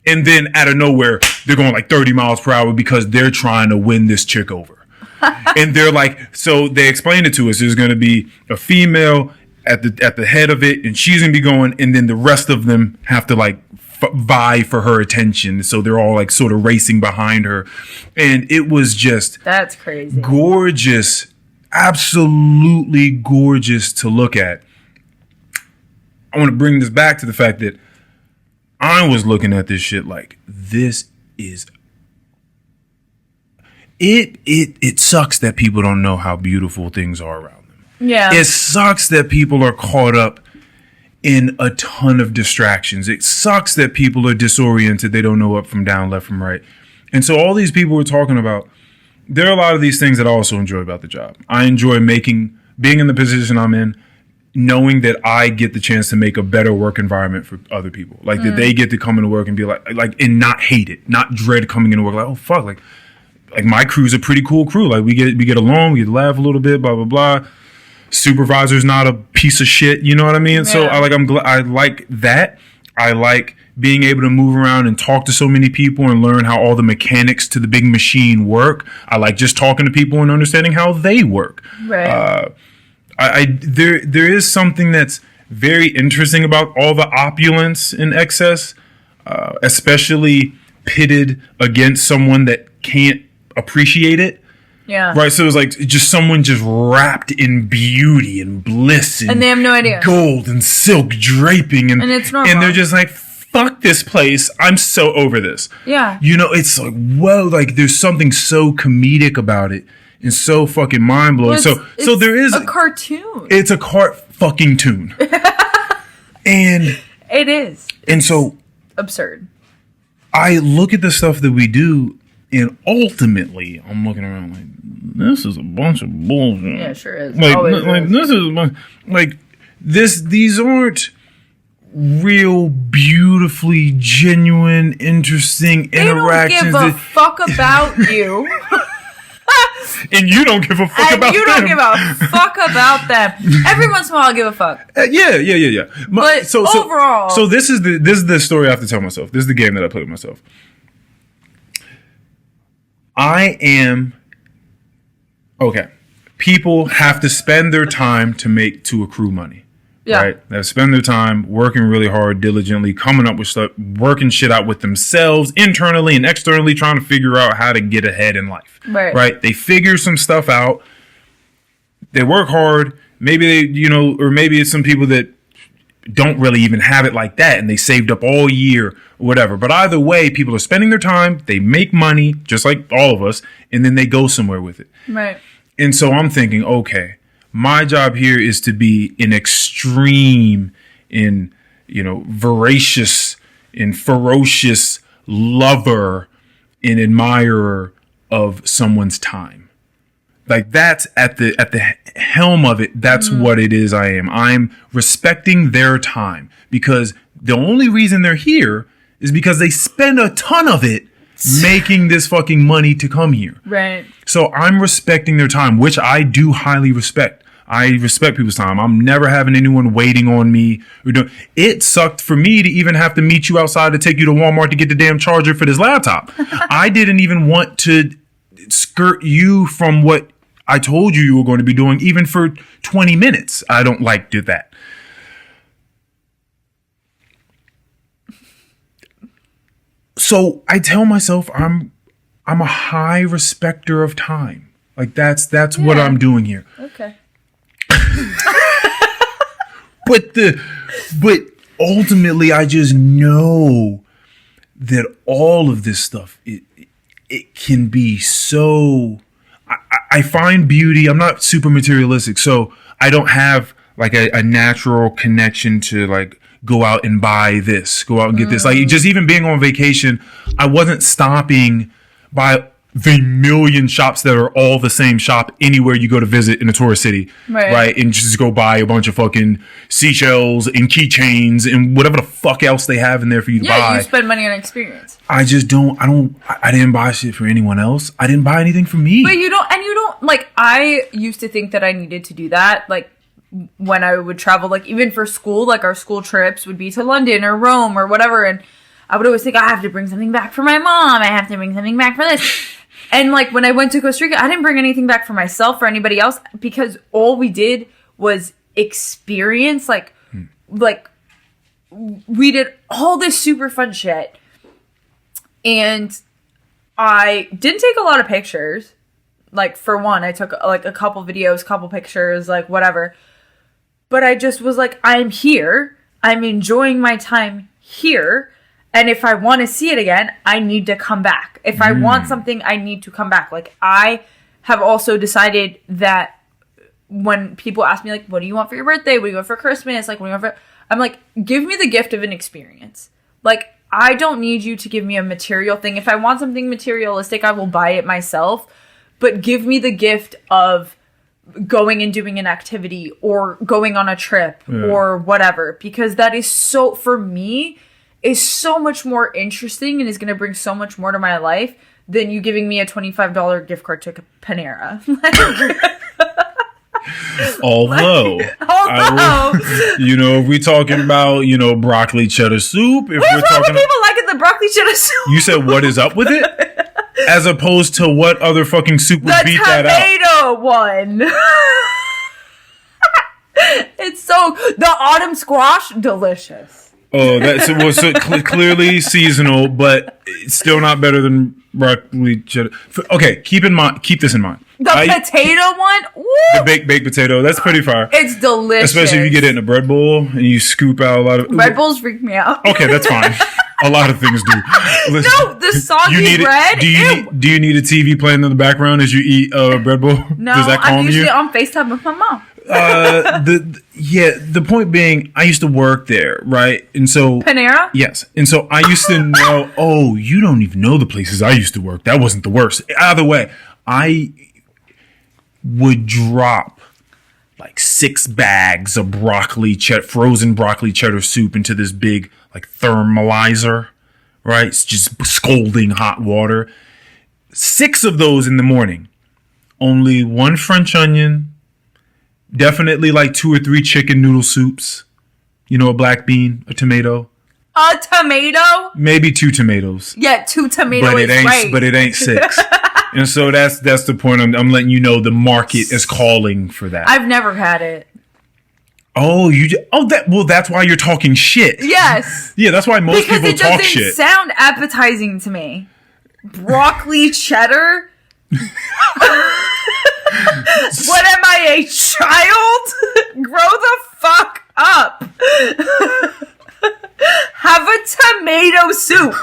And then out of nowhere, they're going like 30 miles per hour because they're trying to win this chick over. And they're like, so they explained it to us. There's going to be a female at the head of it, and she's gonna be going, and then the rest of them have to like vie for her attention. So they're all like sort of racing behind her, and it was just that's crazy, gorgeous, absolutely gorgeous to look at. I want to bring this back to the fact that I was looking at this shit like, this is it sucks that people don't know how beautiful things are around them. Yeah. It sucks that people are caught up in a ton of distractions. It sucks that people are disoriented. They don't know up from down, left from right. And so all these people we're talking about, there are a lot of these things that I also enjoy about the job. I enjoy being in the position I'm in, knowing that I get the chance to make a better work environment for other people. Like that they get to come into work and be like, and not hate it, not dread coming into work. Like, oh fuck, like my crew's a pretty cool crew. Like we get along, we get to laugh a little bit, blah, blah, blah. Supervisor's not a piece of shit. You know what I mean? Yeah. So I like that. I like being able to move around and talk to so many people and learn how all the mechanics to the big machine work. I like just talking to people and understanding how they work. Right. There is something that's very interesting about all the opulence and excess, especially pitted against someone that can't appreciate it. Yeah. Right. So it was like just someone just wrapped in beauty and bliss and they have no idea. Gold and silk draping and it's normal. And they're just like, fuck this place. I'm so over this. Yeah. You know, it's like, whoa, like there's something so comedic about it and so fucking mind blowing. Well, so there is a cartoon. It's a fucking tune. And it is. And so absurd. I look at the stuff that we do, and ultimately I'm looking around like, this is a bunch of bullshit. Yeah, sure is. Like this is a bunch, like these aren't real, beautifully genuine, interesting interactions. They don't give a fuck about you. And you don't give a fuck about them. And you don't give a fuck about them. Every once in a while, I'll give a fuck. Yeah. But overall, so this is the story I have to tell myself. This is the game that I play with myself. I am okay. People have to spend their time to accrue money. Yeah. Right? They have to spend their time working really hard, diligently, coming up with stuff, working shit out with themselves, internally and externally, trying to figure out how to get ahead in life. Right? They figure some stuff out. They work hard. Maybe they, or maybe it's some people that don't really even have it like that and they saved up all year or whatever. But either way, people are spending their time, they make money, just like all of us, and then they go somewhere with it. Right. And so I'm thinking, okay, my job here is to be an extreme in, voracious and ferocious lover and admirer of someone's time. Like that's at the helm of it. That's what it is. I'm respecting their time because the only reason they're here is because they spend a ton of it making this fucking money to come here. Right. So I'm respecting their time, which I do highly respect. I respect people's time. I'm never having anyone waiting on me. It sucked for me to even have to meet you outside to take you to Walmart to get the damn charger for this laptop. I didn't even want to skirt you from what I told you were going to be doing, even for 20 minutes. I don't like do that. So I tell myself I'm a high respecter of time. Like that's what I'm doing here. Okay. But ultimately I just know that all of this stuff it can be so I find beauty. I'm not super materialistic, so I don't have like a natural connection to like go out and buy this, go out and get this. Like just even being on vacation, I wasn't stopping by the million shops that are all the same shop anywhere you go to visit in a tourist city, right? And just go buy a bunch of fucking seashells and keychains and whatever the fuck else they have in there for you to buy. Yeah, you spend money on experience. I just don't. I didn't buy shit for anyone else. I didn't buy anything for me. But you don't. Like I used to think that I needed to do that. Like when I would travel, like even for school, like our school trips would be to London or Rome or whatever, and I would always think I have to bring something back for my mom. I have to bring something back for this. And like when I went to Costa Rica, I didn't bring anything back for myself or anybody else because all we did was experience. Like we did all this super fun shit, and I didn't take a lot of pictures. Like, for one, I took like a couple videos, couple pictures, like whatever. But I just was like, I'm here. I'm enjoying my time here. And if I want to see it again, I need to come back. If I want something, I need to come back. Like, I have also decided that when people ask me, like, what do you want for your birthday? What do you want for Christmas? Like, what do you want for... I'm like, give me the gift of an experience. Like, I don't need you to give me a material thing. If I want something materialistic, I will buy it myself. But give me the gift of going and doing an activity or going on a trip or whatever. Because that is so, for me, is so much more interesting and is going to bring so much more to my life than you giving me a $25 gift card to Panera. Although, if we're talking about, broccoli cheddar soup, if we're talking people liking the broccoli cheddar soup. You said what is up with it? As opposed to what other fucking soup would beat that out? The tomato one. It's so... The autumn squash, delicious. Oh, that's clearly seasonal, but it's still not better than broccoli cheddar. Okay, keep this in mind. The potato one? Woo! The baked potato, that's pretty fire. It's delicious. Especially if you get it in a bread bowl and you scoop out a lot of... Bread bowls freak me out. Okay, that's fine. A lot of things do. Listen, no, the soggy bread. Do you need a TV playing in the background as you eat a bread bowl? No, Does that calm I'm usually you? on FaceTime with my mom. The point being, I used to work there, right? And so Panera? Yes. And so I used to know, oh, you don't even know the places I used to work. That wasn't the worst. Either way, I would drop like 6 bags of frozen broccoli cheddar soup into this big like thermalizer, right? It's just scalding hot water. 6 of those in the morning. Only 1 French onion. Definitely like 2 or 3 chicken noodle soups. A black bean, a tomato. A tomato? Maybe 2 tomatoes. Yeah, 2 tomatoes. But it ain't 6. And so that's the point. I'm letting you know the market is calling for that. I've never had it. Oh, that's why you're talking shit. Yes. Yeah, that's why most people talk shit. It doesn't sound appetizing to me. Broccoli cheddar? What am I, a child? Grow the fuck up. Have a tomato soup.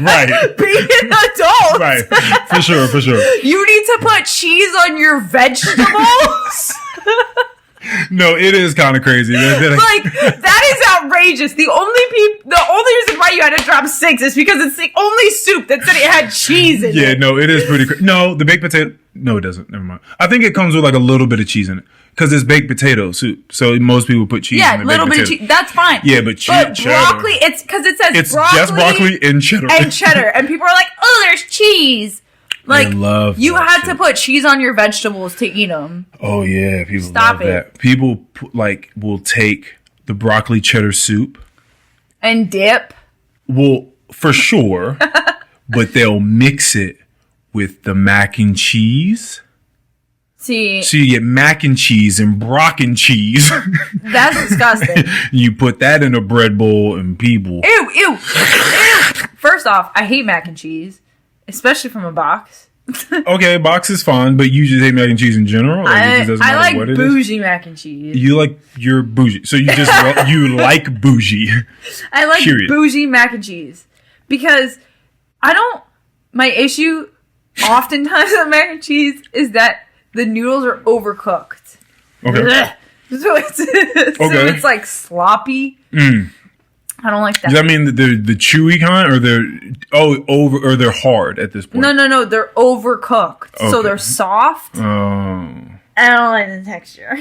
Right. Be an adult. Right. For sure. You need to put cheese on your vegetables. No, it is kind of crazy. Like, that is outrageous. The only reason why you had to drop 6 is because it's the only soup that said it had cheese in it. Yeah, no, it is pretty crazy. No, the baked potato... No, it doesn't. Never mind. I think it comes with like a little bit of cheese in it. Because it's baked potato soup. So most people put cheese in it. Yeah, a little bit of cheese. That's fine. Yeah, but cheddar. Broccoli, it's because it says it's broccoli. It's just broccoli and cheddar. And people are like, oh, there's cheese. Like, you had to put cheese on your vegetables to eat them. Oh, yeah. People love that. People, will take the broccoli cheddar soup. And dip. Well, for sure. But they'll mix it with the mac and cheese. See. So you get mac and cheese and brock and cheese. That's disgusting. You put that in a bread bowl and people. Ew. First off, I hate mac and cheese. Especially from a box. Okay, box is fine, but you just hate mac and cheese in general? I like bougie mac and cheese. You're bougie. So you just, you like bougie. I like bougie mac and cheese. Because my issue oftentimes with mac and cheese is that the noodles are overcooked. Okay. So it's like sloppy. I don't like that. Does that mean that they're the chewy kind, or they're hard at this point? No, they're overcooked. Okay. So they're soft. Oh. I don't like the texture.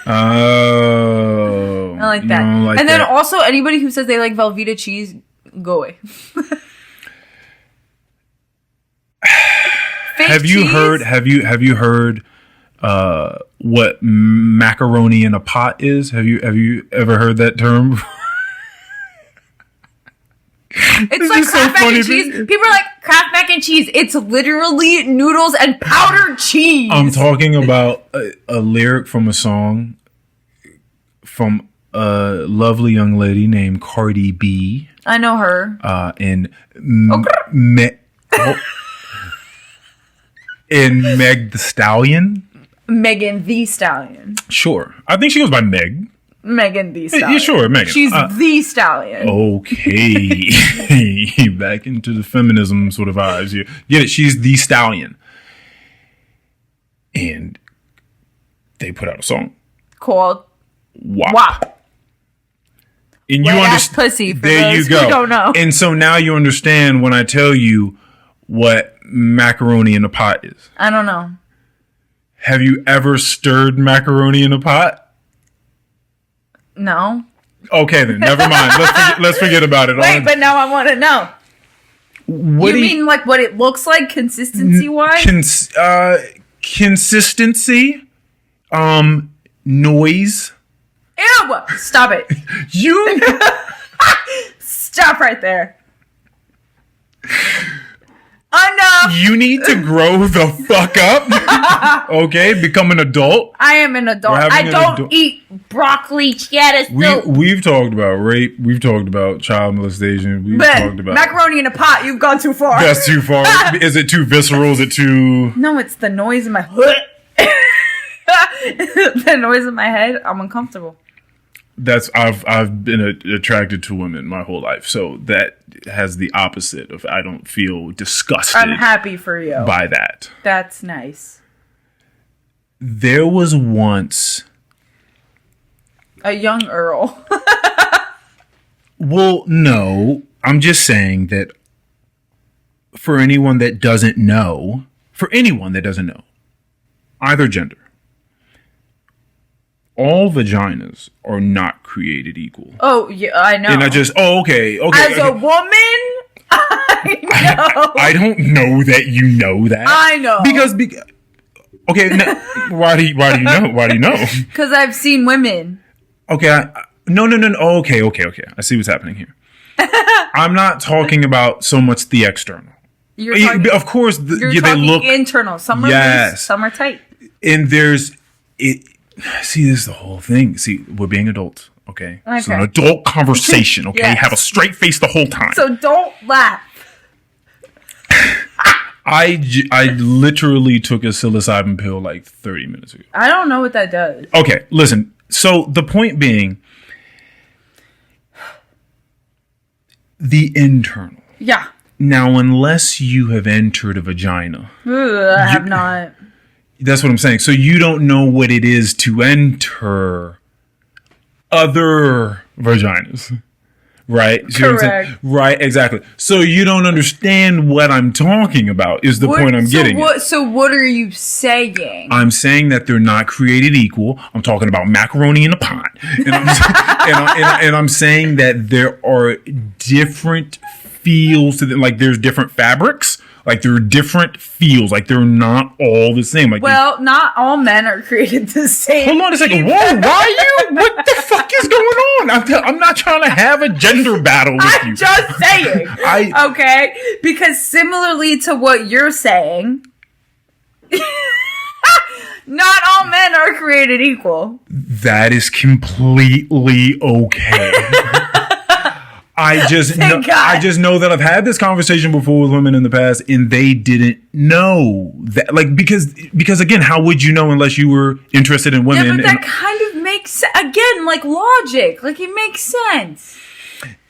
Oh. I like that. And then also anybody who says they like Velveeta cheese, go away. Have you heard what macaroni in a pot is? Have you ever heard that term? It's like Kraft mac and cheese. People are like, Kraft mac and cheese. It's literally noodles and powdered cheese. I'm talking about a lyric from a song from a lovely young lady named Cardi B. I know her. And Meg the Stallion. Megan the Stallion. Sure. I think she goes by Meg. Megan the Stallion. Yeah, sure, Megan. She's the Stallion. Okay. Back into the feminism sort of vibes here. Get it? She's the Stallion. And they put out a song called WAP. WAP. And you understand. Pussy for there those you go. who don't know. And so now you understand when I tell you what macaroni in a pot is. I don't know. Have you ever stirred macaroni in a pot? No. Okay, then never mind. Let's forget about it. Wait, but now I want to know. What you mean like what it looks like consistency wise? Consistency, noise. Ew! Stop it. You stop right there. Enough. You need to grow the fuck up. Okay, become an adult. I am an adult. I don't eat broccoli, cheddar soup. We've talked about rape. We've talked about child molestation. We've talked about macaroni in a pot. You've gone too far. That's too far. Is it too visceral? Is it too? No, it's the noise in my the noise in my head. I'm uncomfortable. I've been attracted to women my whole life, so that has the opposite of I don't feel disgusted. I'm happy for you by that. That's nice. There was once a young Earl. Well, no, I'm just saying that for anyone that doesn't know, either gender, all vaginas are not created equal. Oh, yeah, I know. And okay. As a woman, I know. I don't know that you know that. I know. Because okay, why do you know? Why do you know? Because I've seen women. Okay, no. Okay. I see what's happening here. I'm not talking about so much the external. Of course, they look internal. Some are loose, some are tight. And there's it. See, this is the whole thing. See, we're being adults, okay? It's an adult conversation, okay? Yes. Have a straight face the whole time. So don't laugh. I literally took a psilocybin pill like 30 minutes ago. I don't know what that does. Okay, listen. So the point being, the internal. Yeah. Now, unless you have entered a vagina. I have not. That's what I'm saying. So you don't know what it is to enter other vaginas. Right? See Correct. What I'm saying? Right, exactly. So you don't understand what I'm talking about is the point I'm getting at. So what are you saying? I'm saying that they're not created equal. I'm talking about macaroni in a pot. And I'm saying that there are different feels to them. Like there's different fabrics. Like there are different feels. Like they're not all the same. Like not all men are created the same. Hold on a second. Whoa, why you? What the fuck is going on? I'm not trying to have a gender battle with you. I'm just saying. Okay? Because similarly to what you're saying, not all men are created equal. That is completely okay. I just know that I've had this conversation before with women in the past, and they didn't know that. Like because again, how would you know unless you were interested in women? Yeah, but that kind of makes again like logic. Like it makes sense.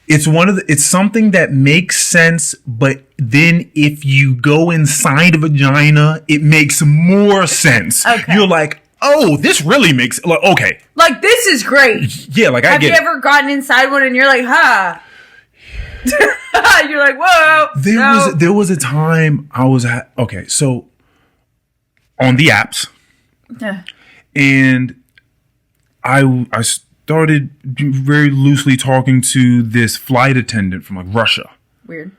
It's something that makes sense, but then if you go inside a vagina, it makes more sense. Okay. You're like, oh, this really makes like okay. Like this is great. Yeah, like have you ever gotten inside one and you're like, huh? You're like, whoa. There was a time I was so on the apps, and I started very loosely talking to this flight attendant from like Russia. Weird.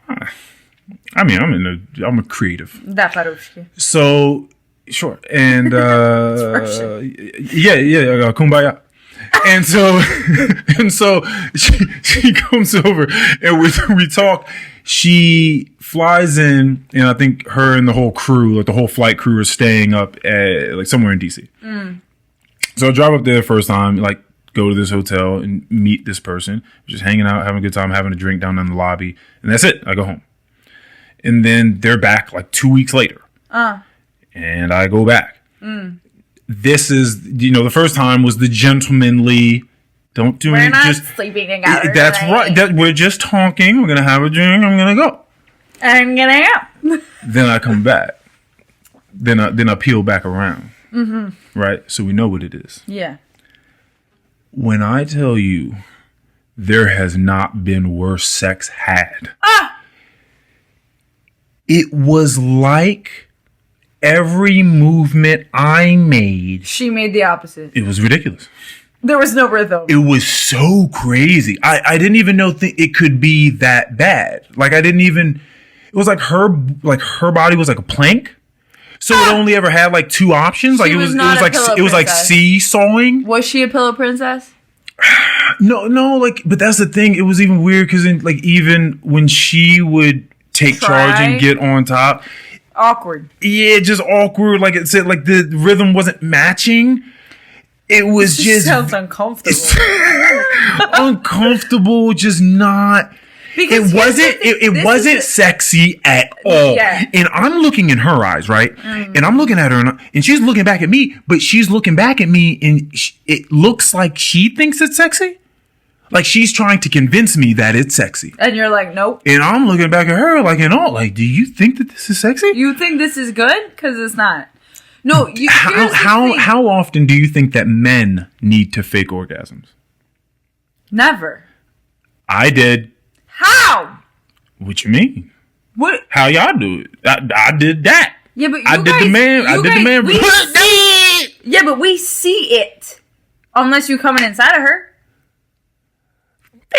I mean, I'm a creative. That Parushki. So sure, and yeah, kumbaya. And so she comes over and we talk. She flies in, and I think her and the whole crew, like the whole flight crew, are staying up at like somewhere in DC. So I drive up there the first time, like go to this hotel and meet this person, just hanging out, having a good time, having a drink down in the lobby, and that's it. I go home. And then they're back like 2 weeks later. And I go back. This is, the first time was the gentlemanly, don't do anything. We're not sleeping together. That's right. We're just talking. We're going to have a drink. I'm going to go. I'm going to go. Then I come back. Then I peel back around. Right? So we know what it is. Yeah. When I tell you there has not been worse sex had. It was like every movement I made. She made the opposite. It was ridiculous. There was no rhythm. It was so crazy. I didn't even know it could be that bad. Like I didn't even. It was like her body was like a plank. So it only ever had like two options. Like it was like seesawing. Was she a pillow princess? No, like, but that's the thing. It was even weird because even when she would take charge and get on top, awkward. Yeah, just awkward. Like it said, like the rhythm wasn't matching. It was just sounds uncomfortable. Uncomfortable, just not. Because it wasn't sexy at all. Yeah. And I'm looking in her eyes, right? And I'm looking at her and she's looking back at me, but she's looking back at me and it looks like she thinks it's sexy. Like she's trying to convince me that it's sexy. And you're like, nope. And I'm looking back at her like, do you think that this is sexy? You think this is good? Because it's not. No, how often do you think that men need to fake orgasms? Never. I did. How? What you mean? What? How y'all do it? I did that. Yeah, but I did the man. Yeah, but we see it. Unless you're coming inside of her.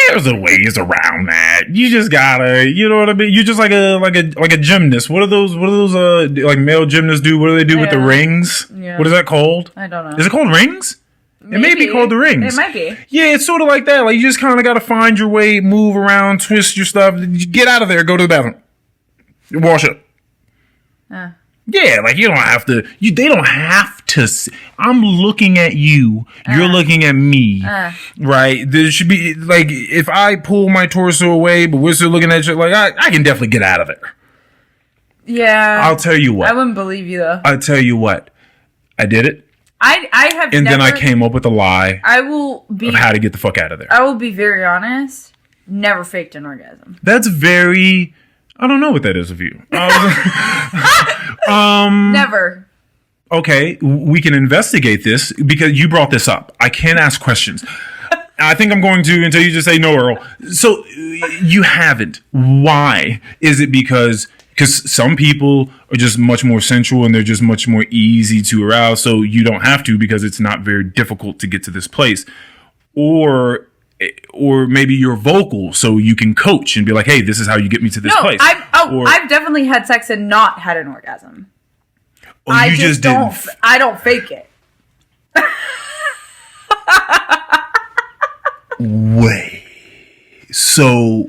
There's a ways around that. You just gotta, you know what I mean? You're just like a gymnast. What are those like male gymnasts do? What do they do with the rings? Yeah. What is that called? I don't know. Is it called rings? Maybe. It may be called the rings. It might be. Yeah, it's sort of like that. Like you just kind of gotta find your way, move around, twist your stuff, get out of there, go to the bathroom, wash up. Yeah, like you don't have to. They don't have to. I'm looking at you. You're looking at me. Right? There should be like if I pull my torso away, but we're still looking at each other. Like I can definitely get out of there. Yeah. I'll tell you what. I wouldn't believe you though. I'll tell you what. I did it. I have. And then I came up with a lie. I will be. Of how to get the fuck out of there. I will be very honest. Never faked an orgasm. That's very. I don't know what that is of you. Never. Okay, we can investigate this because you brought this up. I can't ask questions. I think I'm going to until you just say no, Earl. So you haven't. Why? Is it because some people are just much more sensual and they're just much more easy to arouse, so you don't have to because it's not very difficult to get to this place? Or maybe you're vocal, so you can coach and be like, "Hey, this is how you get me to this place." I've definitely had sex and not had an orgasm. Oh, I just didn't. I don't fake it. Wait. So,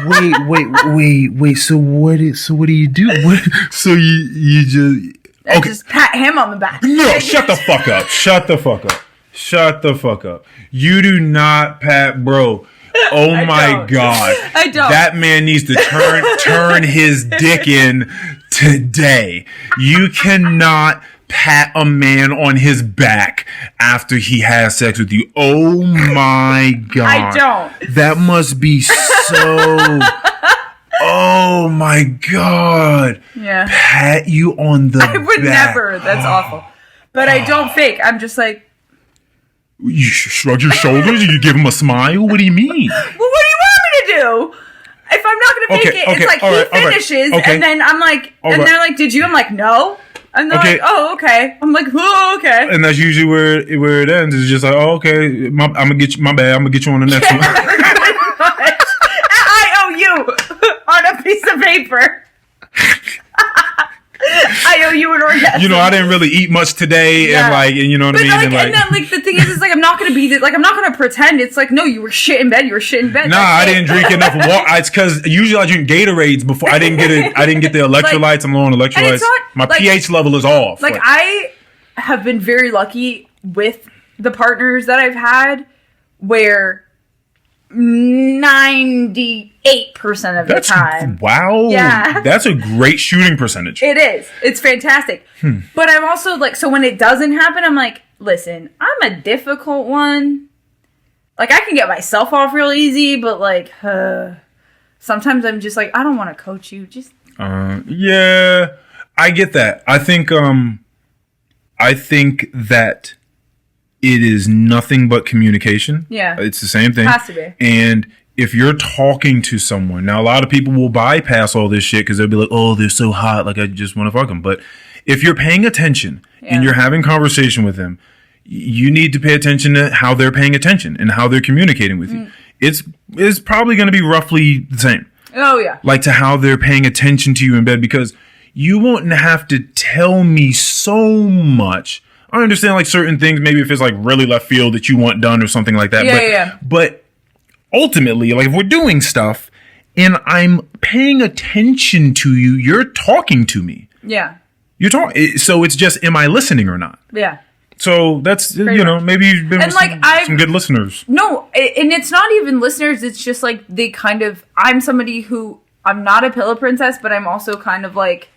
wait. So what do you do? So you just I just pat him on the back. No, shut the fuck up. Shut the fuck up. You do not pat bro. Oh my God. I don't. That man needs to turn his dick in today. You cannot pat a man on his back after he has sex with you. Oh my God. I don't. That must be so. Oh my God. Yeah. Pat you on the back. I would never. That's awful. But I don't fake. I'm just like. You shrug your shoulders? You give him a smile? What do you mean? Well, what do you want me to do? If I'm not going to fake it, it's like he finishes, and then I'm like, and they're like, "Did you?" I'm like, "No." And they're like, "Oh, okay." I'm like, "Oh, okay." And that's usually where it ends. It's just like, "Oh, okay, I'm gonna get you. My bad. I'm gonna get you on the next one." I owe you on a piece of paper. I owe you an orgasm. You know, I didn't really eat much today, and you know what I mean. And then the thing is like I'm not gonna be I'm not gonna pretend. It's like no, you were shit in bed. Nah, I didn't drink enough water. It's because usually I drink Gatorades before. I didn't get the electrolytes. I'm low on electrolytes. My pH level is off. Like I have been very lucky with the partners that I've had where 98% of the time. Wow. Yeah. That's a great shooting percentage. It is. It's fantastic. But I'm also like, so when it doesn't happen, I'm like, listen, I'm a difficult one. Like, I can get myself off real easy, but like, sometimes I'm just like, I don't want to coach you. Just. Yeah, I get that. I think that it is nothing but communication. Yeah. It's the same thing. It has to be. And if you're talking to someone, now a lot of people will bypass all this shit because they'll be like, oh, they're so hot, like I just want to fuck them. But if you're paying attention and you're having conversation with them, you need to pay attention to how they're paying attention and how they're communicating with you. It's probably going to be roughly the same. Oh, yeah. Like to how they're paying attention to you in bed, because you won't have to tell me so much. I understand like certain things, maybe if it's like really left field that you want done or something like that. But ultimately, like if we're doing stuff and I'm paying attention to you, you're talking to me. Yeah. You're talking. So it's just, am I listening or not? Yeah. So that's, Pretty much. maybe you've been and with like some good listeners. No, and it's not even listeners. It's just like they kind of, I'm somebody who, I'm not a pillow princess, but I'm also kind of like,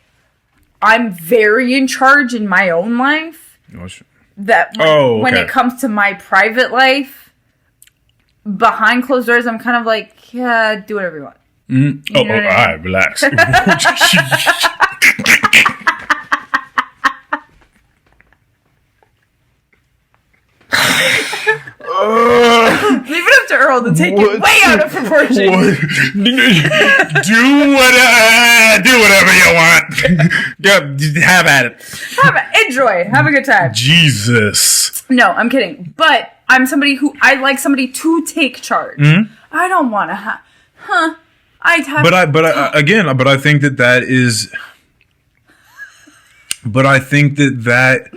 I'm very in charge in my own life. That when it comes to my private life, behind closed doors, I'm kind of like, yeah, do whatever you want. All right, relax. Leave it up to Earl to take it way out of proportion. Do whatever you want. Have at it. Enjoy. Have a good time. Jesus. No, I'm kidding. But I'm somebody who, I like somebody to take charge. I don't want to I'd have. But I think that is. But I think that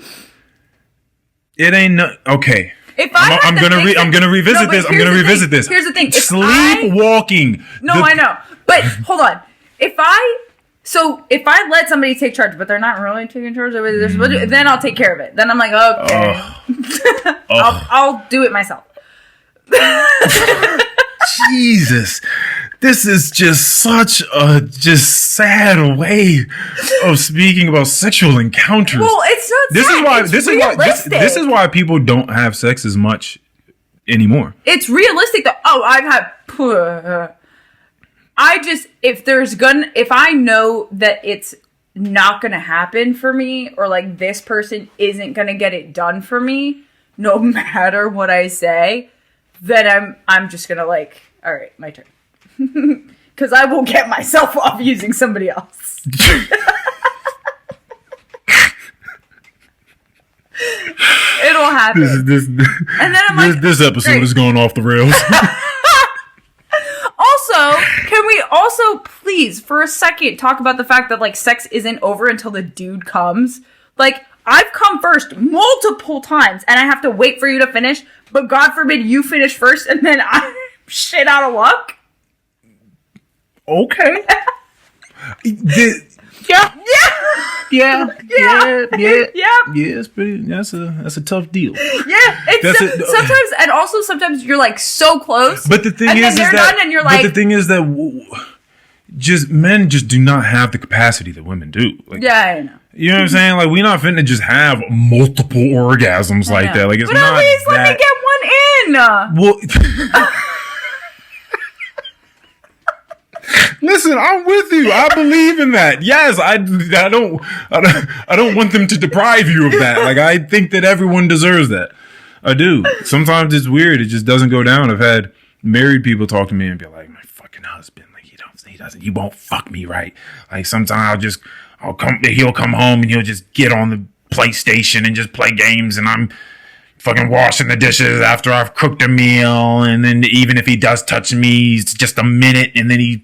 it ain't okay. If I'm gonna revisit this. I'm gonna revisit this. Here's the thing. Sleepwalking. I know. But hold on. If I let somebody take charge, but they're not really taking charge of it, then I'll take care of it. Then I'm like, okay, I'll do it myself. Jesus. This is just such a sad way of speaking about sexual encounters. Well, it's not. This is why people don't have sex as much anymore. It's realistic though. Oh, I've had. If I know that it's not gonna happen for me, or like this person isn't gonna get it done for me, no matter what I say, then I'm just gonna like, all right, my turn. Because I will get myself off using somebody else. It'll happen. And then I'm like, this episode is going off the rails. Also, can we also please, for a second, talk about the fact that like sex isn't over until the dude comes? Like, I've come first multiple times, and I have to wait for you to finish. But God forbid you finish first, and then I'm shit out of luck. Okay. Yeah. It's pretty. That's a tough deal. Yeah, sometimes, and also sometimes you're like so close. But the thing is that, and you're like, but the thing is that men just do not have the capacity that women do. Like, yeah, I know. You know what I'm saying? Like, we're not finna just have multiple orgasms like that. Like, it's not. But at least let me get one in. Well. Listen, I'm with you. I believe in that. Yes, I don't want them to deprive you of that. Like, I think that everyone deserves that. I do. Sometimes it's weird. It just doesn't go down. I've had married people talk to me and be like, my fucking husband, like, he won't fuck me right. Like, sometimes he'll come home and he'll just get on the PlayStation and just play games, and I'm fucking washing the dishes after I've cooked a meal, and then even if he does touch me, it's just a minute, and then he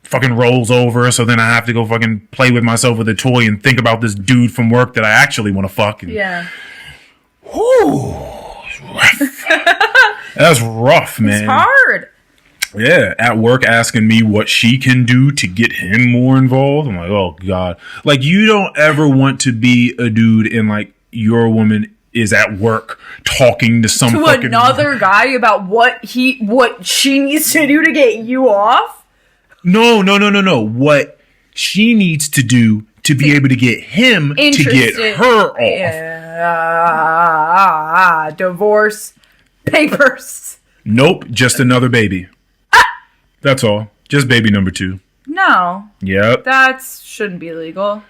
fucking rolls over, so then I have to go fucking play with myself with a toy and think about this dude from work that I actually want to fuck. And, yeah. Whew. That's rough, man. It's hard. Yeah, at work asking me what she can do to get him more involved. I'm like, oh God. Like, you don't ever want to be a dude and like your woman is at work talking to some fucking another guy about what she needs to do to get you off? No. What she needs to do to be able to get him to get her off. Divorce papers. Nope, just another baby. That's all. Just baby number 2. No. Yep. That shouldn't be legal.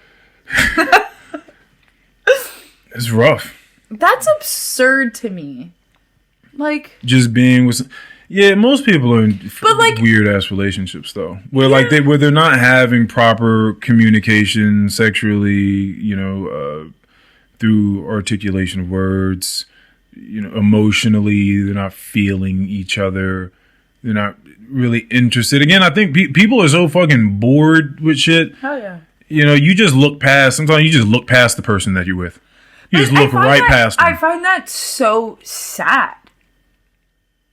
It's rough. That's absurd to me. Like, just being with. Yeah, most people are in weird ass relationships though, where where they're not having proper communication sexually, through articulation of words, emotionally, they're not feeling each other, they're not really interested. Again, I think people are so fucking bored with shit. Hell yeah. You just look past. Sometimes you just look past the person that you're with. You just look right past them. I find that so sad.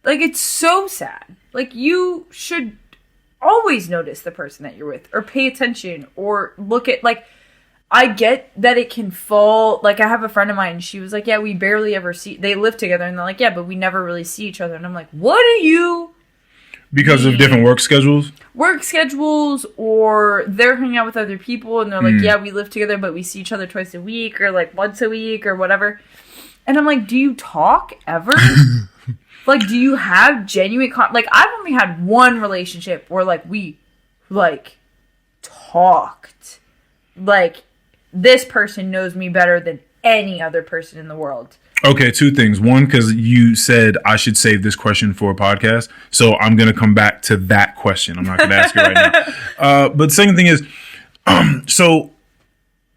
Like, it's so sad. Like, you should always notice the person that you're with, or pay attention, or look at, like, I get that it can fall. Like, I have a friend of mine, she was like, yeah, we barely ever see, they live together, and they're like, yeah, but we never really see each other. And I'm like, what are you? Because of different work schedules? Work schedules, or they're hanging out with other people, and they're like, yeah, we live together, but we see each other twice a week, or like once a week, or whatever. And I'm like, do you talk ever? Like, do you have genuine like, I've only had one relationship where we talked. Like, this person knows me better than any other person in the world. Okay, 2 things. One, because you said I should save this question for a podcast, so I'm going to come back to that question. I'm not going to ask it right now. But the second thing is, so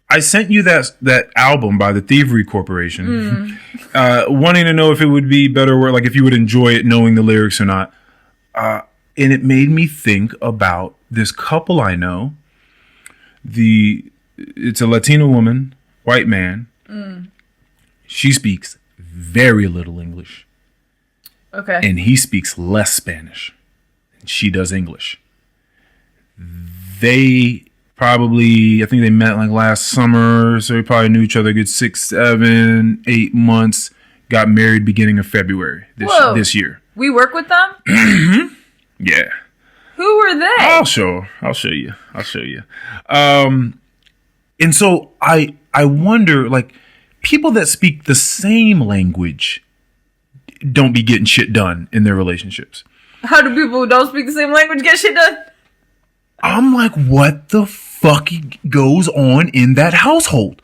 I sent you that album by the Thievery Corporation, wanting to know if it would be better, or if you would enjoy it knowing the lyrics or not. And it made me think about this couple I know. It's a Latina woman, white man. She speaks very little English. Okay. And he speaks less Spanish. She does English. They probably, I think they met last summer, so they probably knew each other a good 6, 7, 8 months. Got married beginning of February this year. We work with them? Yeah. Who were they? I'll show you. And so I wonder, people that speak the same language don't be getting shit done in their relationships. How do people who don't speak the same language get shit done? I'm like, what the fuck goes on in that household?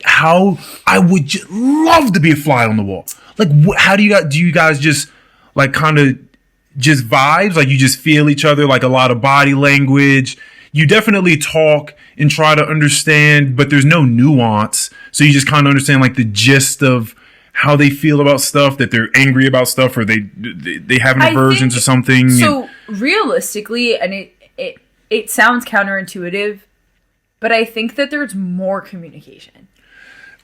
How I would just love to be a fly on the wall. How do you guys just kind of just vibes? You just feel each other, a lot of body language. You definitely talk and try to understand, but there's no nuance. So you just kind of understand the gist of how they feel about stuff, that they're angry about stuff, or they have an aversion to something. So realistically, and it sounds counterintuitive, but I think that there's more communication.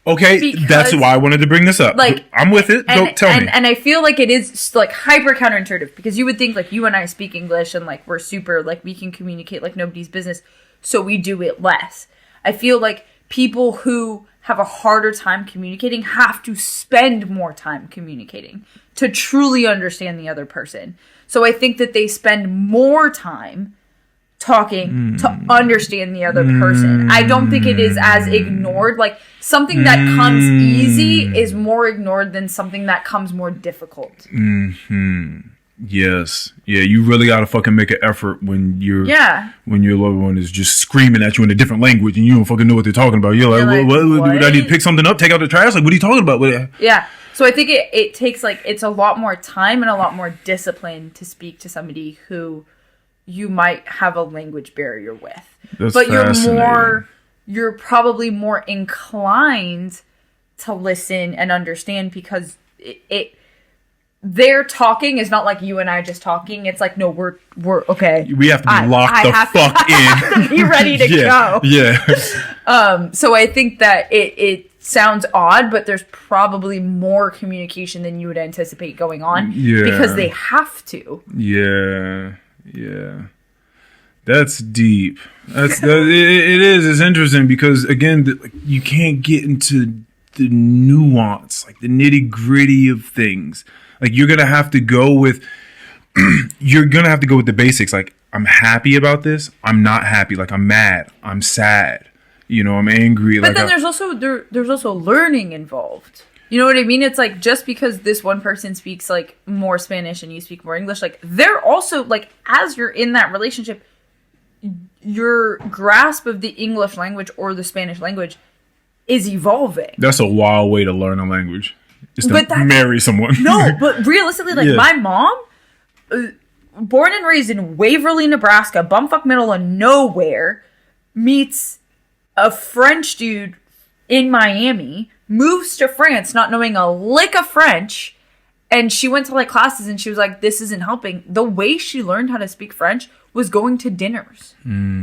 Okay, that's why I wanted to bring this up. I'm with it. Tell me. And I feel like it is hyper counterintuitive, because you would think you and I speak English and we're super we can communicate like nobody's business, so we do it less. I feel like people who have a harder time communicating have to spend more time communicating to truly understand the other person. So I think that they spend more time talking to understand the other person. I don't think it is as ignored. Something that comes easy is more ignored than something that comes more difficult. Yes. Yeah, you really gotta fucking make an effort when your loved one is just screaming at you in a different language and you don't fucking know what they're talking about. You're like, what? I need to pick something up, take out the trash? What are you talking about? Yeah. So I think it takes it's a lot more time and a lot more discipline to speak to somebody who you might have a language barrier with. But you're probably more inclined to listen and understand, because their talking is not like you and I just talking. It's no, we're okay. We have to be locked the fuck in. I have to be ready to go. Yeah. So I think that it sounds odd, but there's probably more communication than you would anticipate going on. Yeah. Because they have to. Yeah. Yeah. That's deep. It is. It's interesting because, again, you can't get into the nuance, like the nitty gritty of things. Like you're gonna have to go with the basics. Like I'm happy about this. I'm not happy. Like I'm mad. I'm sad. You know, I'm angry. But then there's also learning involved. You know what I mean? It's like just because this one person speaks like more Spanish and you speak more English, like they're also like as you're in that relationship, your grasp of the English language or the Spanish language is evolving. That's a wild way to learn a language. Is to marry someone. No, but realistically, like my mom, born and raised in Waverly, Nebraska, bumfuck middle of nowhere, meets a French dude in Miami, moves to France not knowing a lick of French, and she went to like classes and she was like, this isn't helping. The way she learned how to speak French was going to dinners,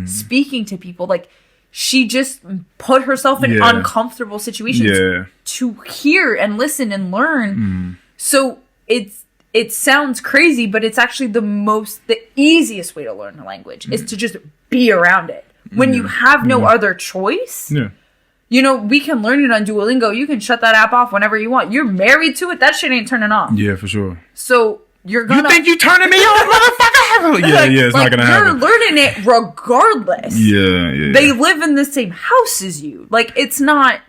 speaking to people. Like she just put herself in uncomfortable situations to hear and listen and learn. So it sounds crazy, but it's actually the easiest way to learn a language is to just be around it. When you have no other choice, you know, we can learn it on Duolingo. You can shut that app off whenever you want. You're married to it. That shit ain't turning off. Yeah, for sure. So you're gonna... You think you turning me on, motherfucker? It's not gonna happen. You're learning it regardless. Yeah. They live in the same house as you. Like, it's not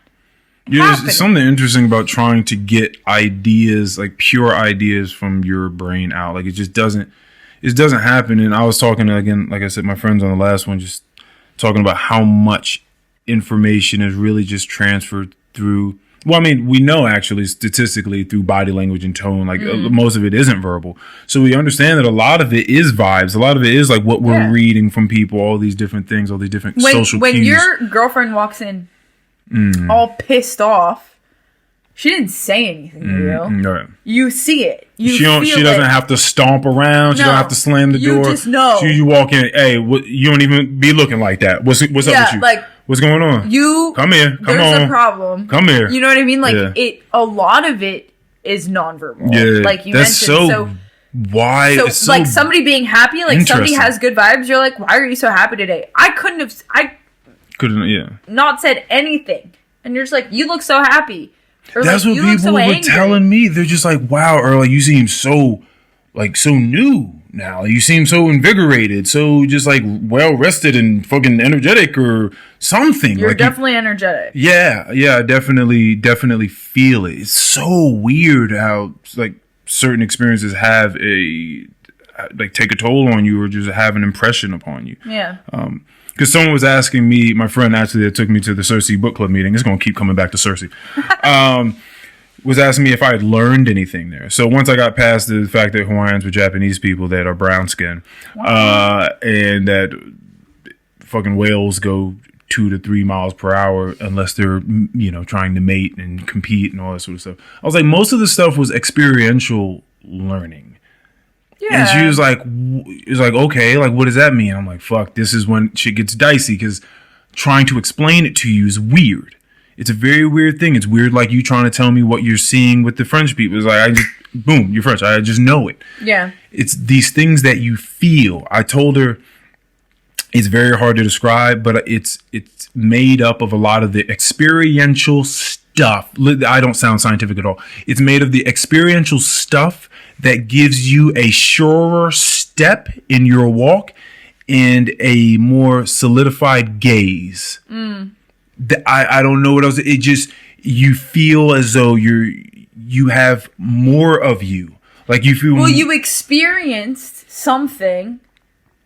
there's something interesting about trying to get ideas, like pure ideas from your brain out. Like, it doesn't happen. And I was talking, again, like I said, my friends on the last one, just talking about how much information is really just transferred through, well, I mean, we know actually statistically through body language and tone, like most of it isn't verbal. So we understand that a lot of it is vibes. A lot of it is like what we're reading from people, all these different things, all these different social cues. When your girlfriend walks in all pissed off, she didn't say anything to you. Right. You see it. She doesn't have to stomp around. She don't have to slam the door. You just know. You walk in. Hey, you don't even be looking like that. What's up with you? Like, what's going on? Come here. There's a problem. Come here. You know what I mean? Like a lot of it is nonverbal. Yeah. Like you that's mentioned. So why? So like somebody being happy, like somebody has good vibes. You're like, why are you so happy today? I couldn't. Not said anything, and you're just like, you look so happy. Or that's like, what people were telling me. They're just like, wow, or like you seem so new now. You seem so invigorated, so just like well rested and fucking energetic or something. You're like definitely energetic. Yeah, I definitely feel it. It's so weird how like certain experiences have take a toll on you or just have an impression upon you. Yeah. Because someone was asking me, my friend actually that took me to the Cersei book club meeting, it's going to keep coming back to Cersei, was asking me if I had learned anything there. So once I got past the fact that Hawaiians were Japanese people that are brown skin, and that fucking whales go 2 to 3 miles per hour unless they're, trying to mate and compete and all that sort of stuff. I was like, most of the stuff was experiential learning. Yeah. And she was like, okay, like, what does that mean? I'm like, fuck, this is when shit gets dicey because trying to explain it to you is weird. It's a very weird thing. It's weird, like you trying to tell me what you're seeing with the French people. It's like, boom, you're French. I just know it. Yeah. It's these things that you feel. I told her it's very hard to describe, but it's made up of a lot of the experiential stuff. I don't sound scientific at all. It's made of the experiential stuff that gives you a surer step in your walk and a more solidified gaze. I don't know what else. It just, you feel as though you have more of you. Like you feel. Well, you experienced something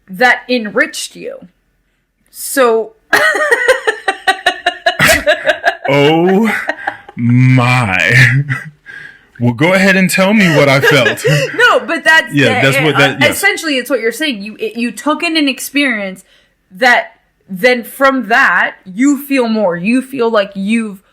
that enriched you. So. Oh my. Well, go ahead and tell me what I felt. No, but that's yes. Essentially, it's what you're saying. You took in an experience that then from that you feel more. You feel like you've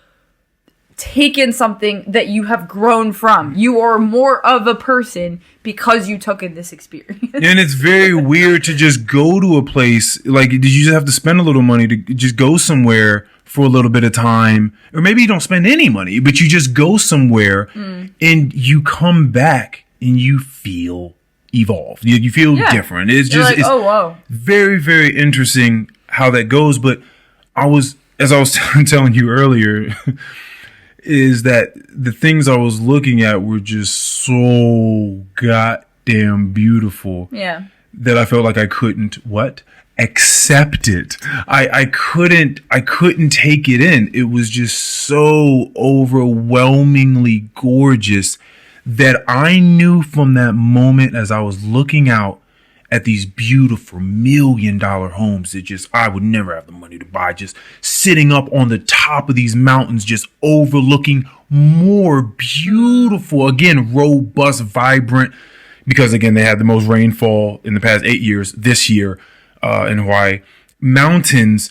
taken something that you have grown from. You are more of a person because you took in this experience. And it's very weird to just go to a place. Like, did you just have to spend a little money to just go somewhere for a little bit of time? Or maybe you don't spend any money, but you just go somewhere and you come back and you feel evolved. You feel different. It's just, it's oh, whoa. Very, very interesting how that goes. But as I was telling you earlier, is that the things I was looking at were just so goddamn beautiful. Yeah. That I felt like I couldn't accept it. I couldn't take it in. It was just so overwhelmingly gorgeous that I knew from that moment, as I was looking out at these beautiful $1 million homes that I would never have the money to buy, just sitting up on the top of these mountains, just overlooking more beautiful, again, robust, vibrant, because again, they had the most rainfall in the past 8 years this year in Hawaii. Mountains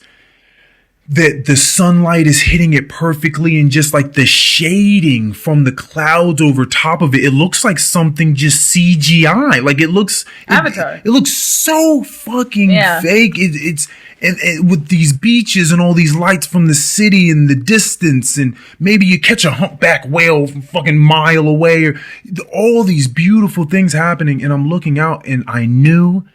that the sunlight is hitting it perfectly, and just like the shading from the clouds over top of it, it looks like something just CGI. Like it looks Avatar. It looks so fucking fake. It's with these beaches and all these lights from the city in the distance, and maybe you catch a humpback whale from fucking mile away, or all these beautiful things happening. And I'm looking out, and I knew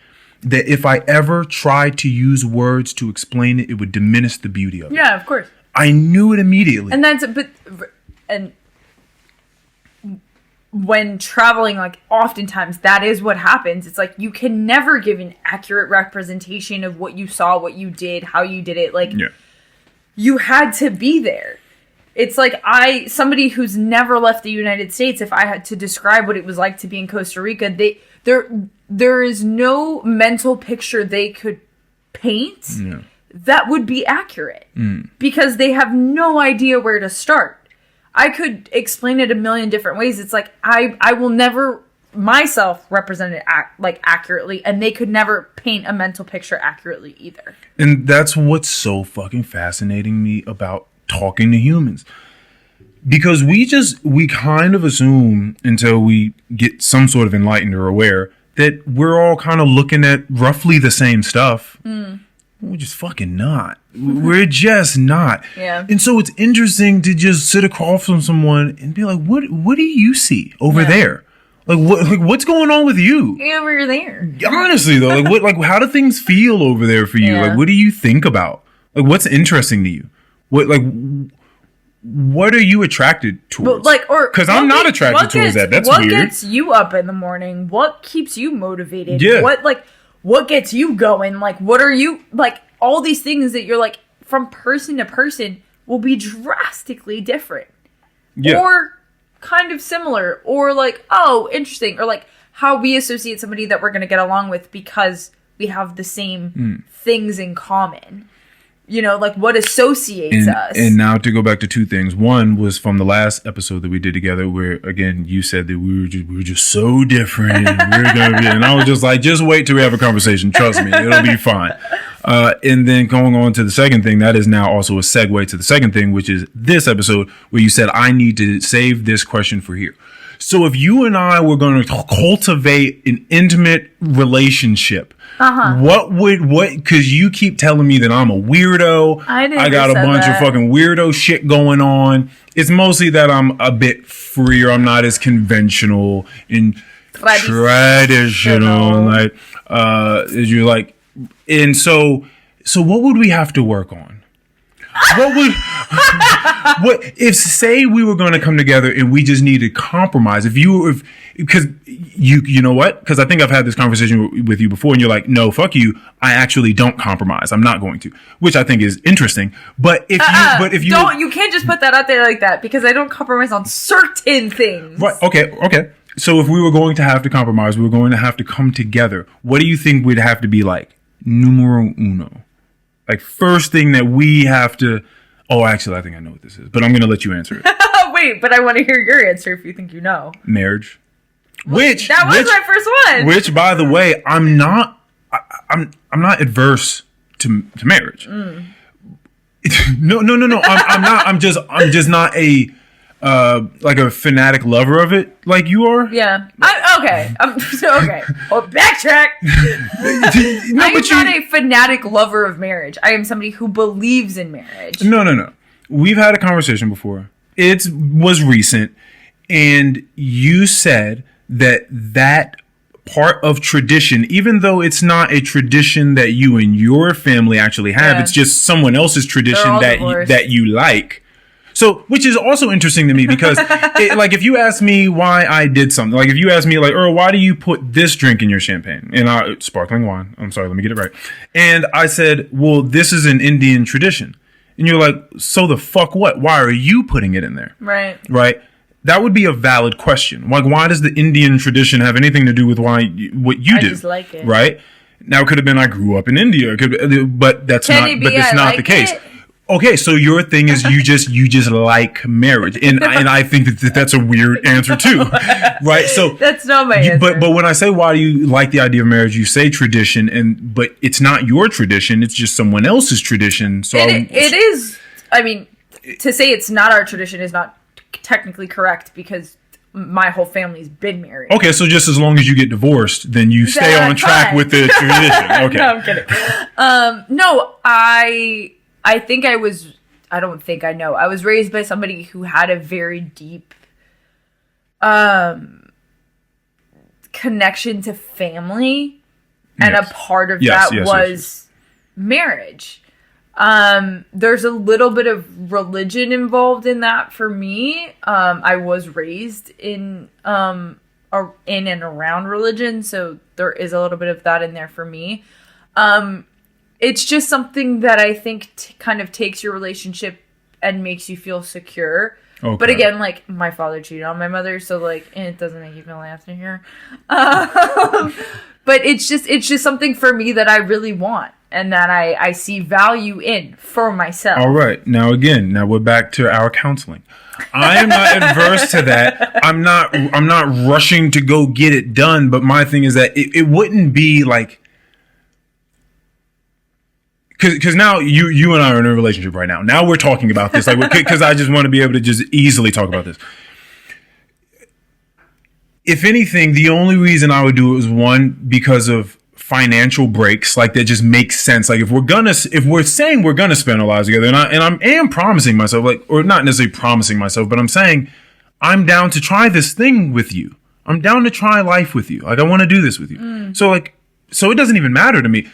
that if I ever tried to use words to explain it, it would diminish the beauty of it. Yeah, of course. I knew it immediately. And when traveling, like, oftentimes that is what happens. It's like you can never give an accurate representation of what you saw, what you did, how you did it. Like, you had to be there. It's like somebody who's never left the United States, if I had to describe what it was like to be in Costa Rica, there is no mental picture they could paint that would be accurate because they have no idea where to start. I could explain it a million different ways. It's like I will never myself represent it accurately, and they could never paint a mental picture accurately either. And that's what's so fucking fascinating me about talking to humans. Because we kind of assume until we get some sort of enlightened or aware that we're all kind of looking at roughly the same stuff. We're just fucking not. We're just not. Yeah. And so it's interesting to just sit across from someone and be like, what do you see over there? What's going on with you? Over there. Honestly though, how do things feel over there for you? Like, what do you think about? Like, what's interesting to you? What are you attracted towards? Because I'm not attracted towards that. That's weird. What gets you up in the morning? What keeps you motivated? Yeah. What gets you going? Like, what are you, like, all these things that you're like, from person to person will be drastically different. Yeah. Or kind of similar. Or like, oh, interesting. Or like how we associate somebody that we're going to get along with because we have the same things in common. You know, like what associates us. And now to go back to two things. One was from the last episode that we did together where, again, you said that we were just so different. And I was just like, just wait till we have a conversation. Trust me, it'll be fine. And then going on to the second thing, that is now also a segue to the second thing, which is this episode where you said, I need to save this question for here. So if you and I were going to cultivate an intimate relationship, because you keep telling me that I'm a weirdo. I got a bunch of fucking weirdo shit going on. It's mostly that I'm a bit freer. I'm not as conventional and traditional. Like, as you like. And so what would we have to work on? What if say we were going to come together and we just needed compromise? Because you know what? Because I think I've had this conversation with you before, and you're like, no, fuck you. I actually don't compromise. I'm not going to, which I think is interesting. But you can't just put that out there like that because I don't compromise on certain things. Right? Okay. So if we were going to have to compromise, we were going to have to come together. What do you think would have to be like numero uno? Like, first thing that we have to... Oh, actually, I think I know what this is. But I'm going to let you answer it. Wait, but I want to hear your answer if you think you know. Marriage. That was my first one. Which, by the way, I'm not adverse to marriage. No. I'm not. I'm just not a... like a fanatic lover of it, like you are. Yeah. Okay. Well, backtrack. I'm not a fanatic lover of marriage. I am somebody who believes in marriage. No. We've had a conversation before. It was recent, and you said that part of tradition, even though it's not a tradition that you and your family actually have, it's just someone else's tradition that you like. So, which is also interesting to me because, like, if you ask me why I did something, like, if you ask me, like, Earl, why do you put this drink in your champagne? And sparkling wine. I'm sorry, let me get it right. And I said, well, this is an Indian tradition. And you're like, so the fuck what? Why are you putting it in there? Right. Right? That would be a valid question. Like, why does the Indian tradition have anything to do with what you do? I just like it. Right? Now, it could have been I grew up in India, but that's not the case. Okay, so your thing is you just like marriage, and I think that's a weird answer too, right? So that's not my answer. But when I say why do you like the idea of marriage, you say tradition, but it's not your tradition; it's just someone else's tradition. So it is. I mean, to say it's not our tradition is not technically correct because my whole family's been married. Okay, so just as long as you get divorced, then you stay on track with the tradition. Okay, no, I'm kidding. No, I think I was raised by somebody who had a very deep connection to family, and a part of that was marriage. There's a little bit of religion involved in that for me. I was raised in and around religion, so there is a little bit of that in there for me. It's just something that I think kind of takes your relationship and makes you feel secure. Okay. But again, like, my father cheated on my mother, so, like, it doesn't make you feel laughed in here. But it's just something for me that I really want and that I see value in for myself. All right. Now we're back to our counseling. I am not adverse to that. I'm not rushing to go get it done, but my thing is that it wouldn't be like, because now you and I are in a relationship right now. Now we're talking about this, like, because I just want to be able to just easily talk about this. If anything, the only reason I would do it was one, because of financial breaks, like, that just makes sense. Like, if we're saying we're gonna spend our lives together, and I am promising myself, like, or not necessarily promising myself, but I'm saying I'm down to try this thing with you. I'm down to try life with you. Like, I want to do this with you. So it doesn't even matter to me.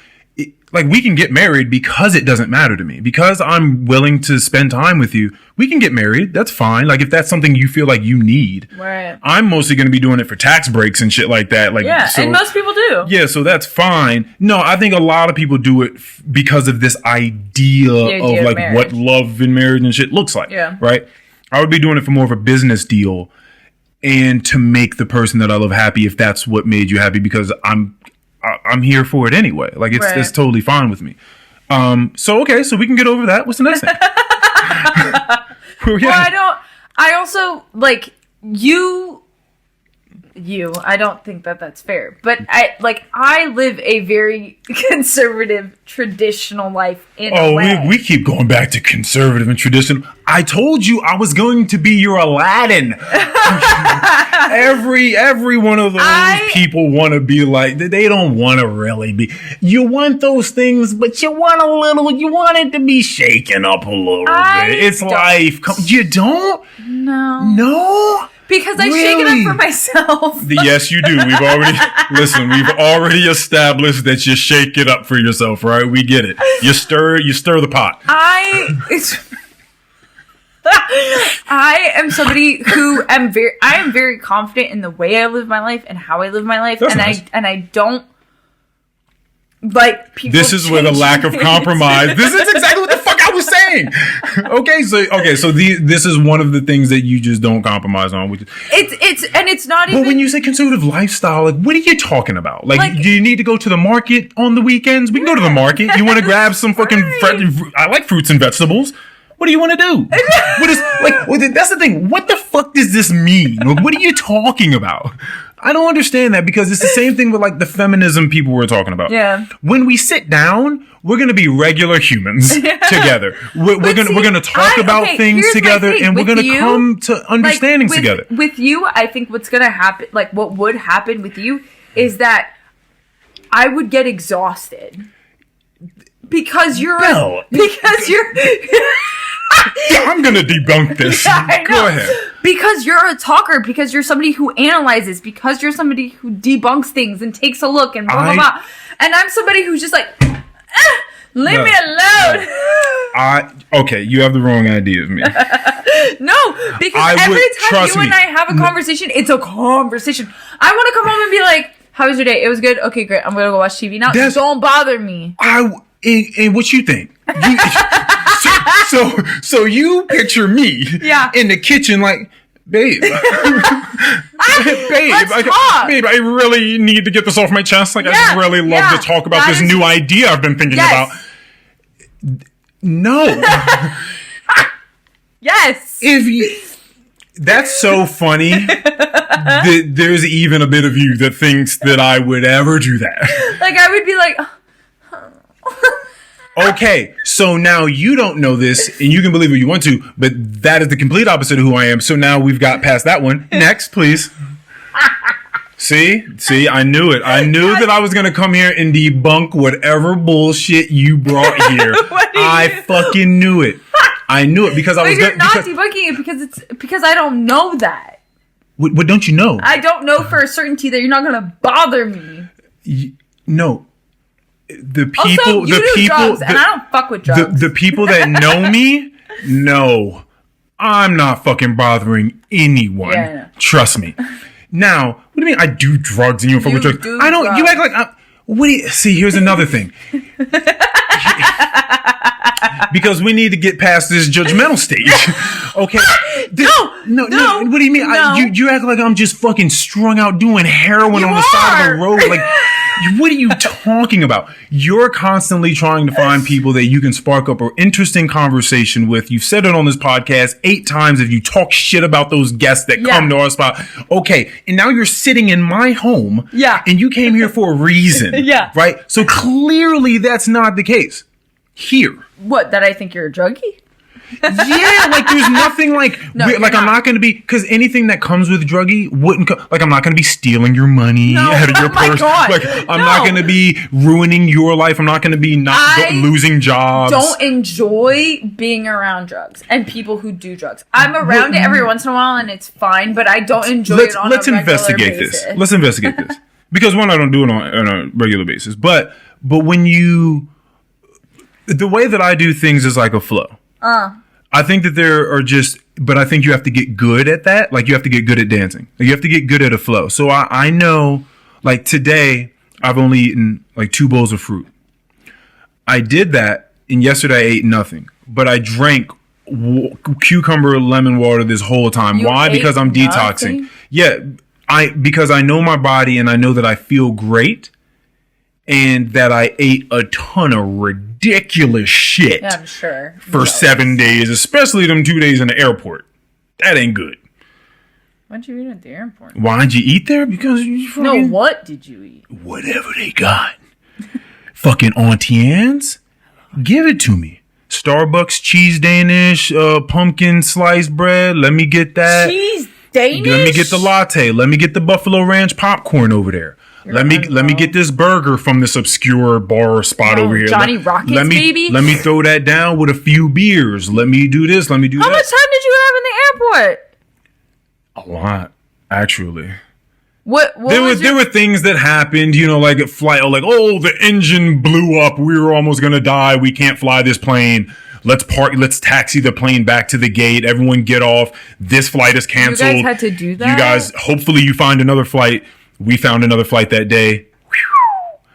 Like, we can get married because it doesn't matter to me. Because I'm willing to spend time with you, we can get married. That's fine. Like, if that's something you feel like you need. Right. I'm mostly going to be doing it for tax breaks and shit like that. Like, yeah, and most people do. Yeah, so that's fine. No, I think a lot of people do it because of this idea of, like, marriage. What love in marriage and shit looks like. Yeah. Right? I would be doing it for more of a business deal and to make the person that I love happy, if that's what made you happy, because I'm here for it anyway. Like, it's totally fine with me. So we can get over that. What's the next thing? I also, like, I don't think that's fair. But I live a very conservative, traditional life in a way. We keep going back to conservative and traditional. I told you I was going to be your Aladdin. Every one of those people want to be like, they don't want to really be. You want those things, but you want it to be shaken up a little bit. It's life. You don't? No? Because I shake it up for myself. Yes, you do. We've already established that you shake it up for yourself, right? We get it. You stir the pot. I am somebody who I am very confident in the way I live my life and how I live my life. That's nice. I don't like people. This is where the lack of compromise. This is exactly what the fuck I was saying. So this is one of the things that you just don't compromise on. Which it's not even. But when you say conservative lifestyle, like, what are you talking about? Like, do you need to go to the market on the weekends? We can go to the market. You want to grab some fucking I like fruits and vegetables. What do you want to do? That's the thing. What the fuck does this mean? What are you talking about? I don't understand that, because it's the same thing with, like, the feminism people were talking about. Yeah. When we sit down, we're going to be regular humans together. We're going to talk about things together, and we're going to come to understandings together. With you, I think what's going to happen, like, what would happen with you is that I would get exhausted. Because you're I'm going to debunk this. Yeah, go ahead. Because you're a talker, because you're somebody who analyzes, because you're somebody who debunks things and takes a look and blah, blah, blah. And I'm somebody who's just like, Leave me alone. Okay, you have the wrong idea of me. No, because every time you and I have a conversation, it's a conversation. I want to come home and be like, how was your day? It was good. Okay, great. I'm gonna go watch TV now. Don't bother me. And what you think? So you picture me in the kitchen like, babe, babe, I really need to get this off my chest. Like, I just really love to talk about this new idea I've been thinking about. No. Yes. That's so funny that there's even a bit of you that thinks that I would ever do that. Like, I would be like, okay, so now you don't know this, and you can believe what you want to, but that is the complete opposite of who I am. So now we've got past that one. Next, please. See, I knew it. I knew that I was going to come here and debunk whatever bullshit you brought here. I fucking knew it. I knew it because I was. You're not debunking it because I don't know that. What don't you know? I don't know for a certainty that you're not going to bother me. No. The people, also, you do drugs, and I don't fuck with drugs. The people that know me, no, I'm not fucking bothering anyone. Yeah, trust me. Now, what do you mean I do drugs and you don't fuck with drugs? I don't. Drugs. You act like what do you see? Here's another thing. Because we need to get past this judgmental stage. Okay. No. What do you mean? No. You act like I'm just fucking strung out doing heroin on the side of the road. Like, what are you talking about? You're constantly trying to find people that you can spark up an interesting conversation with. You've said it on this podcast 8 times if you talk shit about those guests that come to our spot. Okay. And now you're sitting in my home. Yeah. And you came here for a reason. Yeah. Right? So clearly that's not the case. Here. What, that I think you're a druggie? Yeah, like there's nothing like like I'm not going to be, because anything that comes with druggie wouldn't like I'm not going to be stealing your money out of your purse. Like I'm not going to be ruining your life. I'm not going to be losing jobs. Don't enjoy being around drugs and people who do drugs. I'm around it every once in a while and it's fine, but I don't enjoy it on a regular basis. Let's investigate this. Because one, I don't do it on a regular basis, but when the way that I do things is like a flow. I think that there are but I think you have to get good at that. Like you have to get good at dancing. Like you have to get good at a flow. So I know, like today, I've only eaten like 2 bowls of fruit. I did that, and yesterday I ate nothing. But I drank cucumber lemon water this whole time. Why? Because I'm detoxing. Yeah, because I know my body and I know that I feel great. And that I ate a ton of ridiculous shit I'm sure. For 7 days, especially them 2 days in the airport. That ain't good. What'd you eat at the airport? Why'd you eat there? Because you fucking... No, what did you eat? Whatever they got. Fucking Auntie Anne's? Give it to me. Starbucks cheese Danish, pumpkin sliced bread. Let me get that. Cheese Danish? Let me get the latte. Let me get the Buffalo Ranch popcorn over there. Let me get this burger from this obscure bar spot over here. Johnny Rockets, baby. Let me throw that down with a few beers. Let me do this. Let me do that. How much time did you have in the airport? A lot, actually. There were things that happened, like at flight. Like, the engine blew up. We were almost gonna die. We can't fly this plane. Let's taxi the plane back to the gate. Everyone get off. This flight is canceled. You guys had to do that? You guys, hopefully you find another flight. We found another flight that day.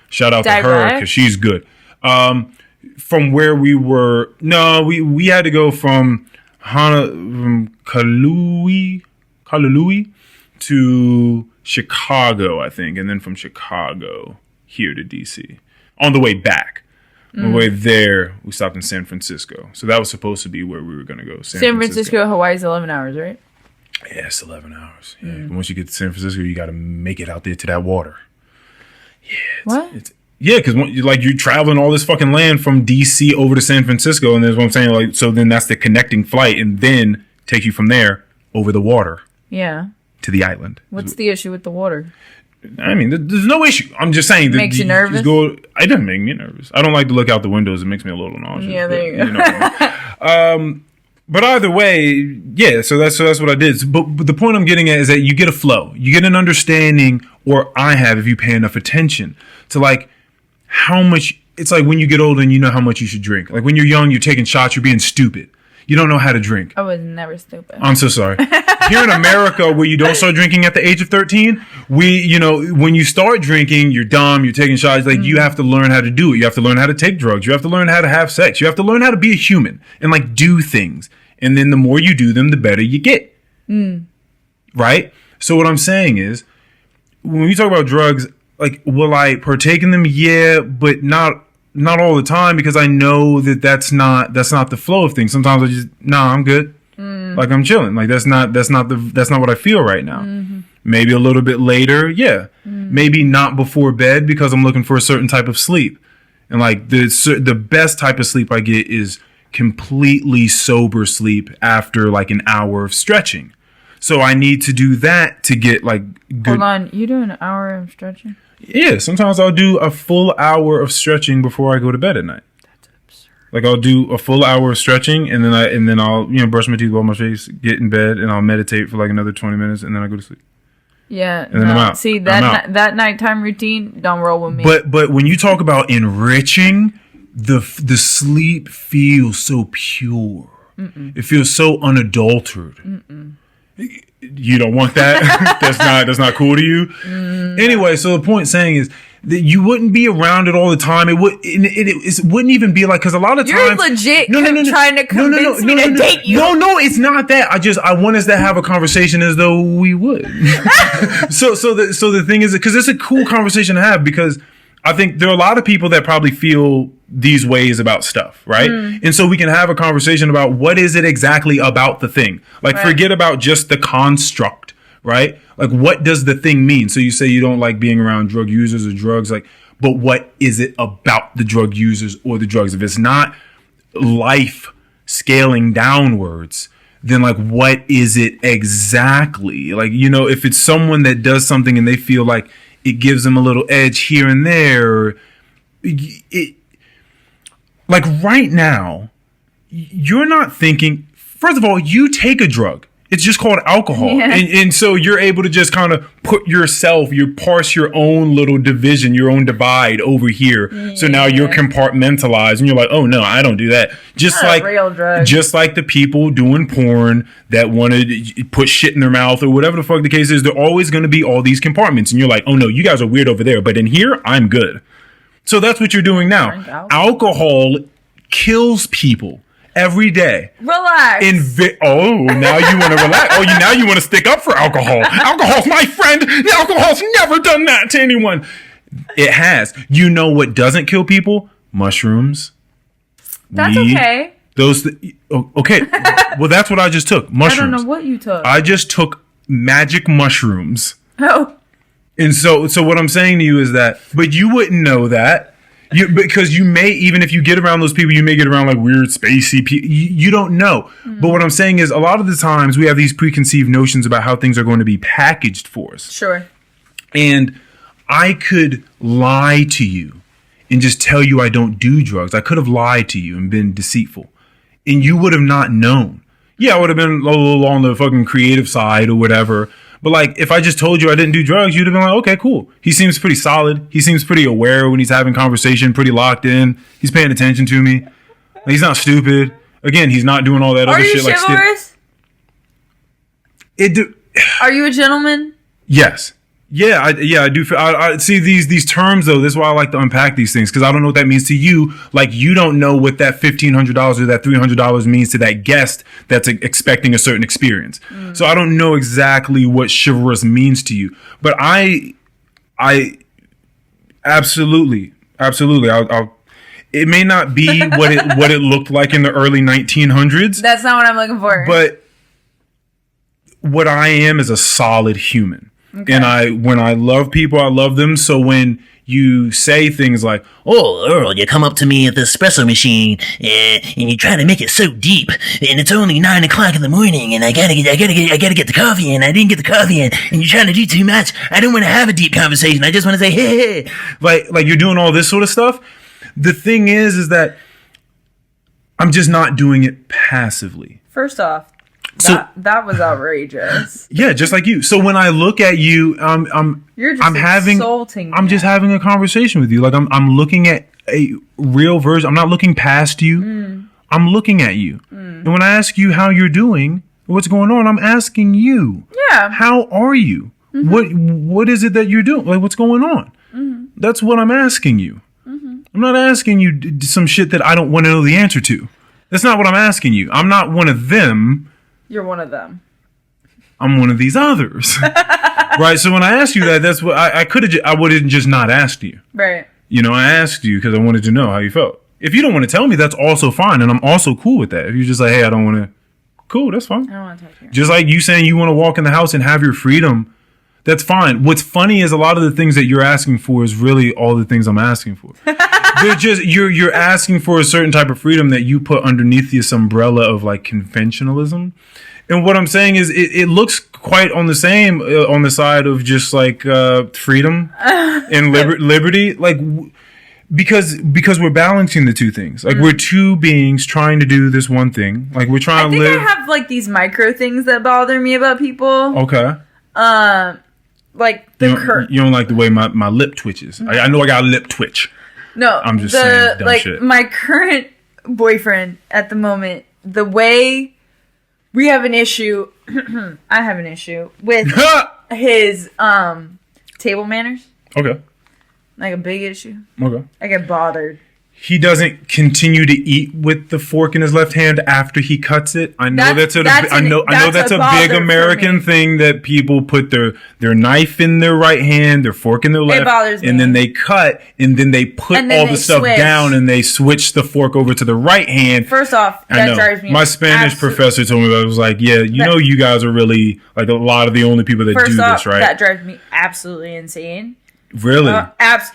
Shout out to her because she's good. From where we were, we had to go from Kalului to Chicago, I think, and then from Chicago here to DC. On the way back, on the way there, we stopped in San Francisco. So that was supposed to be where we were going to go. San Francisco, Hawaii's 11 hours, right? Yeah, it's 11 hours. Yeah. But once you get to San Francisco, you got to make it out there to that water. Yeah. What? Because you're traveling all this fucking land from DC over to San Francisco, and that's what I'm saying. Like, so then that's the connecting flight, and then take you from there over the water. Yeah. To the island. What's the issue with the water? I mean, there's no issue. I'm just saying that makes you nervous. It doesn't make me nervous. I don't like to look out the windows. It makes me a little nauseous. Yeah, there you go. But either way, yeah, so that's what I did. But the point I'm getting at is that you get a flow. You get an understanding, or I have, if you pay enough attention, to like how much it's like when you get older and you know how much you should drink. Like when you're young, you're taking shots, you're being stupid. You don't know how to drink. I was never stupid. I'm so sorry. Here in America, where you don't start drinking at the age of 13, when you start drinking, you're dumb, you're taking shots. Like you have to learn how to do it. You have to learn how to take drugs. You have to learn how to have sex. You have to learn how to be a human and like do things. And then the more you do them, the better you get. Right? So what I'm saying is, when we talk about drugs, like, will I partake in them? Yeah, but not all the time, because I know that's not the flow of things. Sometimes I just, I'm good. Like I'm chilling. Like that's not what I feel right now. Maybe a little bit later. Yeah. Maybe not before bed, because I'm looking for a certain type of sleep. And like the best type of sleep I get is completely sober sleep after like an hour of stretching. So I need to do that to get like good. Hold on, you do an hour of stretching? Yeah, sometimes I'll do a full hour of stretching before I go to bed at night. That's absurd. Like I'll do a full hour of stretching, and then I'll brush my teeth, wash my face, get in bed, and I'll meditate for like another 20 minutes, and then I go to sleep. Yeah, and then I'm out. See that nighttime routine, don't roll with me. But when you talk about enriching, the sleep feels so pure. It feels so unadulterated. You don't want that. That's not cool to you. Anyway, so the point saying is that you wouldn't be around it all the time. It wouldn't even be like, because a lot of times you're legit trying to convince me to date you. No, it's not that. I want us to have a conversation as though we would. so the thing is, because it's a cool conversation to have, because I think there are a lot of people that probably feel these ways about stuff, right? And so we can have a conversation about what is it exactly about the thing. Like, forget about just the construct, right? Like, what does the thing mean? So you say you don't like being around drug users or drugs, like, but what is it about the drug users or the drugs? If it's not life scaling downwards, then like, what is it exactly? Like, if it's someone that does something and they feel like it gives them a little edge here and there, like right now, you're not thinking, first of all, you take a drug. It's just called alcohol. Yeah. And so you're able to just kind of parse your own little division, your own divide over here. Yeah. So now you're compartmentalized and you're like, oh no, I don't do that. Just like real drugs. Just like the people doing porn that want to put shit in their mouth or whatever the fuck the case is, there are always going to be all these compartments. And you're like, oh no, you guys are weird over there. But in here, I'm good. So that's what you're doing now. Alcohol kills people every day. Relax. Now you want to relax. Now you want to stick up for alcohol. Alcohol's my friend. Alcohol's never done that to anyone. It has. You know what doesn't kill people? Mushrooms. That's weed, okay. Okay. Well, that's what I just took. Mushrooms. I don't know what you took. I just took magic mushrooms. Oh. And so what I'm saying to you is that, but you wouldn't know that. Because you may, even if you get around those people, you may get around like weird spacey people. You don't know. But what I'm saying is, a lot of the times we have these preconceived notions about how things are going to be packaged for us. Sure. And I could lie to you and just tell you I don't do drugs. I could have lied to you and been deceitful. And you would have not known. Yeah, I would have been a little on the fucking creative side or whatever. But like, if I just told you I didn't do drugs, you'd have been like, okay, cool. He seems pretty solid. He seems pretty aware when he's having conversation, pretty locked in. He's paying attention to me. Like, he's not stupid. Again, he's not doing all that other shit. Are you chivalrous? Are you a gentleman? Yes. Yeah, I do. I see these terms though. This is why I like to unpack these things, because I don't know what that means to you. Like, you don't know what that $1,500 or that $300 means to that guest that's expecting a certain experience. So I don't know exactly what chivalrous means to you. But I absolutely. I'll it may not be what it looked like in the early 1900s. That's not what I'm looking for. But what I am is a solid human. Okay. And when I love people, I love them. So when you say things like, "Oh, Earl, you come up to me at the espresso machine, and you try to make it so deep, and it's only 9 o'clock in the morning, and I gotta get the coffee, and I didn't get the coffee, and you're trying to do too much. I don't want to have a deep conversation. I just want to say, hey, like you're doing all this sort of stuff." The thing is that I'm just not doing it passively. First off, that was outrageous. Yeah, just like you. So when I look at you, you're just insulting me. I'm just having a conversation with you. Like I'm looking at a real version. I'm not looking past you. I'm looking at you. And when I ask you how you're doing, what's going on, I'm asking you. Yeah. How are you? What is it that you're doing? Like, what's going on? That's what I'm asking you. I'm not asking you some shit that I don't want to know the answer to. That's not what I'm asking you. I'm not one of them. You're one of them. I'm one of these others. Right? So when I asked you that, that's what I would have just not asked you. Right. You know, I asked you because I wanted to know how you felt. If you don't want to tell me, that's also fine. And I'm also cool with that. If you're just like, hey, I don't want to. Cool, that's fine. I don't want to talk to you. Just like you saying you want to walk in the house and have your freedom. That's fine. What's funny is a lot of the things that you're asking for is really all the things I'm asking for. They're just, you're asking for a certain type of freedom that you put underneath this umbrella of like conventionalism. And what I'm saying is it looks quite on the same on the side of just like freedom and liberty. Like, because we're balancing the two things. Like we're two beings trying to do this one thing. Like we're trying to live. I have like these micro things that bother me about people. Okay. Like you don't like the way my lip twitches. I know I got a lip twitch. No, I'm just saying dumb like shit. My current boyfriend at the moment, the way we have an issue, I have an issue with his table manners. Okay. Like a big issue. Okay. I get bothered. He doesn't continue to eat with the fork in his left hand after he cuts it. I know that's a big American thing that people put their knife in their right hand, their fork in their left, it bothers me. And then they cut, and then they put all the stuff down, and they switch the fork over to the right hand. First off, that drives me. My Spanish professor told me that. It was like, yeah, you guys are really like a lot of the only people that do this, right? That drives me absolutely insane. Really?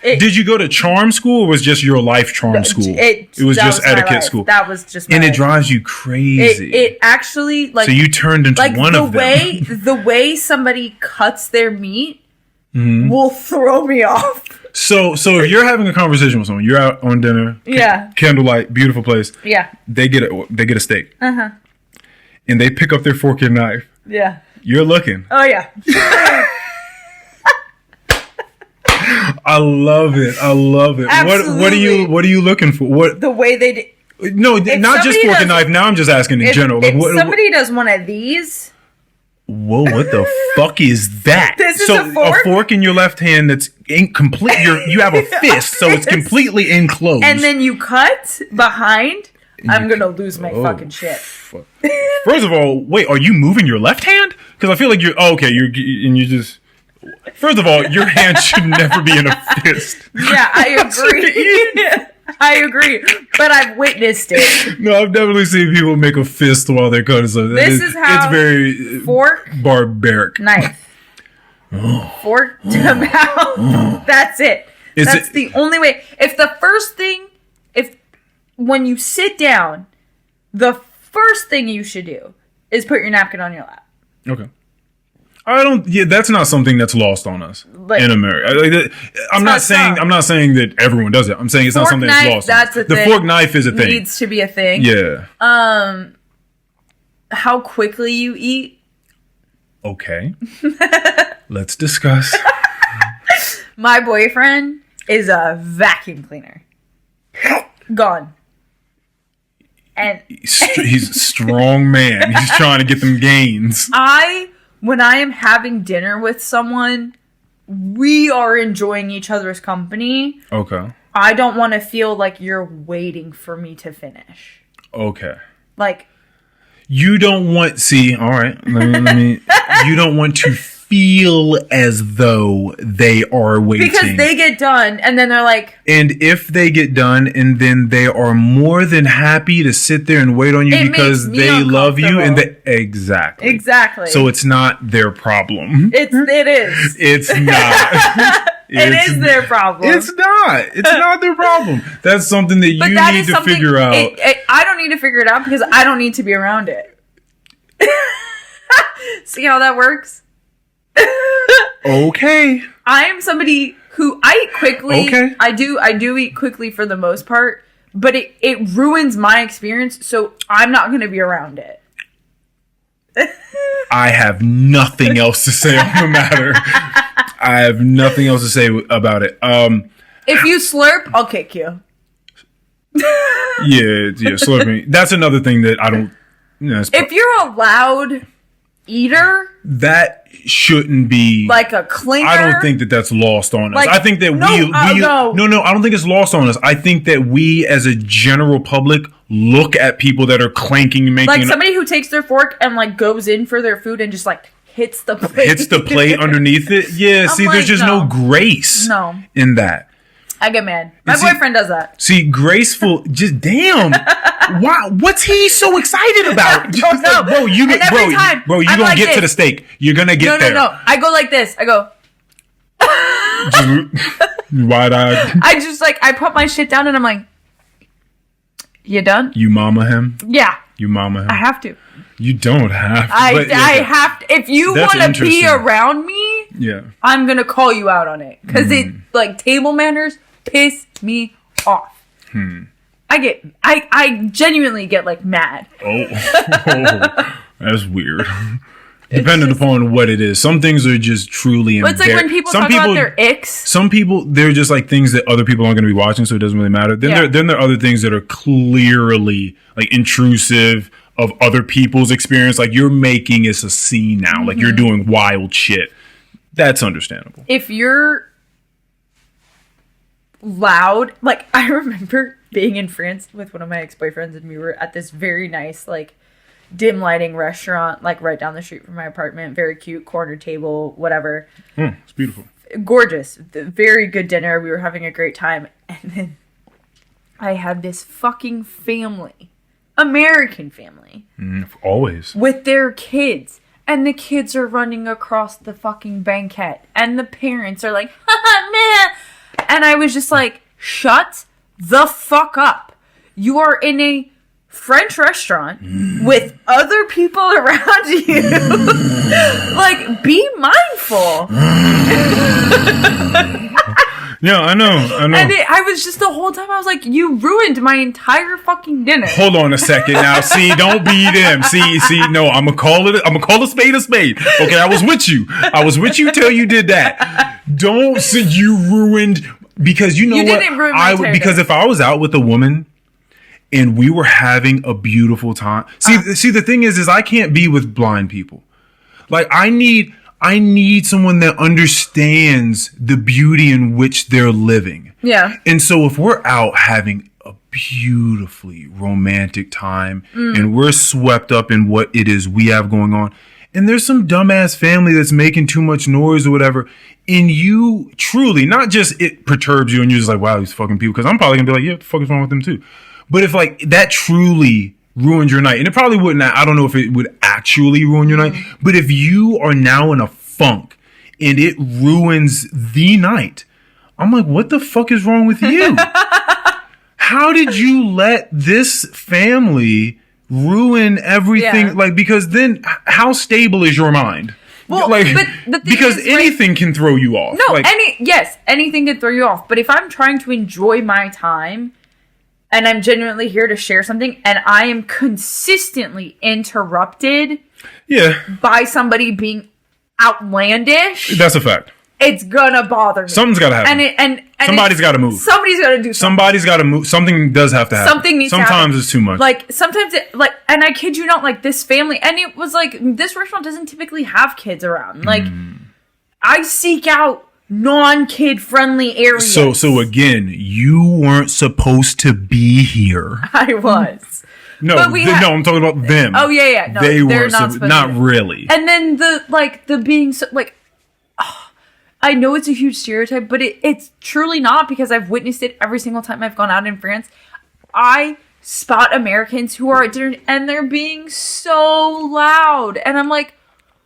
Did you go to charm school or was just your life charm school? It was just etiquette school. That was just my And life. It drives you crazy. It actually, like... So you turned into like one of them. The way somebody cuts their meat will throw me off. So if you're having a conversation with someone, you're out on dinner, candlelight, beautiful place. Yeah. They get a steak. Uh-huh. And they pick up their fork and knife. Yeah. You're looking. Oh, yeah. I love it. Absolutely. What are you looking for? What the way they do? No, not just fork and knife. Now I'm just asking in general. If somebody does one of these. Whoa! What the fuck is that? This is a fork? A fork in your left hand that's incomplete. You have a fist, so it's completely enclosed. And then you cut behind. I'm gonna lose my fucking shit. First of all, wait. Are you moving your left hand? Because I feel like you're you just. First of all, your hand should never be in a fist. Yeah, I agree. I agree, but I've witnessed it. No, I've definitely seen people make a fist while they're cutting something. This is how it's very fork, barbaric. Knife, fork to mouth. That's it. That's the only way. When you sit down, the first thing you should do is put your napkin on your lap. Okay. That's not something that's lost on us in America. I'm not saying that everyone does it. I'm saying it's not something that's lost. That's a thing. The fork knife is a thing. Needs to be a thing. Yeah. How quickly you eat? Okay. Let's discuss. My boyfriend is a vacuum cleaner. Gone. And he's a strong man. He's trying to get them gains. When I am having dinner with someone, we are enjoying each other's company. Okay. I don't want to feel like you're waiting for me to finish. Okay. Like, you don't want, all right, let me you don't want to feel as though they are waiting. Because they get done and then they're like... And if they get done and then they are more than happy to sit there and wait on you because they love you and Exactly. So it's not their problem. It is. It's not. It is their problem. It's not. It's not their problem. That's something that you need to figure out. I don't need to figure it out because I don't need to be around it. See how that works? Okay. I am somebody who I eat quickly. Okay. I do eat quickly for the most part, but it ruins my experience, so I'm not going to be around it. I have nothing else to say on the matter. I have nothing else to say about it. If you slurp, I'll kick you. Yeah, slurping. That's another thing that I don't. If you're a loud eater, that shouldn't be like a clinger. I don't think that that's lost on us. Like, I think that no, I don't think it's lost on us. I think that we, as a general public, look at people that are clanking and making like somebody who takes their fork and like goes in for their food and just like hits the plate underneath it. Yeah, see, there's just no grace in that. I get mad. My boyfriend does that. See, graceful, just damn. Wow, what's he so excited about? Just like, bro, you gonna like get to the steak. You're gonna get there. No. I go like this. I go. Wide-eyed. I put my shit down and I'm like, you done? You mama him? Yeah. You mama him? I have to. You don't have to. I have to. If you want to be around me, I'm going to call you out on it. Because it, like, table manners piss me off. I genuinely get, like, mad. Oh, that's weird. Depending upon what it is. Some things are just truly embarrassing. It's like when people talk about their icks. Some people, they're just like things that other people aren't going to be watching, so it doesn't really matter. Then there are other things that are clearly like intrusive of other people's experience. Like you're making this a scene now. Like you're doing wild shit. That's understandable. If you're loud, like I remember being in France with one of my ex-boyfriends and we were at this very nice, like, dim lighting restaurant, like right down the street from my apartment. Very cute, corner table, whatever. It's beautiful. Gorgeous. Very good dinner. We were having a great time. And then I had this fucking family, American family. Always. With their kids. And the kids are running across the fucking banquette. And the parents are like, haha, man. And I was just like, shut the fuck up. You are in a French restaurant with other people around you. Like, be mindful. Yeah, I know. And I was just the whole time I was like, you ruined my entire fucking dinner. Hold on a second now. See, don't be them. See, no, I'm gonna call a spade a spade. Okay, I was with you till you did that. Don't say you ruined, because you know what? Didn't ruin my entire because dinner. if I was out with a woman and we were having a beautiful time. See, the thing is I can't be with blind people. Like I need someone that understands the beauty in which they're living. Yeah. And so if we're out having a beautifully romantic time and we're swept up in what it is we have going on, and there's some dumbass family that's making too much noise or whatever, and you truly, not just it perturbs you and you're just like, wow, these fucking people, because I'm probably gonna be like, yeah, what the fuck is wrong with them too? But if like that truly ruined your night, and it probably wouldn't, I don't know if it would actually ruin your night, but if you are now in a funk and it ruins the night, I'm like, what the fuck is wrong with you? How did you let this family ruin everything? Yeah. Like, because then how stable is your mind? Well, like, but the thing because is, anything can throw you off. No, like, anything can throw you off. But if I'm trying to enjoy my time and I'm genuinely here to share something and I am consistently interrupted by somebody being outlandish, that's a fact. It's gonna bother me. Something's gotta happen. And somebody's gotta move. Somebody's gotta do something. Somebody's gotta move. Something does have to happen. Something needs to happen. Sometimes it's too much. Like, sometimes and I kid you not, like, this family, and it was like, this restaurant doesn't typically have kids around. Like, I seek out non-kid friendly areas. So again, you weren't supposed to be here. I was. No, I'm talking about them. Oh, yeah. No, they they're weren't not supposed not to be. really. And then the being so, like, I know it's a huge stereotype, but it's truly not, because I've witnessed it every single time I've gone out in France. I spot Americans who are at dinner and they're being so loud. And I'm like,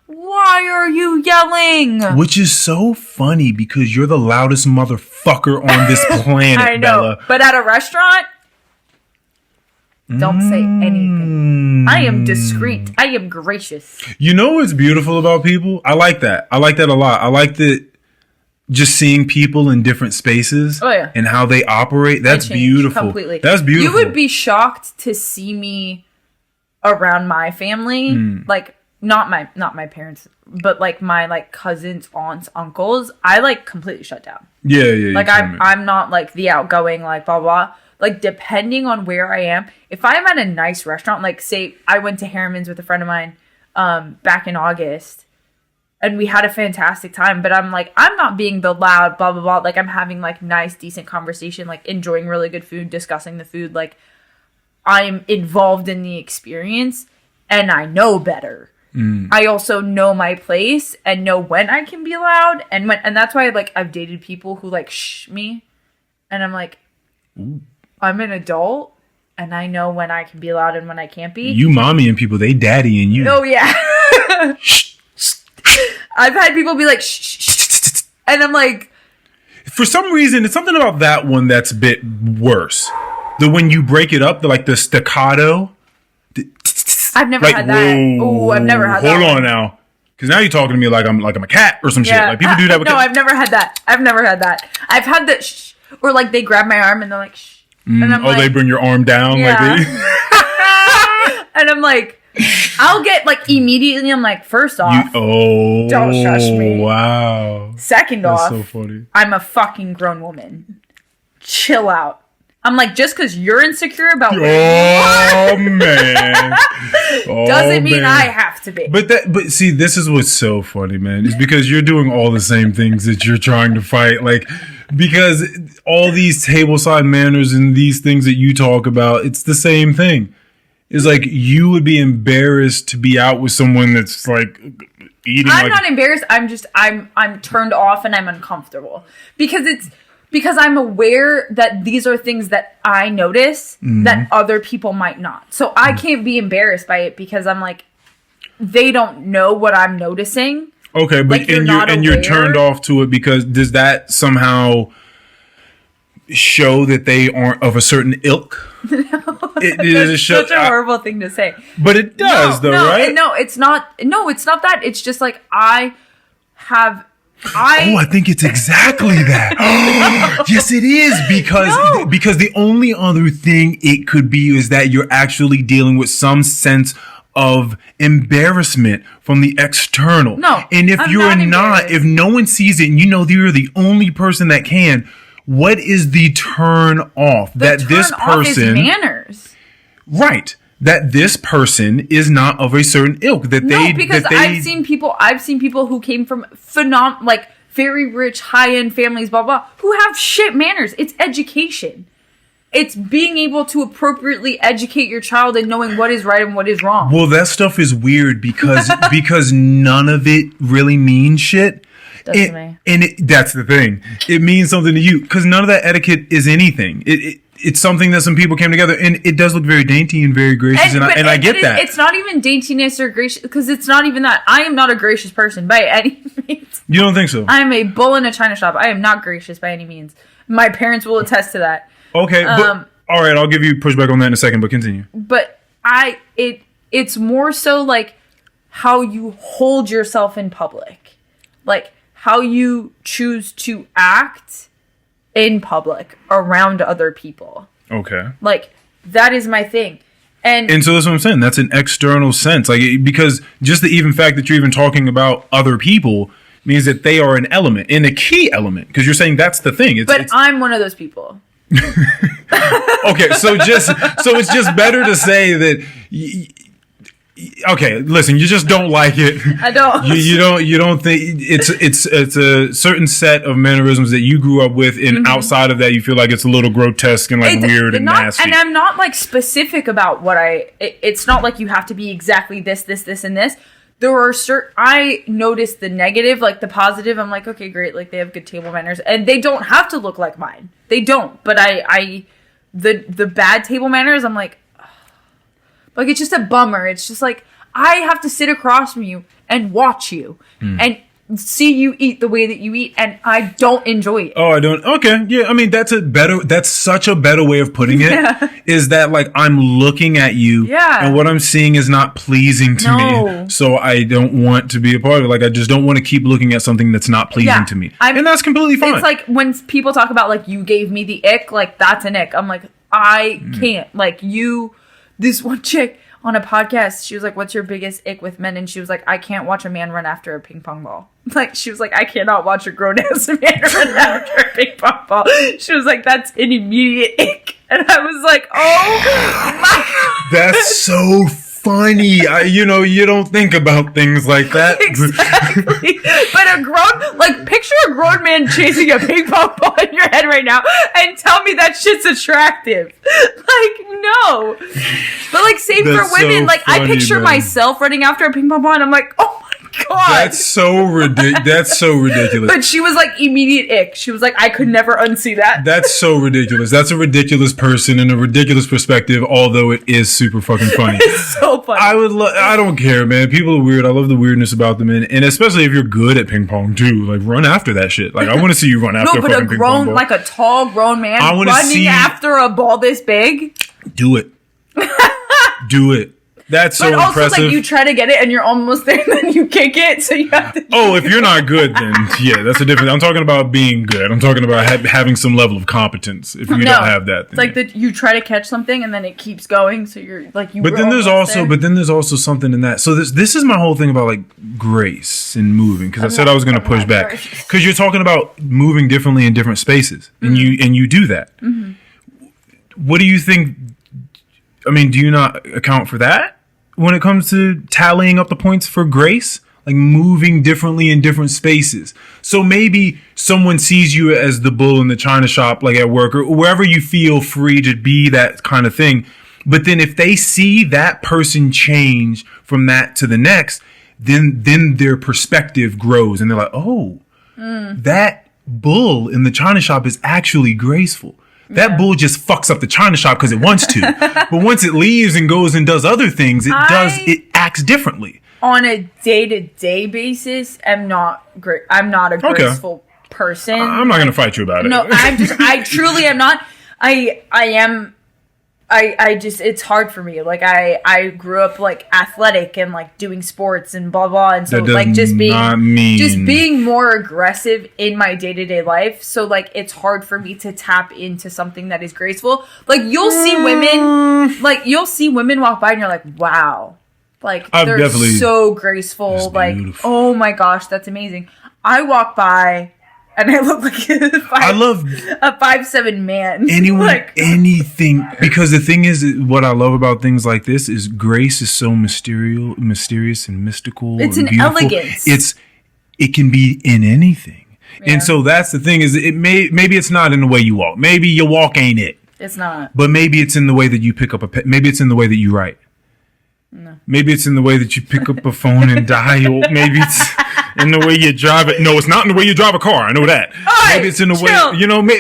why are you yelling? Which is so funny because you're the loudest motherfucker on this planet, I know. Bella. But at a restaurant, don't say anything. I am discreet. I am gracious. You know what's beautiful about people? I like that. I like that a lot. I like that. Just seeing people in different spaces and how they operate. That's beautiful. Completely. That's beautiful. You would be shocked to see me around my family. Like, not my parents, but like my like cousins, aunts, uncles. I like completely shut down. Yeah. Like I'm not like the outgoing, like blah blah. like, depending on where I am, if I'm at a nice restaurant, like, say I went to Harriman's with a friend of mine back in August, and we had a fantastic time, but I'm like, I'm not being the loud blah blah blah, like, I'm having like nice decent conversation, like enjoying really good food, discussing the food, like I'm involved in the experience and I know better. I also know my place and know when I can be loud, and that's why like I've dated people who like shh me, and I'm like, I'm an adult and I know when I can be loud and when I can't be. You mommy and people, they daddy and you. Oh yeah. I've had people be like shh, shh, shh, and I'm like, for some reason, it's something about that one that's a bit worse. When you break it up, the staccato. I've never had that. Oh, I've never had that. Hold on now. Because now you're talking to me like I'm a cat or some shit. Like people do that with No, I've never had that. I've had the shh, or like they grab my arm and they're like shh. And I'm like, they bring your arm down like they... And I'm like, I'll get like immediately, I'm like, first off, don't shush me. Wow. Second off, so funny. I'm a fucking grown woman. Chill out. I'm like, just because you're insecure about what man. doesn't mean I have to be. But see, this is what's so funny, man. Is because you're doing all the same things that you're trying to fight. Like, because all these tableside manners and these things that you talk about, it's the same thing. It's like you would be embarrassed to be out with someone that's like eating. I'm not embarrassed. I'm turned off and I'm uncomfortable because I'm aware that these are things that I notice that other people might not. So I can't be embarrassed by it because I'm like, they don't know what I'm noticing. Okay, but like you're turned off to it because does that somehow show that they aren't of a certain ilk? That's such a horrible thing to say. But it does, right? No, it's not. No, it's not that. It's just like I think it's exactly that. Yes, it is because the only other thing it could be is that you're actually dealing with some sense of embarrassment from the external. No, and if if no one sees it and you know you're the only person that can, what is the turn off? This person is manners. Right. That this person is not of a certain ilk. I've seen people who came from very rich, high-end families, blah, blah, who have shit manners. It's education. It's being able to appropriately educate your child and knowing what is right and what is wrong. Well, that stuff is weird because none of it really means shit. That's the thing. It means something to you because none of that etiquette is anything. It's something that some people came together, and it does look very dainty and very gracious, and I get that. It's not even daintiness or gracious, because it's not even that. I am not a gracious person by any means. You don't think so? I am a bull in a china shop. I am not gracious by any means. My parents will attest to that. Okay, but, all right, I'll give you pushback on that in a second, but continue. But it's more so like how you hold yourself in public, like how you choose to act in public around other people. Okay. Like, that is my thing. And so that's what I'm saying. That's an external sense. Like, because just the even fact that you're even talking about other people means that they are an element, and a key element, because you're saying that's the thing. I'm one of those people. Okay, so it's just better to say that. Okay, listen, you just don't like it. I don't. You don't think it's a certain set of mannerisms that you grew up with, and outside of that, you feel like it's a little grotesque and weird and nasty. And I'm not like specific about what it's not like you have to be exactly this, and this. There are I notice the negative, like the positive. I'm like, okay, great, like they have good table manners, and they don't have to look like mine. They don't. But the bad table manners, I'm like. Like, it's just a bummer. It's just like, I have to sit across from you and watch you and see you eat the way that you eat, and I don't enjoy it. Oh, I don't? Okay. Yeah, I mean, that's such a better way of putting it, is that, like, I'm looking at you, and what I'm seeing is not pleasing to me, so I don't want to be a part of it. Like, I just don't want to keep looking at something that's not pleasing to me. And that's completely fine. It's like, when people talk about, like, you gave me the ick, like, that's an ick. I'm like, I can't. Like, this one chick on a podcast, she was like, what's your biggest ick with men? And she was like, I can't watch a man run after a ping pong ball. Like, she was like, I cannot watch a grown-ass man run after a ping pong ball. She was like, that's an immediate ick. And I was like, oh my God. That's so funny. You don't think about things like that. Exactly. But picture a grown man chasing a ping pong ball in your head right now and tell me that shit's attractive. Like, no. But like, same That's for women. so Like, funny, I picture man. myself running after a ping pong ball and I'm like, oh my God. That's so ridiculous. But she was like, immediate ick. She was like, I could never unsee that. That's so ridiculous. That's a ridiculous person in a ridiculous perspective, although it is super fucking funny. It's so funny. I don't care, man. People are weird. I love the weirdness about them. And especially if you're good at ping pong, too. Like, run after that shit. Like, I want to see you run after a fucking ping pong ball. Like a tall, grown man running after a ball this big? Do it. Do it. That's so impressive. But also, like, you try to get it and you're almost there and then you kick it, so you have to... Oh, if you're not good, then, yeah, that's a different... I'm talking about being good. I'm talking about having some level of competence. If you don't have that, then... It's like you try to catch something and then it keeps going, so you're, like, you... But then there's also something in that. So this is my whole thing about, like, grace and moving, because I said I was going to push back. Because you're talking about moving differently in different spaces, and you do that. Mm-hmm. What do you think... I mean, do you not account for that when it comes to tallying up the points for grace? Like moving differently in different spaces. So maybe someone sees you as the bull in the china shop, like at work or wherever you feel free to be that kind of thing. But then if they see that person change from that to the next, then their perspective grows and they're like, oh, that bull in the china shop is actually graceful. That bull just fucks up the china shop because it wants to. But once it leaves and goes and does other things, it acts differently. On a day-to-day basis, I'm not a graceful person. I'm not going to fight you about it. No, I truly am not. I just, it's hard for me. Like, I grew up, like, athletic and, like, doing sports and blah, blah. And so, like, just being more aggressive in my day-to-day life. So, like, it's hard for me to tap into something that is graceful. Like, you'll see women walk by and you're like, wow. Like, they're so graceful. Like, beautiful. Oh my gosh, that's amazing. I walk by and I look like a 5'7" man. Anything. Because the thing is, what I love about things like this is grace is so mysterious and mystical. It's and an beautiful. Elegance. It can be in anything. Yeah. And so that's the thing is, maybe it's not in the way you walk. Maybe your walk ain't it. It's not. But maybe it's in the way that you pick up maybe it's in the way that you write. No. Maybe it's in the way that you pick up a phone and dial. Maybe it's in the way you drive it. No, it's not in the way you drive a car. I know that. Maybe it's in the way,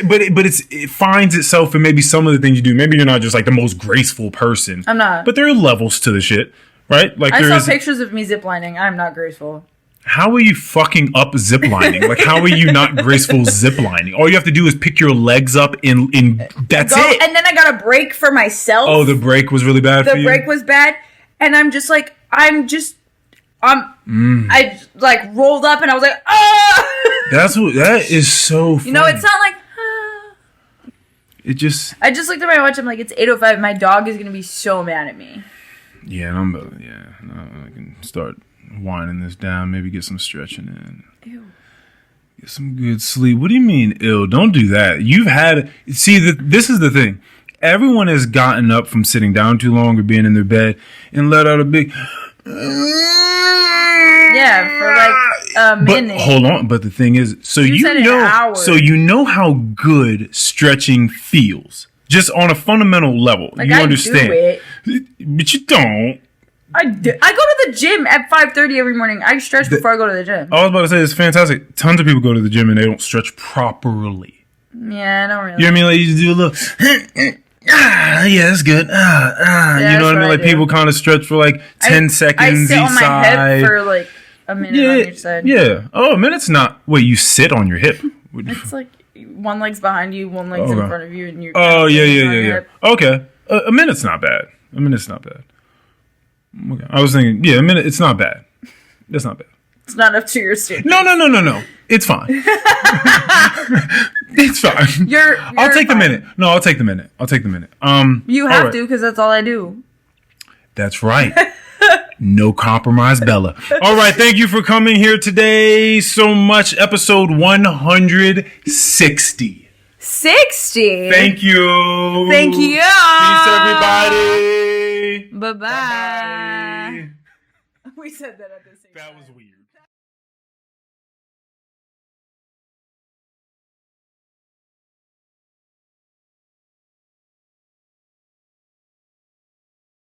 but it finds itself in maybe some of the things you do. Maybe you're not just like the most graceful person. I'm not. But there are levels to the shit, right? Like I saw pictures of me ziplining. I'm not graceful. How are you fucking up ziplining? Like, how are you not graceful ziplining? All you have to do is pick your legs up in that's it. And then I got a break for myself. Oh, the break was really bad for you? The break was bad. And I'm just like, I like rolled up and I was like, ah! That is so funny. You know, it's not like, ah. I just looked at my watch. I'm like, it's 8:05. My dog is going to be so mad at me. Yeah, I can start winding this down. Maybe get some stretching in. Ew. Get some good sleep. What do you mean, ill? Don't do that. This is the thing. Everyone has gotten up from sitting down too long or being in their bed and let out a big... Yeah, for like a minute. But hold on. But the thing is, so you know how good stretching feels. Just on a fundamental level. Like, you understand. Do it. But you don't. I go to the gym at 5:30 every morning. I stretch before I go to the gym. I was about to say, it's fantastic. Tons of people go to the gym and they don't stretch properly. Yeah, I don't really. You know what I mean? Like, you just do a little... yeah, that's good. Yeah, you know what I mean? Like, people kind of stretch for like 10 seconds each side. I sit on my hip for like a minute on each side. Yeah. Oh, a minute's not... Wait, you sit on your hip? It's like one leg's behind you, one leg's in front of you, and you're... Oh, yeah. Okay. A minute's not bad. Okay. I was thinking, a minute, it's not bad. That's not bad. It's not up to your standard. No. It's fine. It's fine. I'll take the minute. No, I'll take the minute. You have to, because that's all I do. That's right. No compromise, Bella. All right. Thank you for coming here today so much. Episode 160. 60. Thank you. Thank you. Peace, everybody. Bye-bye. We said that at the same time.